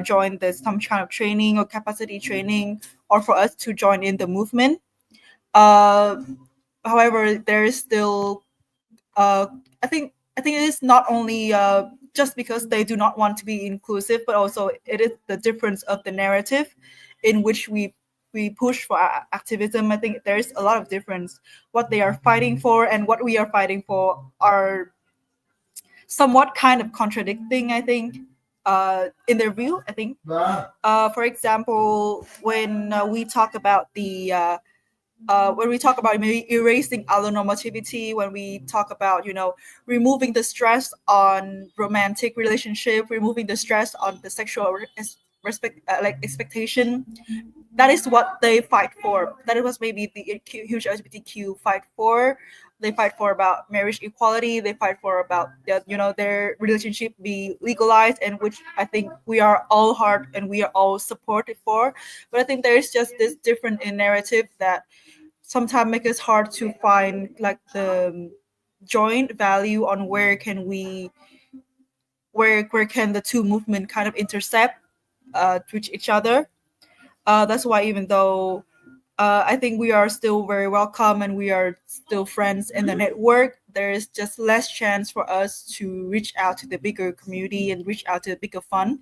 join some kind of training or capacity training, or for us to join in the movement. Uh, However, there is still uh, I think it is not only just because they do not want to be inclusive, but also it is the difference of the narrative in which we push for activism. I think there is a lot of difference. What they are fighting for and what we are fighting for are somewhat kind of contradicting, I think, in their view. I think, for example, when we talk about when we talk about maybe erasing allonormativity, when we talk about removing the stress on romantic relationship, removing the stress on the sexual like expectation, that is what they fight for. That was maybe the huge LGBTQ fight for. They fight for about marriage equality. They fight for about their relationship be legalized, and which I think we are all hard and we are all supportive for. But I think there is just this different in narrative that sometimes make it hard to find like the joint value on where can the two movement kind of intercept with each other. That's why even though I think we are still very welcome and we are still friends in the network, there is just less chance for us to reach out to the bigger community and reach out to the bigger fund.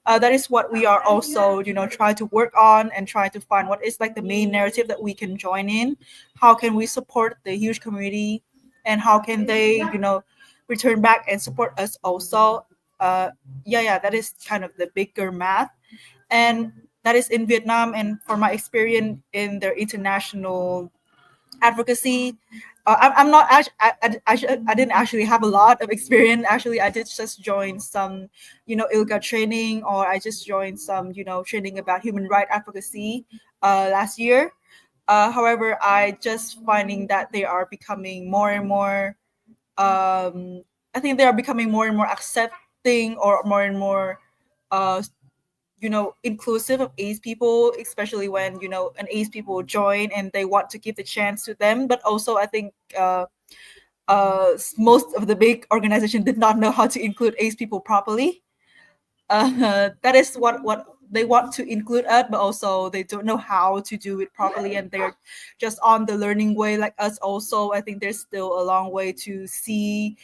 That is what we are also, try to work on and try to find what is like the main narrative that we can join in. How can we support the huge community, and how can they, return back and support us also? That is kind of the bigger math, and that is in Vietnam. And for my experience in their international advocacy, I'm not actually, I didn't actually have a lot of experience. Actually, I did just join some ILGA training, or I just joined some training about human rights advocacy last year. However, I just finding that they are becoming more and more I think they are becoming more and more accepting, or more and more uh, inclusive of ace people, especially when an ace people join and they want to give the chance to them. But also I think most of the big organization did not know how to include ace people properly. That is what they want to include us, but also they don't know how to do it properly, and they're just on the learning way like us also. I think there's still a long way to see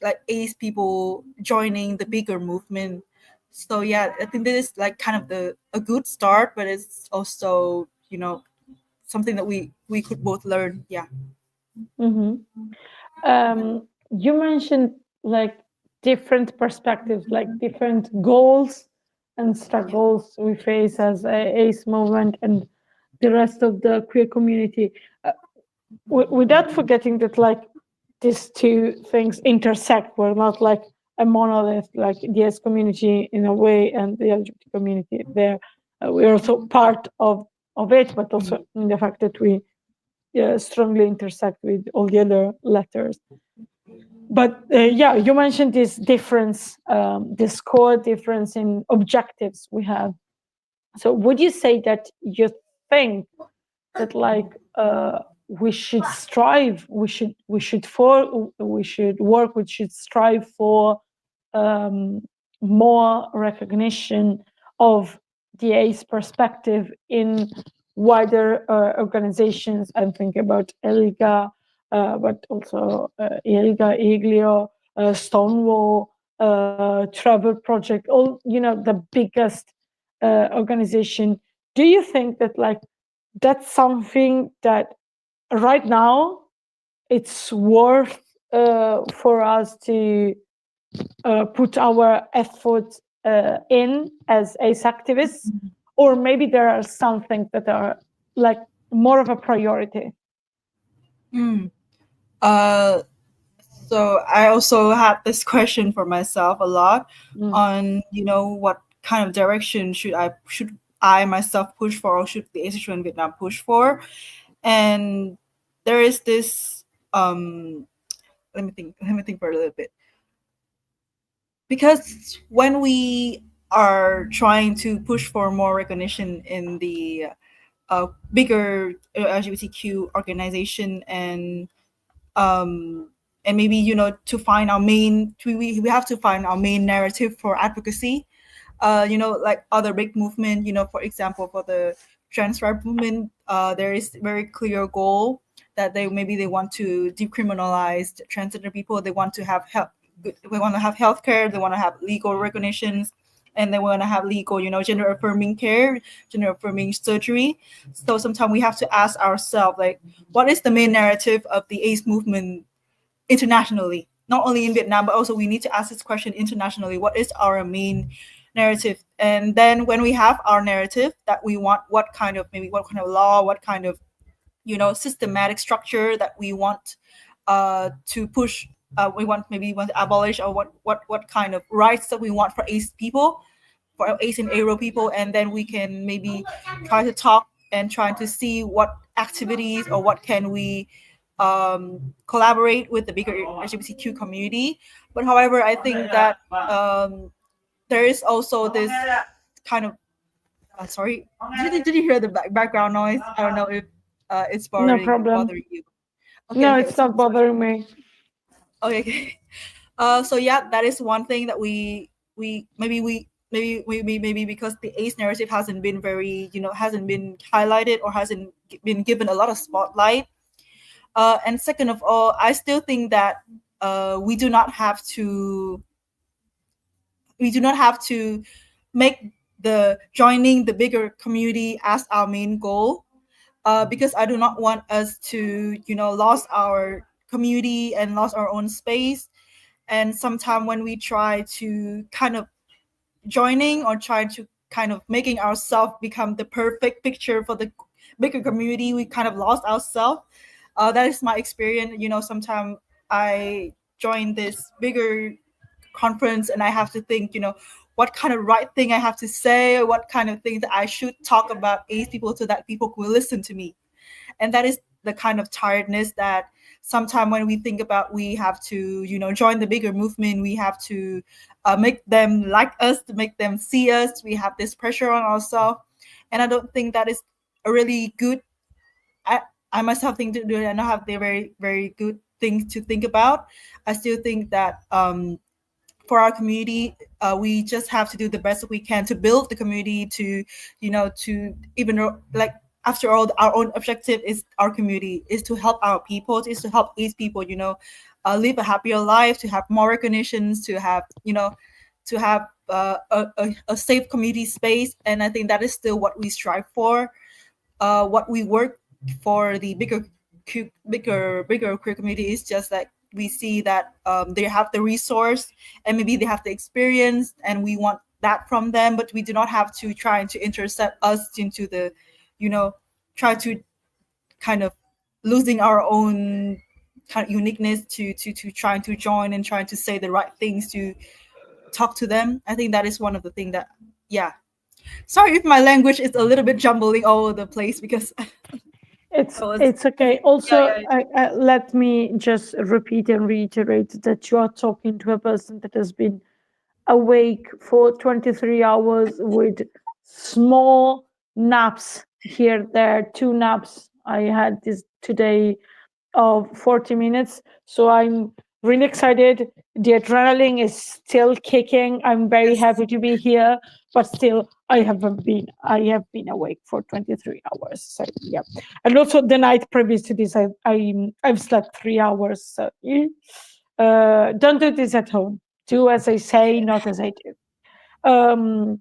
like ace people joining the bigger movement. So yeah, I think this is like kind of a good start, but it's also something that we could both learn. Yeah. You mentioned like different perspectives, like different goals and struggles we face as a ACE movement and the rest of the queer community. Without forgetting that, like, these two things intersect. We're not like a monolith, like the ACE community in a way and the LGBT community there. We're also part of it, but also in the fact that we strongly intersect with all the other letters. But you mentioned this difference, this core difference in objectives we have. So would you say that you think that like we should strive, we should work, we should strive for more recognition of the ACE perspective in wider organizations? I'm thinking about ELGA, but also ELGA, IGLIO, Stonewall, Travel Project, all the biggest organization. Do you think that like that's something that right now it's worth for us to put our effort in as ACE activists, or maybe there are some things that are like more of a priority? So I also had this question for myself a lot on what kind of direction should I myself push for, or should the ACE in Vietnam push for? And there is this let me think for a little bit, because when we are trying to push for more recognition in the bigger LGBTQ organization, and maybe to find our main, we have to find our main narrative for advocacy. Like other big movement, for example, for the trans rights movement, there is very clear goal that they want to decriminalize transgender people. They want to have healthcare. They want to have legal recognitions, and they want to have legal, gender affirming care, gender affirming surgery. So sometimes we have to ask ourselves, like, what is the main narrative of the ACE movement internationally? not only in Vietnam, but also we need to ask this question internationally. What is our main narrative? And then when we have our narrative that we want, what kind of law, what kind of systematic structure that we want to push, we want to abolish, or what kind of rights that we want for ACE people, for ACE and ARO people, and then we can maybe try to talk and try to see what activities or what can we collaborate with the bigger LGBTQ community. But however, I think that there is also this kind of sorry, did you hear the background noise? I don't know if it's No problem. bothering you. Okay, No, okay, it's not bothering me. Okay. So yeah, that is one thing that we maybe because the ACE narrative hasn't been very, hasn't been highlighted or hasn't been given a lot of spotlight. And second of all, I still think that we do not have to make the joining the bigger community as our main goal, because I do not want us to, lost our community and lost our own space. And sometimes when we try to kind of joining or try to kind of making ourselves become the perfect picture for the bigger community, we kind of lost ourselves. That is my experience. Sometimes I join this bigger conference and I have to think, what kind of right thing I have to say, or what kind of things that I should talk about ACE people so that people will listen to me. And that is the kind of tiredness that sometimes when we think about, we have to, join the bigger movement, we have to make them like us, to make them see us. We have this pressure on ourselves. And I don't think that is a really good, I myself think to do it. I don't have the very, very good things to think about. I still think that for our community, we just have to do the best that we can to build the community, to even though, like, after all, our own objective is our community, is to help our people, is to help these people, live a happier life, to have more recognitions, to have a safe community space. And I think that is still what we strive for, what we work for the bigger queer community is just like we see that they have the resource and maybe they have the experience, and we want that from them, but we do not have to try to intercept us into the, try to kind of losing our own kind of uniqueness to trying to join and trying to say the right things to talk to them. I think that is one of the things that, yeah. Sorry if my language is a little bit jumbling all over the place, because it's okay. Also, let me just repeat and reiterate that you are talking to a person that has been awake for 23 hours with small naps here, there, 2 naps. I had this today of 40 minutes. So I'm really excited. The adrenaline is still kicking. I'm very happy to be here, but still I have been awake for 23 hours. So yeah. And also the night previous to this, I've slept 3 hours. So don't do this at home. Do as I say, not as I do.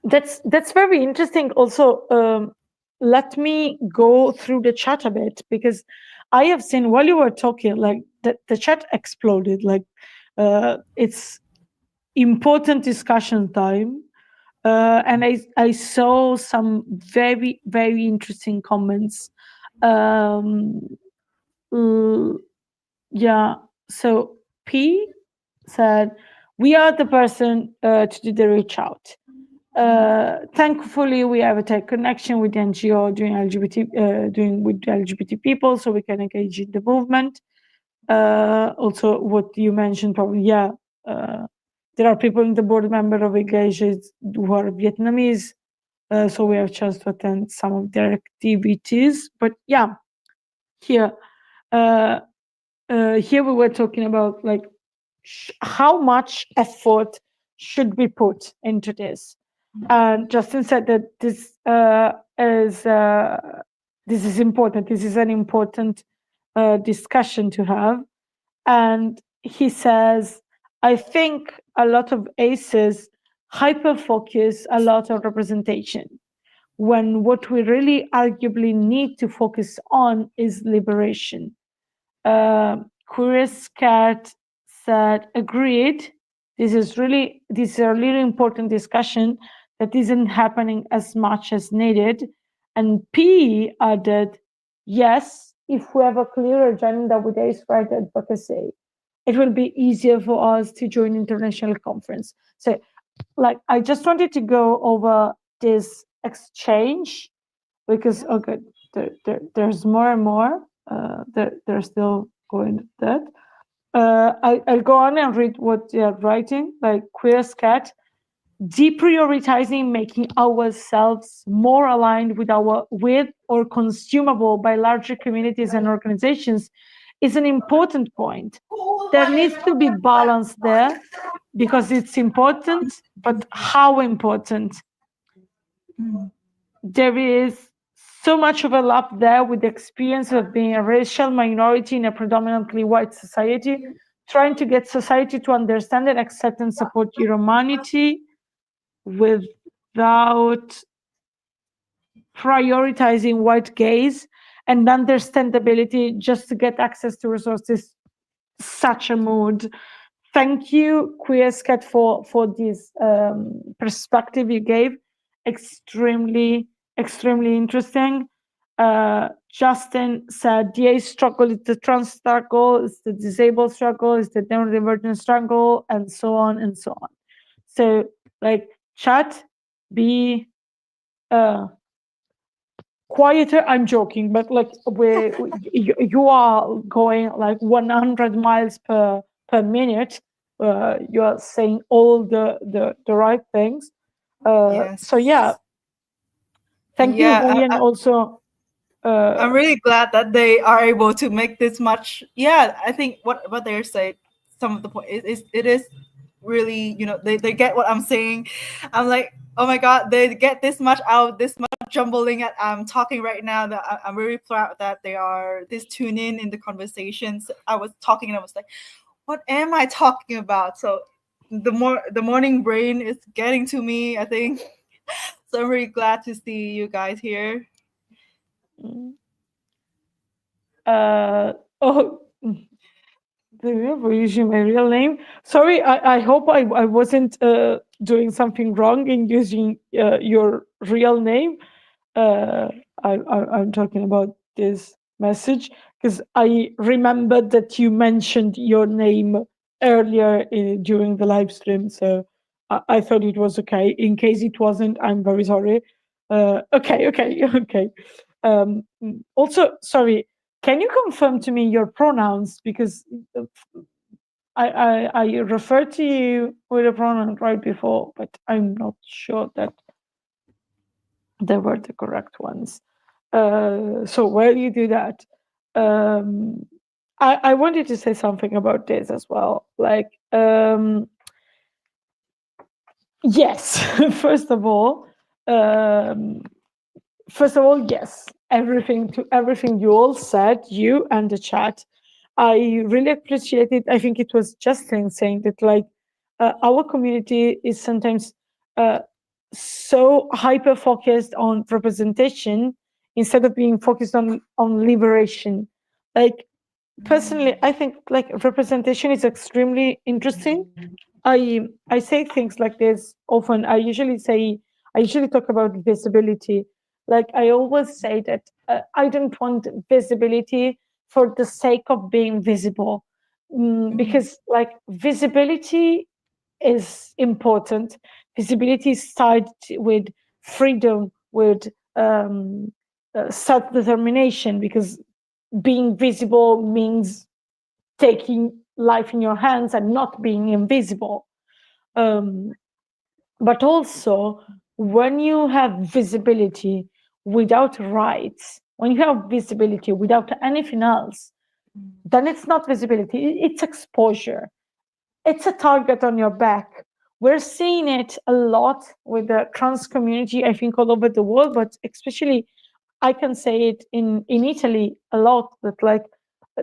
That's very interesting. Also, let me go through the chat a bit, because I have seen while you were talking, like the chat exploded. Like it's important discussion time, and I saw some very, very interesting comments. Yeah. So P said, "We are the person to do the reach out. Thankfully, we have a tight connection with the NGO doing with LGBT people, so we can engage in the movement." Also, what you mentioned, probably, yeah, there are people in the board member of Engages who are Vietnamese, so we have a chance to attend some of their activities. But yeah, here we were talking about like how much effort should be put into this. And Justin said that this is important. This is an important discussion to have. And he says, I think a lot of ACEs hyper-focus a lot on representation, when what we really arguably need to focus on is liberation. Curious Cat said, agreed. This is a really important discussion that isn't happening as much as needed. And P added, yes, if we have a clear agenda with AIDS rights advocacy, it will be easier for us to join international conference. So, like, I just wanted to go over this exchange because okay, there's more and more. They're still going that. I'll go on and read what they're writing. Like Queer Scat, deprioritizing making ourselves more aligned with or consumable by larger communities and organizations is an important point. There needs to be balance there because it's important, but how important? There is so much overlap there with the experience of being a racial minority in a predominantly white society, trying to get society to understand and accept and support your humanity without prioritizing white gaze and understandability just to get access to resources. Such a mood. Thank you, Queerscat, for this perspective you gave. Extremely interesting. Justin said, the AIDS struggle is the trans struggle, it's the disabled struggle, it's the neurodivergent struggle, and so on and so on. So, like, chat, be quieter. I'm joking, but like you are going like 100 miles per minute. You are saying all the right things. Yes. So yeah, thank you, Julian. Also, I'm really glad that they are able to make this much. Yeah, I think what they're saying, some of the point is it is really, you know, they get what I'm saying. I'm like, oh my god, they get this much out, this much jumbling at I'm talking right now. That I'm really proud that they are this tune in the conversations. I was talking and I was like, what am I talking about? So the morning brain is getting to me, I think. So I'm really glad to see you guys here. oh, we're using my real name. Sorry, I hope I wasn't doing something wrong in using your real name. I'm talking about this message because I remembered that you mentioned your name earlier during the live stream, so I thought it was okay. In case it wasn't, I'm very sorry. Okay. Also, sorry, can you confirm to me your pronouns, because I referred to you with a pronoun right before, but I'm not sure that they were the correct ones. So while you do that, I wanted to say something about this as well. Like, yes, first of all, yes, everything you all said, you and the chat, I really appreciate it. I think it was Justin saying that, like, our community is sometimes so hyper focused on representation instead of being focused on liberation. Like, personally, I think like representation is extremely interesting. I say things like this often. I usually talk about visibility. Like, I always say that I don't want visibility for the sake of being visible, because like visibility is important. Visibility is tied with freedom, with self-determination, because being visible means taking life in your hands and not being invisible. But also, when you have visibility without rights, when you have visibility without anything else, then it's not visibility, it's exposure. It's a target on your back. We're seeing it a lot with the trans community, I think, all over the world, but especially I can say it in Italy a lot, that like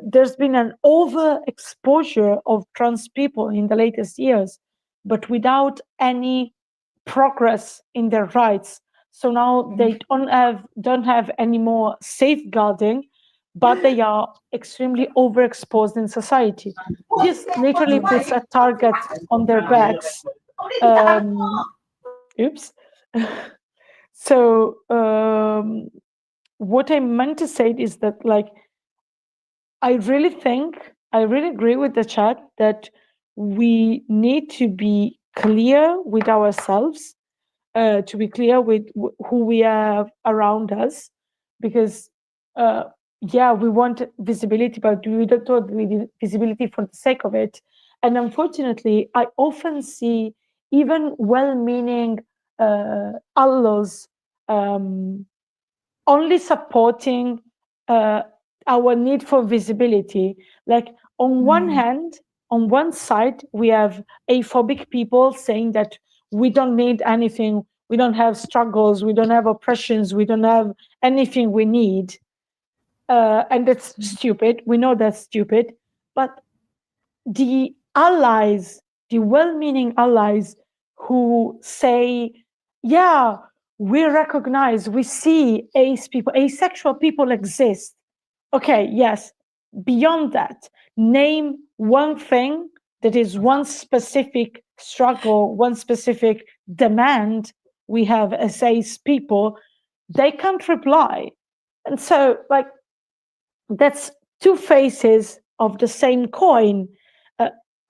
there's been an overexposure of trans people in the latest years, but without any progress in their rights. So now they don't have any more safeguarding, but they are extremely overexposed in society. This literally puts a target on their backs. Oops. So what I meant to say is that, like, I really agree with the chat that we need to be clear with ourselves, to be clear with who we have around us, because yeah, we want visibility, but we don't want visibility for the sake of it. And unfortunately, I often see even well-meaning allos only supporting our need for visibility. Like, on one hand, on one side, we have aphobic people saying that we don't need anything, we don't have struggles, we don't have oppressions, we don't have anything we need. And that's stupid. We know that's stupid. But the allies, the well-meaning allies who say, yeah, we recognize, we see asexual people exist. Okay, yes. Beyond that, name one thing that is one specific struggle, one specific demand we have as ace people. They can't reply. And so, like, that's two faces of the same coin.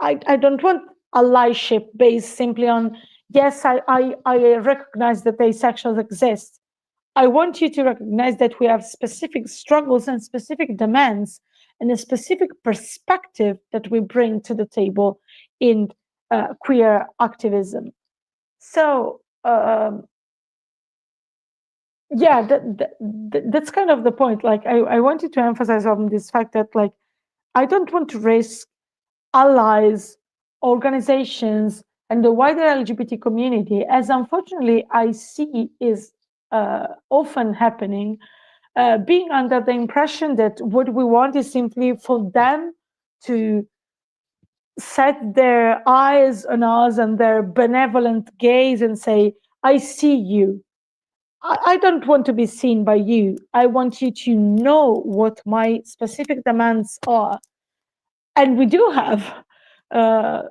I don't want allyship based simply on, yes, I recognize that asexuals exist. I want you to recognize that we have specific struggles and specific demands and a specific perspective that we bring to the table in queer activism. So yeah, that's kind of the point. Like, I wanted to emphasize on this fact that, like, I don't want to risk allies, organizations, and the wider LGBT community, as unfortunately I see is often happening, being under the impression that what we want is simply for them to set their eyes on us and their benevolent gaze and say, I see you. I don't want to be seen by you. I want you to know what my specific demands are. And we do have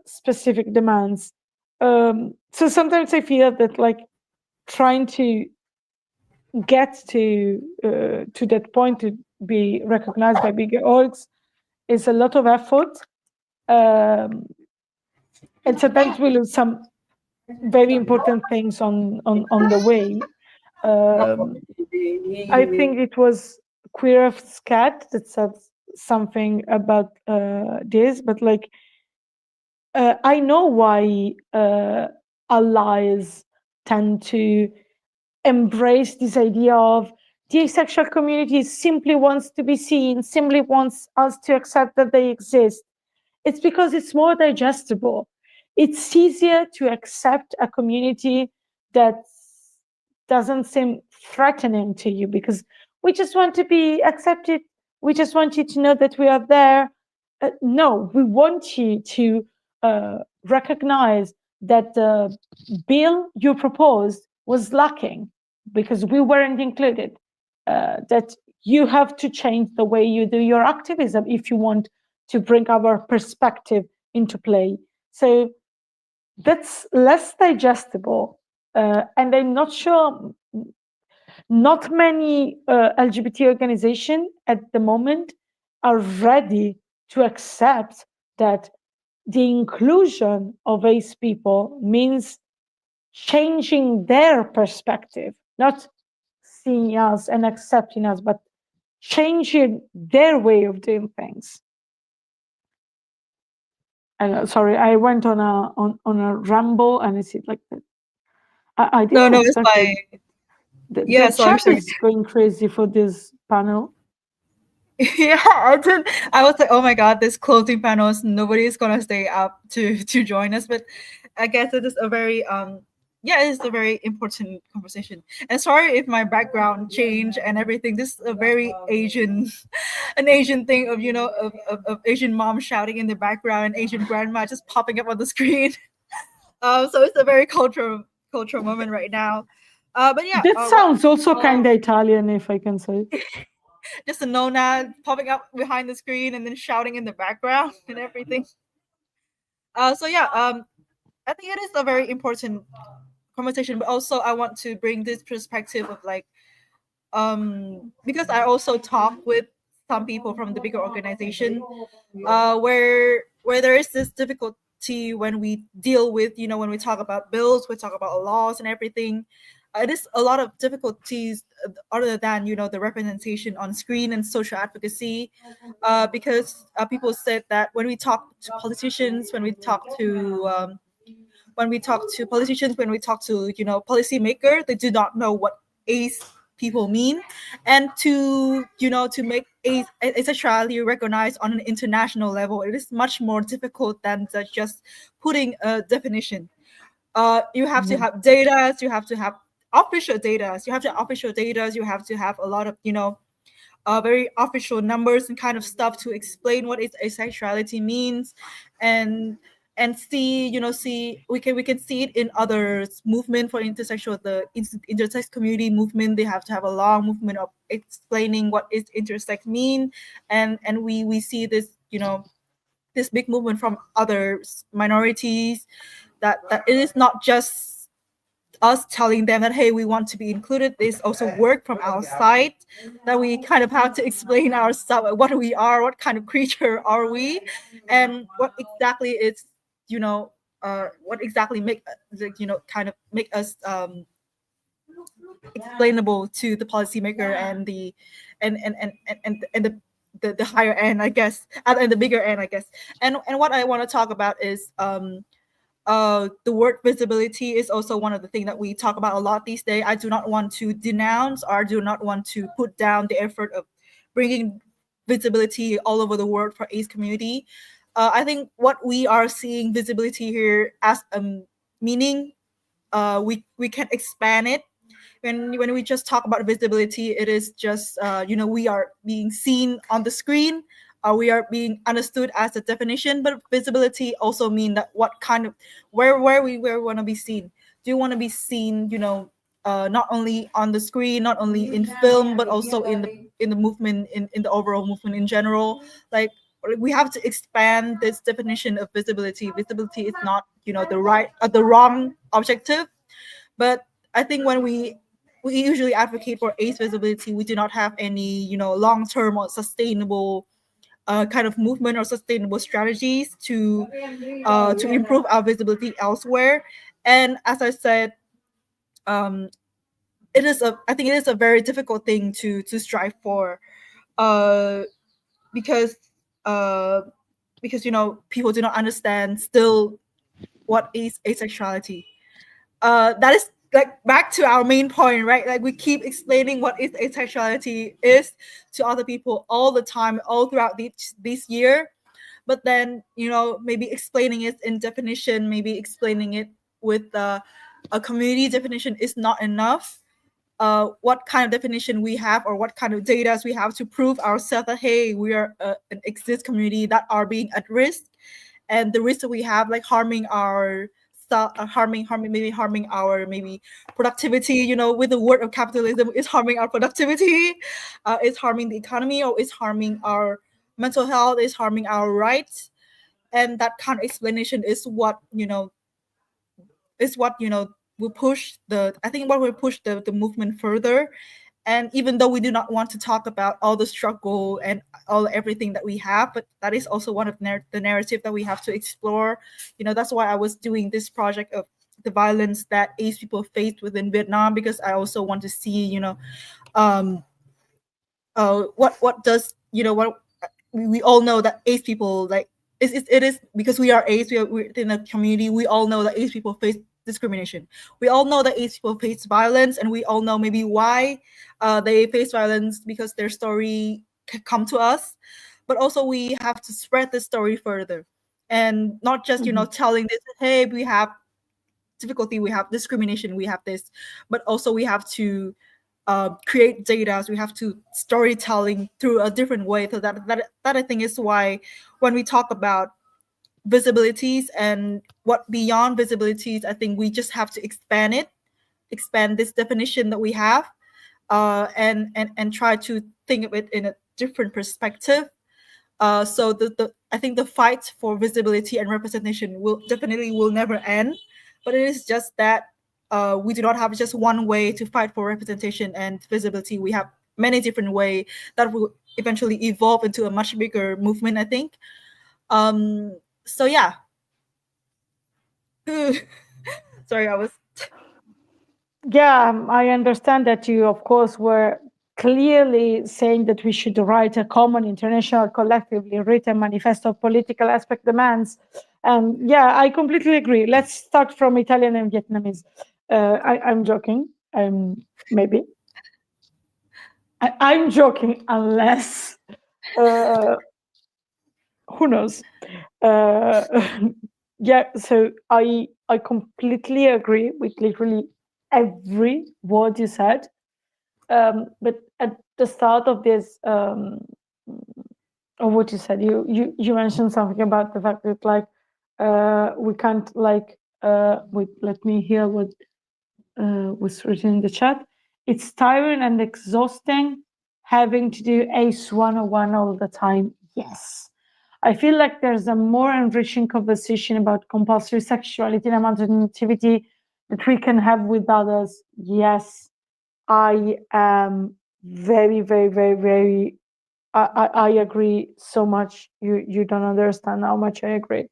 specific demands. So sometimes I feel that, like, trying to get to that point to be recognized by bigger orgs is a lot of effort. And sometimes we lose some very important things on the way. I think it was Queer of Scat that said something about this, but, like, I know why allies tend to embrace this idea of the asexual community simply wants to be seen, simply wants us to accept that they exist. It's because it's more digestible. It's easier to accept a community that doesn't seem threatening to you, because we just want to be accepted. We just want you to know that we are there. No, we want you to recognize that the bill you proposed was lacking because we weren't included. That you have to change the way you do your activism if you want to bring our perspective into play. So that's less digestible. And I'm not sure, not many LGBT organizations at the moment are ready to accept that the inclusion of ace people means changing their perspective, not seeing us and accepting us, but changing their way of doing things. And sorry, I went on a ramble, and it's like that. I didn't No, it's expect fine. the Yeah, sorry. chat is going crazy for this panel. Yeah, I was like, oh my god, this closing panels, nobody's gonna stay up to join us. But I guess it is a very yeah, it's a very important conversation. And sorry if my background changed and everything. This is a very Asian an Asian thing of, you know, of Asian mom shouting in the background and Asian grandma just popping up on the screen. So it's a very cultural moment right now. But yeah, That sounds also kind of Italian, if I can say. just a Nona popping up behind the screen and then shouting in the background and everything. So yeah, I think it is a very important conversation, but also I want to bring this perspective of like, because I also talk with some people from the bigger organization, where there is this difficulty when we deal with, you know, when we talk about bills, we talk about laws and everything. It is a lot of difficulties other than, you know, the representation on screen and social advocacy, because people said that when we talk to politicians, when we talk to politicians, when we talk to, you know, policymakers, they do not know what ACE people mean, and to, you know, to make asexuality recognized on an international level, it is much more difficult than just putting a definition. You have to have data, you have to have official data, you have to have a lot of, you know, very official numbers and kind of stuff to explain what is asexuality means, and see, you know, see, we can see it in others movement for intersexual, the intersex community movement. They have to have a long movement of explaining what is intersex mean, and we see this, you know, this big movement from other minorities, that it is not just us telling them that, hey, we want to be included. There's also work from our side that we kind of have to explain ourselves, what we are, what kind of creature are we, and what exactly is, you know, what exactly make, you know, kind of make us explainable to the policymaker and the the higher end, I guess, and the bigger end, I guess. And what I want to talk about is the word visibility is also one of the things that we talk about a lot these days. I do not want to denounce or do not want to put down the effort of bringing visibility all over the world for ACE community. I think what we are seeing visibility here as meaning, we can expand it. When we just talk about visibility, it is just, you know, we are being seen on the screen, we are being understood as a definition. But visibility also mean that what kind of, where we want to be seen. Do you want to be seen, you know, not only on the screen, not only in film, but also in the movement, in the overall movement in general? Like, we have to expand this definition of visibility. Visibility is not, you know, the right or the wrong objective. But I think when we usually advocate for ACE visibility, we do not have any, you know, long-term or sustainable kind of movement or sustainable strategies to improve our visibility elsewhere. And as I said, I think it is a very difficult thing to strive for, because you know, people do not understand still what is asexuality. That is like back to our main point, right? Like, we keep explaining what is asexuality is to other people all the time, all throughout this year. But then, you know, maybe explaining it in definition, maybe explaining it with a community definition is not enough. What kind of definition we have, or what kind of data we have to prove ourselves that, hey, we are an exist community that are being at risk, and the risk that we have, like harming our stuff, harming our maybe productivity, you know, with the word of capitalism, is harming our productivity, is harming the economy, or is harming our mental health, is harming our rights. And that kind of explanation is what, you know, will push the, I think what will push the movement further. And even though we do not want to talk about all the struggle and all everything that we have, but that is also one of the narrative that we have to explore. You know, that's why I was doing this project of the violence that ACE people faced within Vietnam, because I also want to see, you know, what does, you know, what we all know that ACE people, like, it is because we are ACE, we're in a community. We all know that ACE people face discrimination. We all know that ACE people face violence, and we all know maybe why they face violence, because their story come to us. But also we have to spread this story further, and not just, you know, telling this, hey, we have difficulty, we have discrimination, we have this, but also we have to create data. So we have to storytelling through a different way. So that I think is why when we talk about visibilities and what beyond visibilities, I think we just have to expand this definition that we have, and try to think of it in a different perspective. So I think the fight for visibility and representation will never end, but it is just that we do not have just one way to fight for representation and visibility. We have many different ways that will eventually evolve into a much bigger movement, I think. So yeah. Sorry, I was. Yeah, I understand that you, of course, were clearly saying that we should write a common international collectively written manifesto of political aspect demands. Yeah, I completely agree. Let's start from Italian and Vietnamese. I'm joking. Maybe. I'm joking, unless who knows. Yeah, so I completely agree with literally every word you said. But at the start of this, of what you said, you mentioned something about the fact that like we can't like wait, let me hear what was written in the chat. It's tiring and exhausting having to do ACE 101 all the time. Yes. I feel like there's a more enriching conversation about compulsory sexuality and amount of activity that we can have with others. Yes, I am very, very, very, very. I agree so much. You don't understand how much I agree.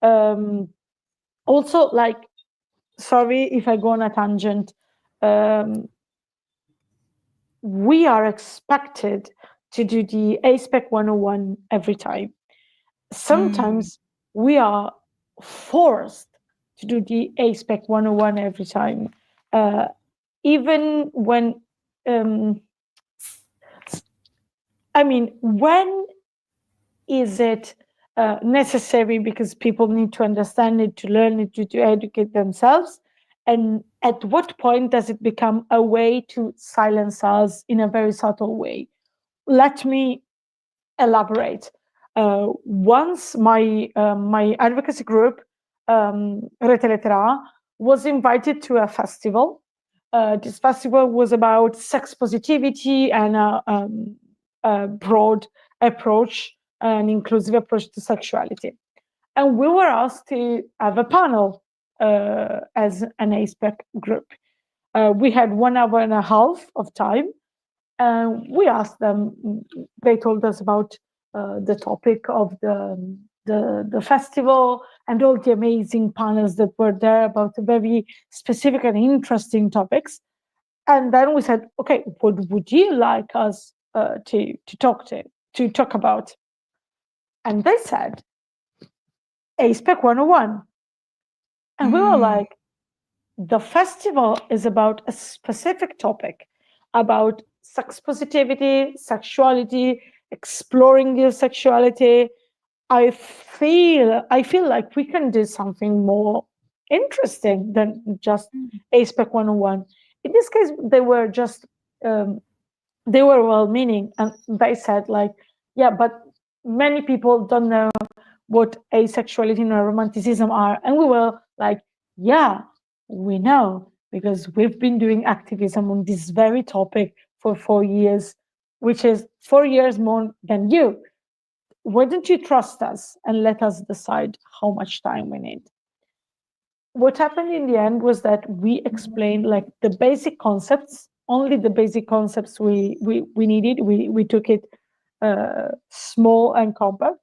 Also, like, sorry if I go on a tangent. We are expected to do the ASPEC 101 every time. Sometimes we are forced to do the ASPEC 101 every time. Even when, I mean, when is it necessary because people need to understand it, to learn it, to educate themselves? And at what point does it become a way to silence us in a very subtle way? Let me elaborate. Once my advocacy group, Rete Lettera, was invited to a festival. This festival was about sex positivity and a broad approach, an inclusive approach to sexuality. And we were asked to have a panel as an ASPEC group. We had 1 hour and a half of time, and we asked them. They told us about the topic of the festival and all the amazing panels that were there about very specific and interesting topics. And then we said, okay, what would you like us to talk about? And they said, ASPEC 101. And we were like, the festival is about a specific topic, about sex positivity, sexuality, exploring your sexuality. I feel like we can do something more interesting than just ASPEC 101. In this case, they were just they were well-meaning, and they said like, yeah, but many people don't know what asexuality and romanticism are. And we were like, yeah, we know, because we've been doing activism on this very topic for 4 years, which is 4 years more than you. Why don't you trust us and let us decide how much time we need? What happened in the end was that we explained like the basic concepts, only the basic concepts we needed. We took it small and compact.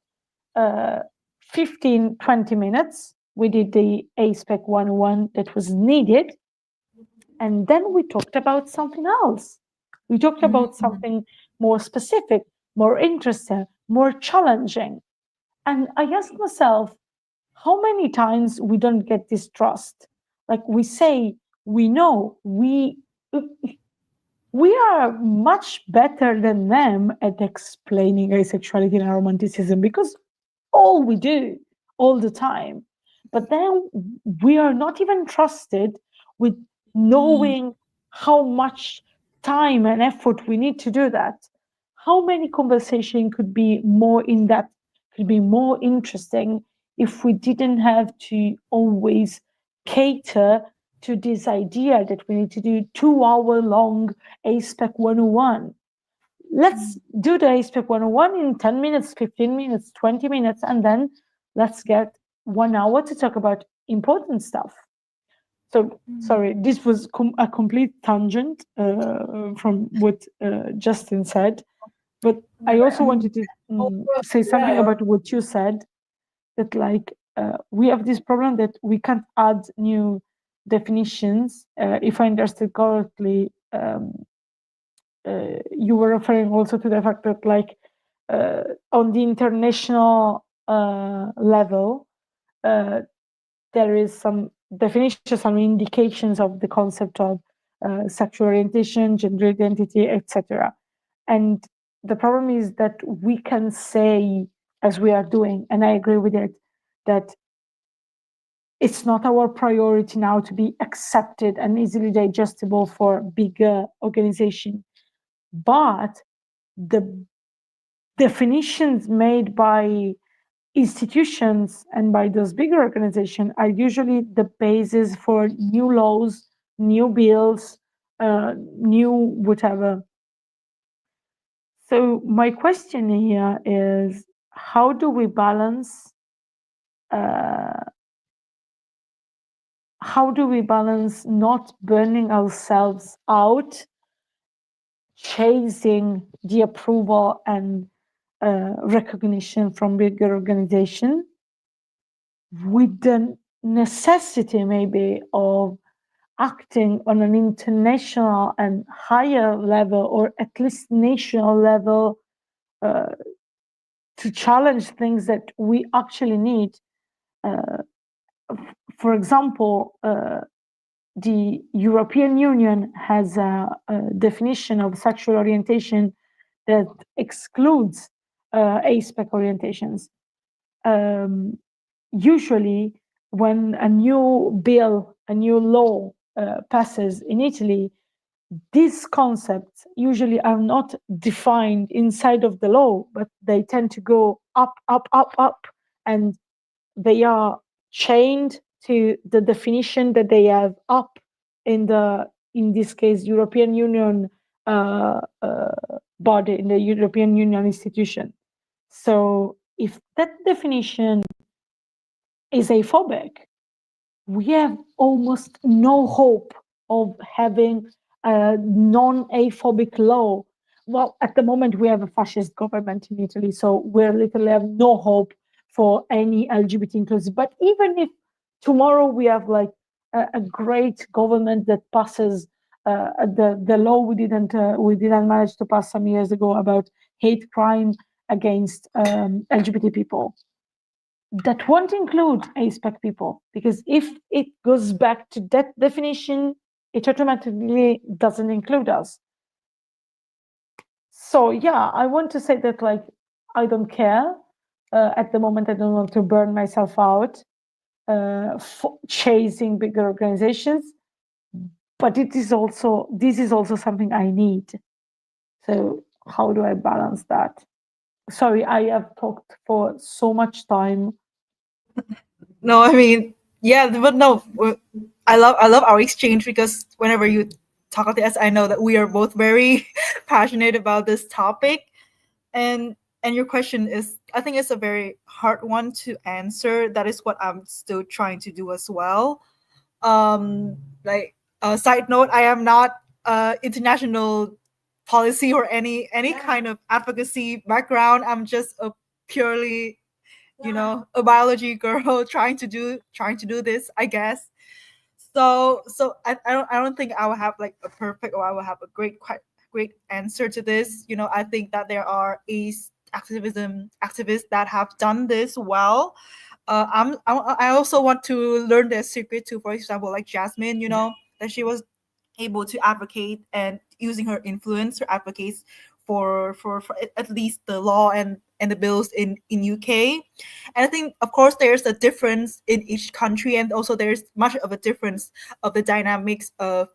15, 20 minutes. We did the ASPEC 101 that was needed. And then we talked about something else. We talked about something more specific, more interesting, more challenging. And I asked myself, how many times we don't get this trust? Like we say, we know, we are much better than them at explaining asexuality and romanticism, because all we do all the time. But then we are not even trusted with knowing how much time and effort we need to do that. How many conversation could be more in depth, could be more interesting if we didn't have to always cater to this idea that we need to do 2 hour long ASPEC 101. let's do the ASPEC 101 in 10 minutes, 15 minutes, 20 minutes, and then let's get 1 hour to talk about important stuff. So, sorry, this was a complete tangent from what Justin said, but I also wanted to say something about what you said, that like we have this problem that we can't add new definitions. If I understood correctly, you were referring also to the fact that like on the international level, there is some definitions, some indications of the concept of sexual orientation, gender identity, etc. And the problem is that we can say, as we are doing, and I agree with it, that it's not our priority now to be accepted and easily digestible for bigger organization. But the definitions made by institutions and by those bigger organizations are usually the basis for new laws, new bills, new whatever. So my question here is, how do we balance not burning ourselves out chasing the approval and recognition from bigger organizations with the necessity maybe of acting on an international and higher level, or at least national level, to challenge things that we actually need. For example, the European Union has a definition of sexual orientation that excludes ASPEC orientations. Usually, when a new bill, a new law passes in Italy, these concepts usually are not defined inside of the law, but they tend to go up, up, up, up, and they are chained to the definition that they have up in this case, European Union body, in the European Union institution. So if that definition is aphobic, we have almost no hope of having a non-aphobic law. Well, at the moment we have a fascist government in Italy, so we literally have no hope for any LGBT inclusive. But even if tomorrow we have like a great government that passes the law we didn't manage to pass some years ago about hate crime against LGBT people, that won't include ASPEC people, because if it goes back to that definition, it automatically doesn't include us. So yeah, I want to say that like I don't care. At the moment, I don't want to burn myself out for chasing bigger organizations, but this is also something I need. So how do I balance that? Sorry, I have talked for so much time. No, I mean, yeah, but no, I love our exchange, because whenever you talk to us, I know that we are both very passionate about this topic, and your question is, I think it's a very hard one to answer. That is what I'm still trying to do as well. Like a side note, I am not international policy or any kind of advocacy background. I'm just a purely a biology girl trying to do this, I guess. So I don't think I will have like a perfect, or I will have a great answer to this. I think that there are activists that have done this well. I also want to learn their secret too. For example, like Jasmine, that she was able to advocate and using her influence, her advocates for at least the law and the bills in UK. And I think, of course, there's a difference in each country, and also there's much of a difference of the dynamics of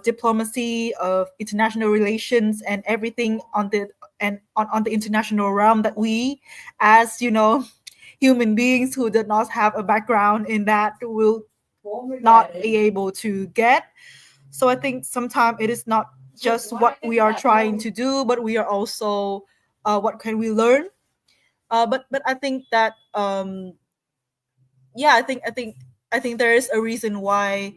diplomacy, of international relations, and everything on the international realm that we, as human beings who did not have a background in that, will not be able to get. So I think sometimes it is not just what we are trying to do, but we are also what can we learn. But I think that yeah, I think there is a reason why.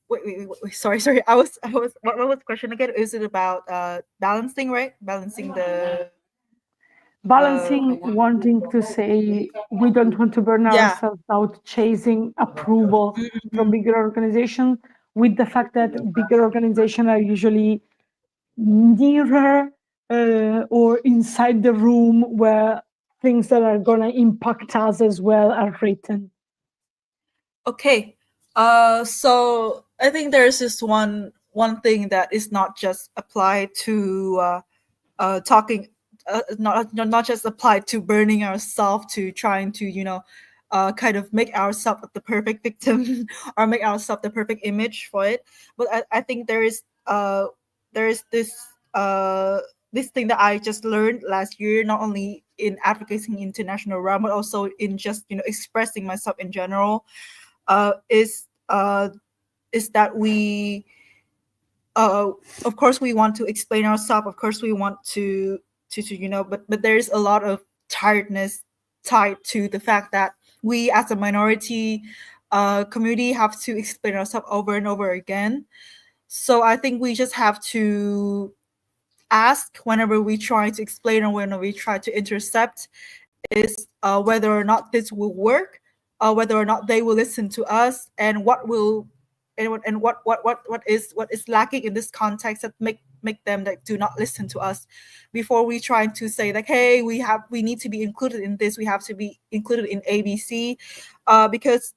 Wait, sorry. What was the question again? Is it about balancing, right? Balancing the Balancing wanting to say we don't want to burn yeah. ourselves out chasing approval from bigger organizations, with the fact that bigger organizations are usually nearer or inside the room where things that are going to impact us as well are written. Okay. So I think there's this one thing that is not just applied to talking, not just applied to burning ourselves, to trying to kind of make ourselves the perfect victim or make ourselves the perfect image for it. But I think there is this thing that I just learned last year, not only in advocating international realm, but also in just expressing myself in general. Is that we of course we want to explain ourselves, of course we want to but there's a lot of tiredness tied to the fact that we as a minority community have to explain ourselves over and over again. So I think we just have to ask whenever we try to explain or whenever we try to intercept is whether or not this will work, whether or not they will listen to us, and what is lacking in this context that make them that do not listen to us, before we try to say like, hey, we need to be included in this, we have to be included in ABC, because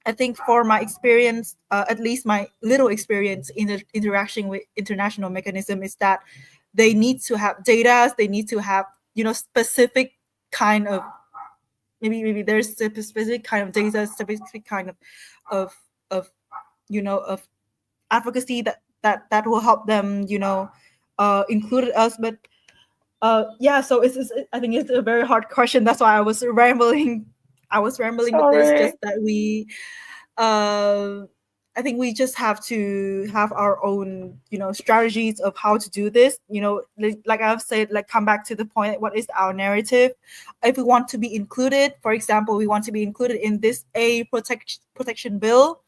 I think for my experience, at least my little experience in the interaction with international mechanism, is that they need to have data, they need to have specific kind of maybe there's a specific kind of data, specific kind of of advocacy that will help them include us. But yeah, so I think it's a very hard question. That's why I was rambling with this, just that we I think we just have to have our own strategies of how to do this. Like I've said, like, come back to the point, what is our narrative? If we want to be included, for example, we want to be included in this protection bill,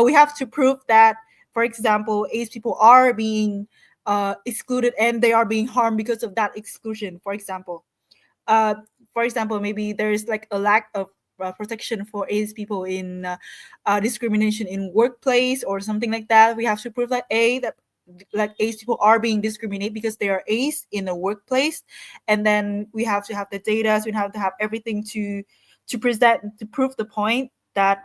we have to prove that, for example, AIDS people are being excluded and they are being harmed because of that exclusion. For example, maybe there is like a lack of protection for AIDS people in discrimination in workplace or something like that. We have to prove that like AIDS people are being discriminated because they are AIDS in the workplace, and then we have to have the data. So we have to have everything to present, to prove the point that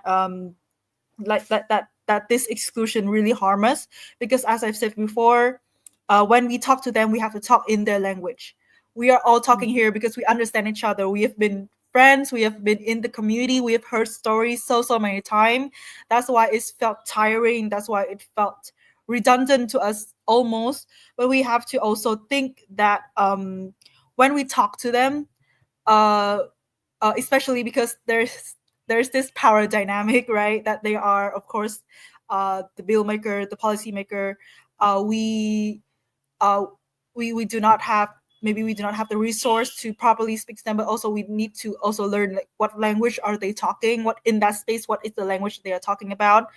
like that this exclusion really harm us. Because as I've said before, when we talk to them, we have to talk in their language. We are all talking here because we understand each other. We have been friends, we have been in the community, we have heard stories so many times. That's why it's felt tiring, that's why it felt redundant to us almost. But we have to also think that when we talk to them, especially because there's this power dynamic, right, that they are, of course, the bill maker, the policy maker. We do not have, maybe we do not have the resource to properly speak to them, but also we need to also learn, like, what language are they talking, what in that space, what is the language they are talking about.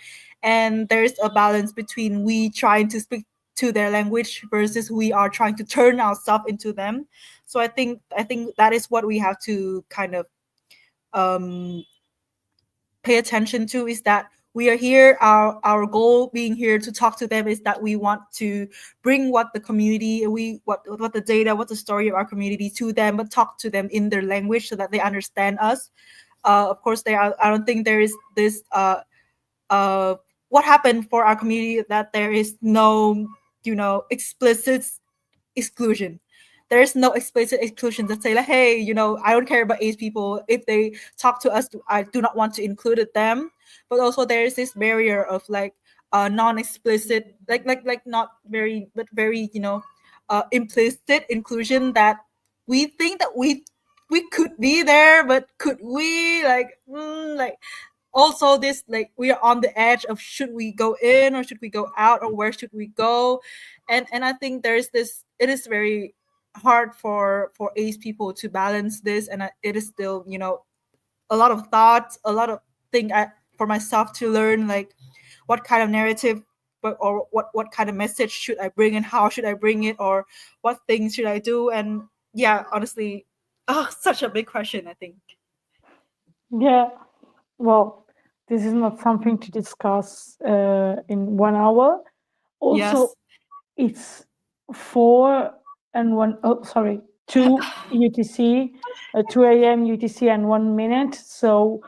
And there's a balance between we trying to speak to their language versus we are trying to turn ourselves into them. So I think that is what we have to kind of pay attention to, is that we are here, our goal being here to talk to them is that we want to bring what the community, what the data, what the story of our community to them, but talk to them in their language so that they understand us. Of course, I don't think there is this what happened for our community, that there is no explicit exclusion. There's no explicit exclusion that say like, hey, I don't care about AIDS people. If they talk to us, I do not want to include them. But also there is this barrier of like non-explicit, like not very, but very implicit inclusion, that we think that we could be there, but could we, like also this, like, we are on the edge of, should we go in or should we go out, or where should we go? And I think there's this, it is very hard for ace people to balance this, and it is still, you know, a lot of thoughts, a lot of thing for myself to learn, like what kind of narrative, or what kind of message should I bring, and how should I bring it, or what things should I do. And yeah, honestly, such a big question, I think. Yeah. Well, this is not something to discuss in 1 hour. Also, Yes. it's 2 UTC, 2 a.m. UTC, and 1 minute. So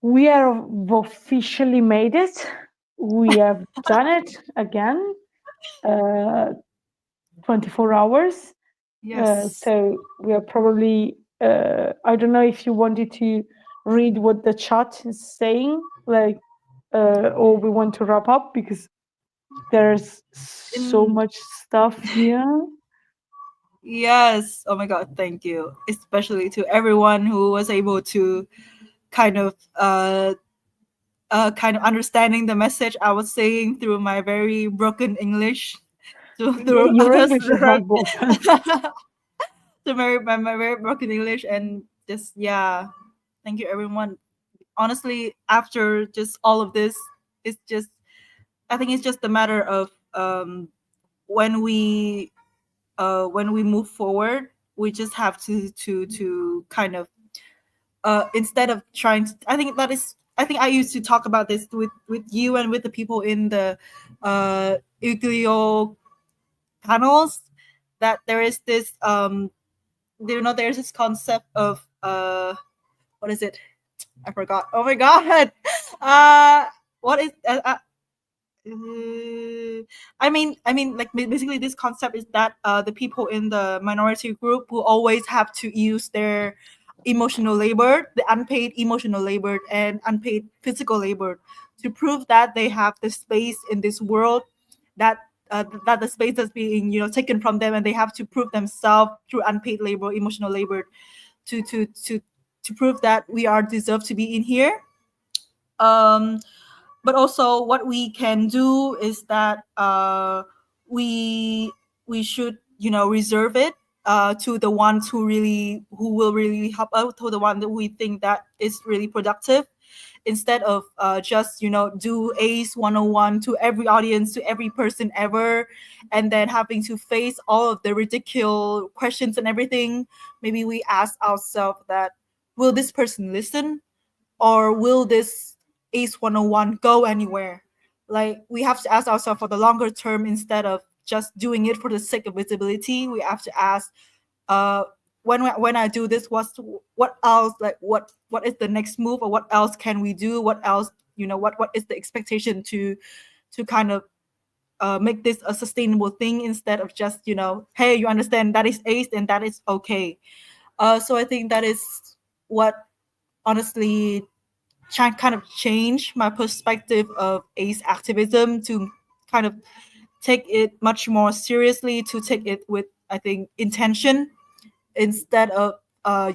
we have officially made it. We have done it again. 24 hours. Yes. So we are probably, I don't know if you wanted to read what the chat is saying, like, or we want to wrap up, because there's so much stuff here. Yes. Oh my God. Thank you. Especially to everyone who was able to kind of understanding the message I was saying through my very broken English. Through Your others, English is not broken. to my very broken English. And just, yeah, thank you everyone. Honestly, after just all of this, it's just, I think it's just a matter of when we move forward, we just have to kind of instead of trying to, I think I used to talk about this with you and with the people in the Uglio panels, that there is this there's this concept of what is it? I forgot. Oh my God. What is like basically this concept is that the people in the minority group will always have to use their emotional labor, the unpaid emotional labor and unpaid physical labor, to prove that they have the space in this world, that that the space that's being, you know, taken from them, and they have to prove themselves through unpaid labor, emotional labor, to prove that we are deserved to be in here. But also what we can do is that we should, you know, reserve it to the ones who will really help out, to the one that we think that is really productive, instead of just, you know, do ACE 101 to every audience, to every person ever, and then having to face all of the ridiculous questions and everything. Maybe we ask ourselves that, will this person listen, or will this ACE 101 go anywhere? Like, we have to ask ourselves for the longer term, instead of just doing it for the sake of visibility. We have to ask, when I do this, what else, like what is the next move, or what else can we do? What else, you know, what is the expectation to kind of make this a sustainable thing, instead of just, you know, hey, you understand that is ACE and that is okay. So I think that is what honestly kind of change my perspective of ACE activism, to kind of take it much more seriously, to take it with, I think, intention, instead of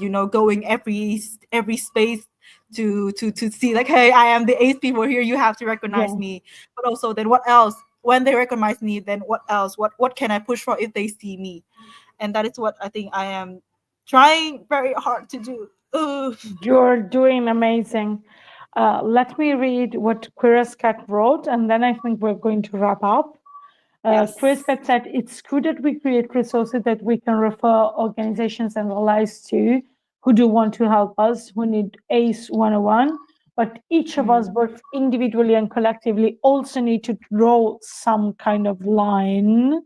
you know, going every space to see, like, hey, I am the ACE people here, you have to recognize me. But also, then what else, when they recognize me, then what else, what can I push for if they see me? And that is what I think I am trying very hard to do. You're doing amazing. Let me read what Quirascat wrote, and then I think we're going to wrap up. Yes. Quirascat said, it's good that we create resources that we can refer organizations and allies to who do want to help us, who need ACE 101. But each of us, both individually and collectively, also need to draw some kind of line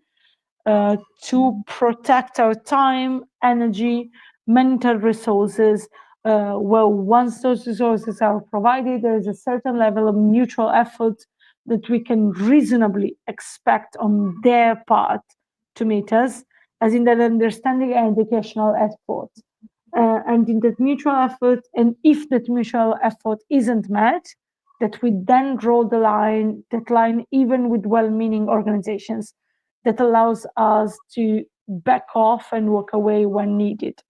to protect our time, energy, mental resources. Well, once those resources are provided, there is a certain level of mutual effort that we can reasonably expect on their part to meet us, as in that understanding and educational effort. And in that mutual effort, and if that mutual effort isn't met, that we then draw the line, that line even with well-meaning organizations, that allows us to back off and walk away when needed.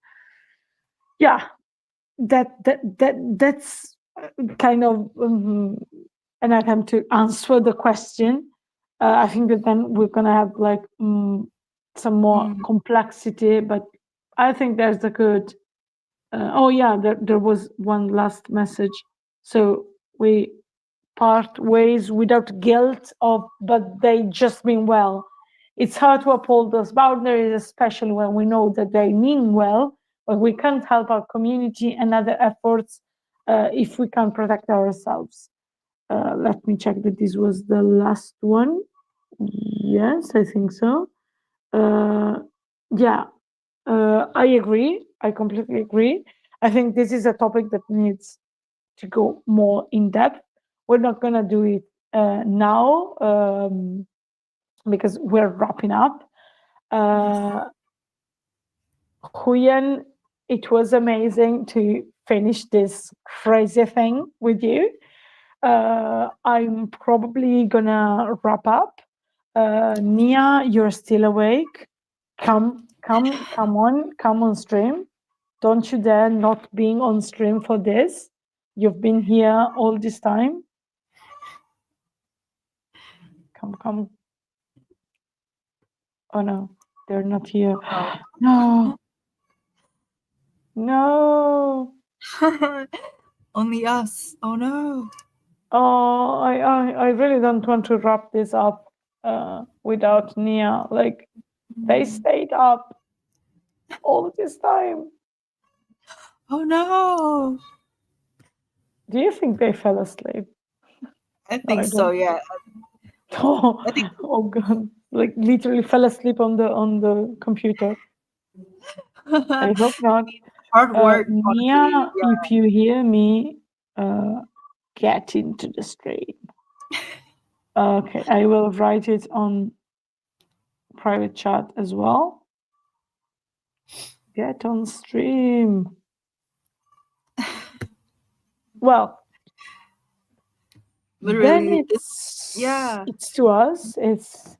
Yeah, that's kind of an attempt to answer the question. I think that then we're gonna have like some more complexity, but I think there's a good. Oh yeah, there was one last message. So we part ways without guilt of, but they just mean well. It's hard to uphold those boundaries, especially when we know that they mean well, but we can't help our community and other efforts if we can't protect ourselves. Let me check that this was the last one. Yes, I think so. Yeah, I agree. I completely agree. I think this is a topic that needs to go more in depth. We're not going to do it now because we're wrapping up. Huyen, it was amazing to finish this crazy thing with you. I'm probably gonna wrap up. Nia, you're still awake. Come on stream. Don't you dare not being on stream for this. You've been here all this time. Come. Oh no, they're not here. No. Only us. Oh no. Oh, I really don't want to wrap this up without Nia. Like, they stayed up all this time. Oh no. Do you think they fell asleep? I think so, yeah. Oh, I think oh god! Like literally fell asleep on the computer. I hope not. hard work. Nia, honestly, yeah. if you hear me, get into the stream. Okay, I will write it on private chat as well. Get on stream. Well, But then really, it's to us. It's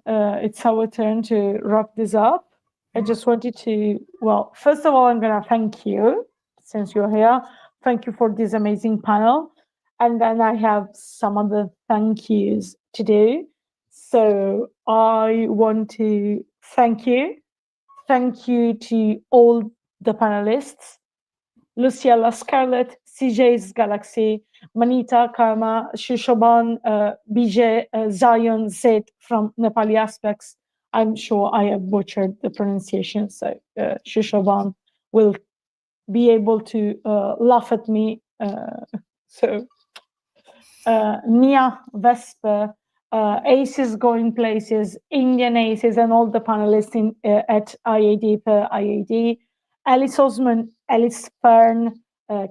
our turn to wrap this up. I just wanted to, well, first of all, I'm gonna thank you since you're here. Thank you for this amazing panel. And then I have some other thank yous to do. So I want to thank you. Thank you to all the panelists. Luciella Scarlett, CJ's Galaxy, Manita Karma, Shushoban, BJ, Zion Zed from Nepali Aspects. I'm sure I have butchered the pronunciation, so Shushoban will be able to laugh at me. So Nia, Vesper, Aces Going Places, Indian Aces, and all the panelists at IAD per IAD. Alice Osman, Alice Fern,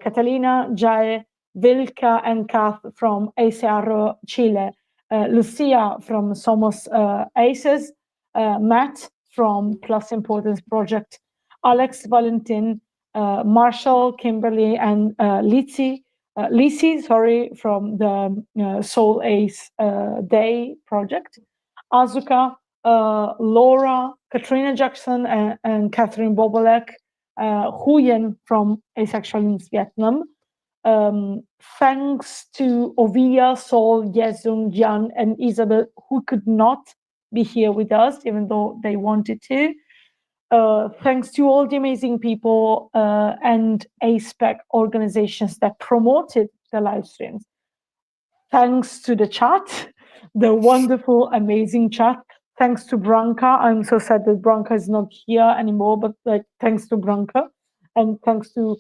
Catalina, Jae, Vilka, and Kath from ACR Chile, Lucia from Somos Aces, Matt from Plus Importance Project, Alex Valentin, Marshall, Kimberly, and Lisi, from the Soul Ace Day project, Azuka, Laura, Katrina Jackson, and Catherine Bobolek, Huyen from Asexual in Vietnam. Thanks to Ovia, Sol, Yezung, Jan, and Isabel, who could not be here with us, even though they wanted to. Thanks to all the amazing people and ASPEC organizations that promoted the live streams. Thanks to the chat, the wonderful, amazing chat. Thanks to Branka. I'm so sad that Branka is not here anymore, but like thanks to Branka. And thanks to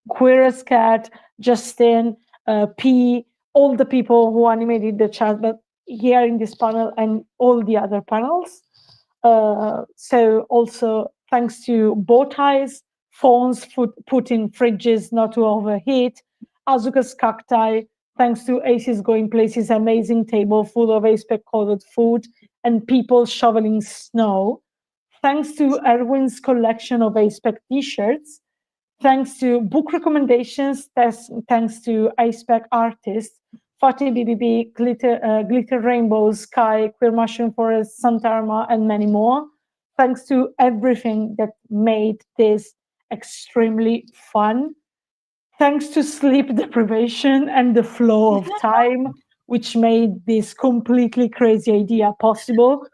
Queer as Cat, Justin, P, all the people who animated the chat, but here in this panel and all the other panels. So also thanks to bow ties, phones put in fridges not to overheat, Azuka's cacti, thanks to Aces Going Places, amazing table full of ASPEC coded food and people shoveling snow. Thanks to Erwin's collection of ASPEC t-shirts, thanks to book recommendations, thanks to ASPEC artists, Fatih BBB, Glitter Rainbow, Sky, Queer Mushroom Forest, Santarma, and many more. Thanks to everything that made this extremely fun. thanks to sleep deprivation and the flow of time, which made this completely crazy idea possible.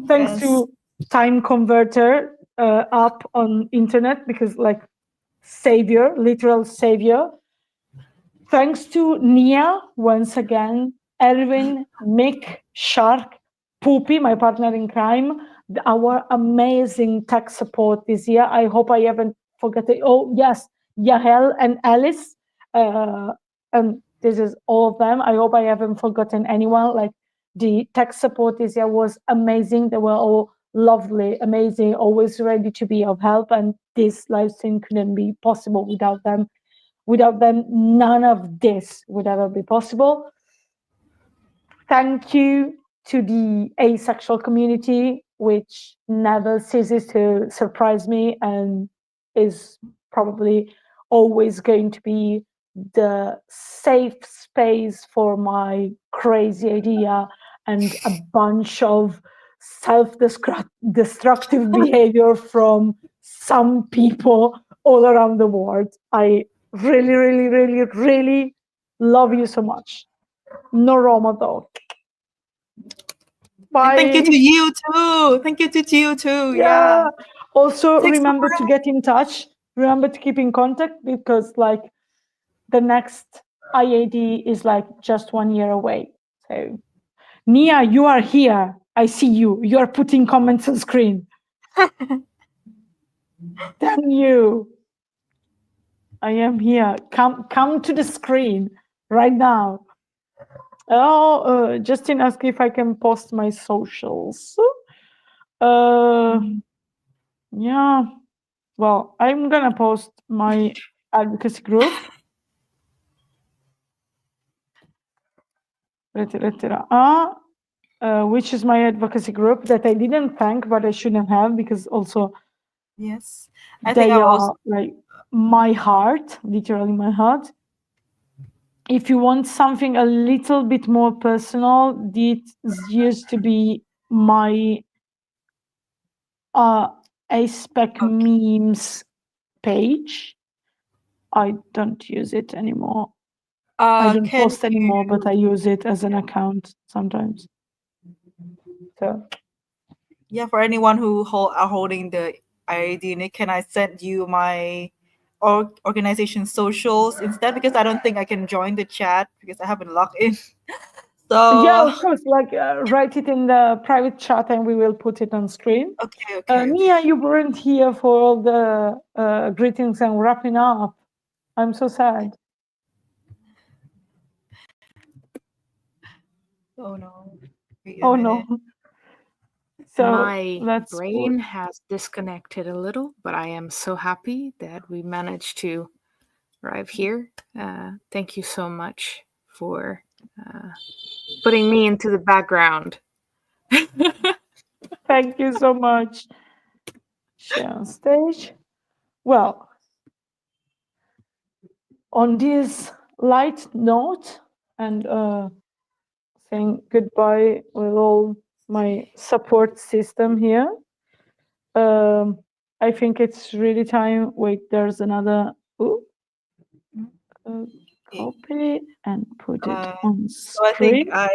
Thanks Yes. to time converter app on internet, because like savior, literal savior. Thanks to Nia once again, Erwin, Mick, Shark, Poopy, my partner in crime, our amazing tech support this year. I hope I haven't forgotten. Oh yes, Yahel and Alice, and this is all of them. I hope I haven't forgotten anyone. Like the tech support this year was amazing. They were all lovely, amazing, always ready to be of help. And this live stream couldn't be possible without them. Without them, none of this would ever be possible. Thank you to the asexual community, which never ceases to surprise me and is probably always going to be the safe space for my crazy idea and a bunch of self-destructive behavior from some people all around the world. I really, really, really, really love you so much. No Roma though. Bye. And thank you to you too. Thank you to you too. Yeah. Also, Thanks remember for to get in touch. Remember to keep in contact, because like the next IAD is like just 1 year away. So Nia, you are here. I see you. You are putting comments on screen. Damn you. I am here. Come to the screen right now. Oh, Justin asked if I can post my socials. Yeah. Well, I'm gonna post my advocacy group. Which is my advocacy group that I didn't thank, but I shouldn't have, because also Yes. I think they I are was like my heart, literally my heart. If you want something a little bit more personal, this used to be my ASPEC memes page. I don't use it anymore. I don't can post anymore, but I use it as an account sometimes. So yeah, for anyone who are holding the IAD, Nick, can I send you my organization socials instead? Because I don't think I can join the chat because I haven't logged in. So yeah, of course, like write it in the private chat and we will put it on screen. okay. Nia, you weren't here for all the greetings and wrapping up. I'm so sad. Oh no. Wait a Oh minute. no. So My that's brain has disconnected a little, but I am so happy that we managed to arrive here. Thank you so much for putting me into the background. Thank you so much. Share on stage. Well, on this light note and saying goodbye with all my support system here, I think it's really time. Wait, there's another. Copy and put it on So I think screen.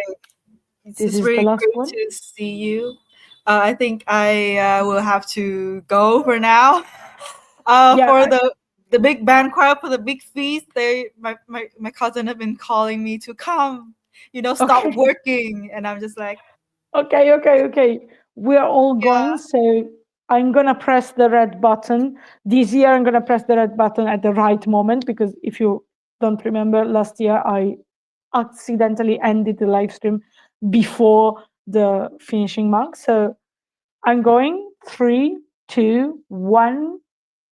it's This is the really last great one. to see you. I think I will have to go for now. For the big band choir, for the big feast, my cousin have been calling me to come. Stop Okay. working, and I'm just like, Okay. We're all going, so I'm gonna press the red button. This year, I'm gonna press the red button at the right moment, because if you don't remember, last year I accidentally ended the live stream before the finishing mark. So I'm going 3, 2, 1.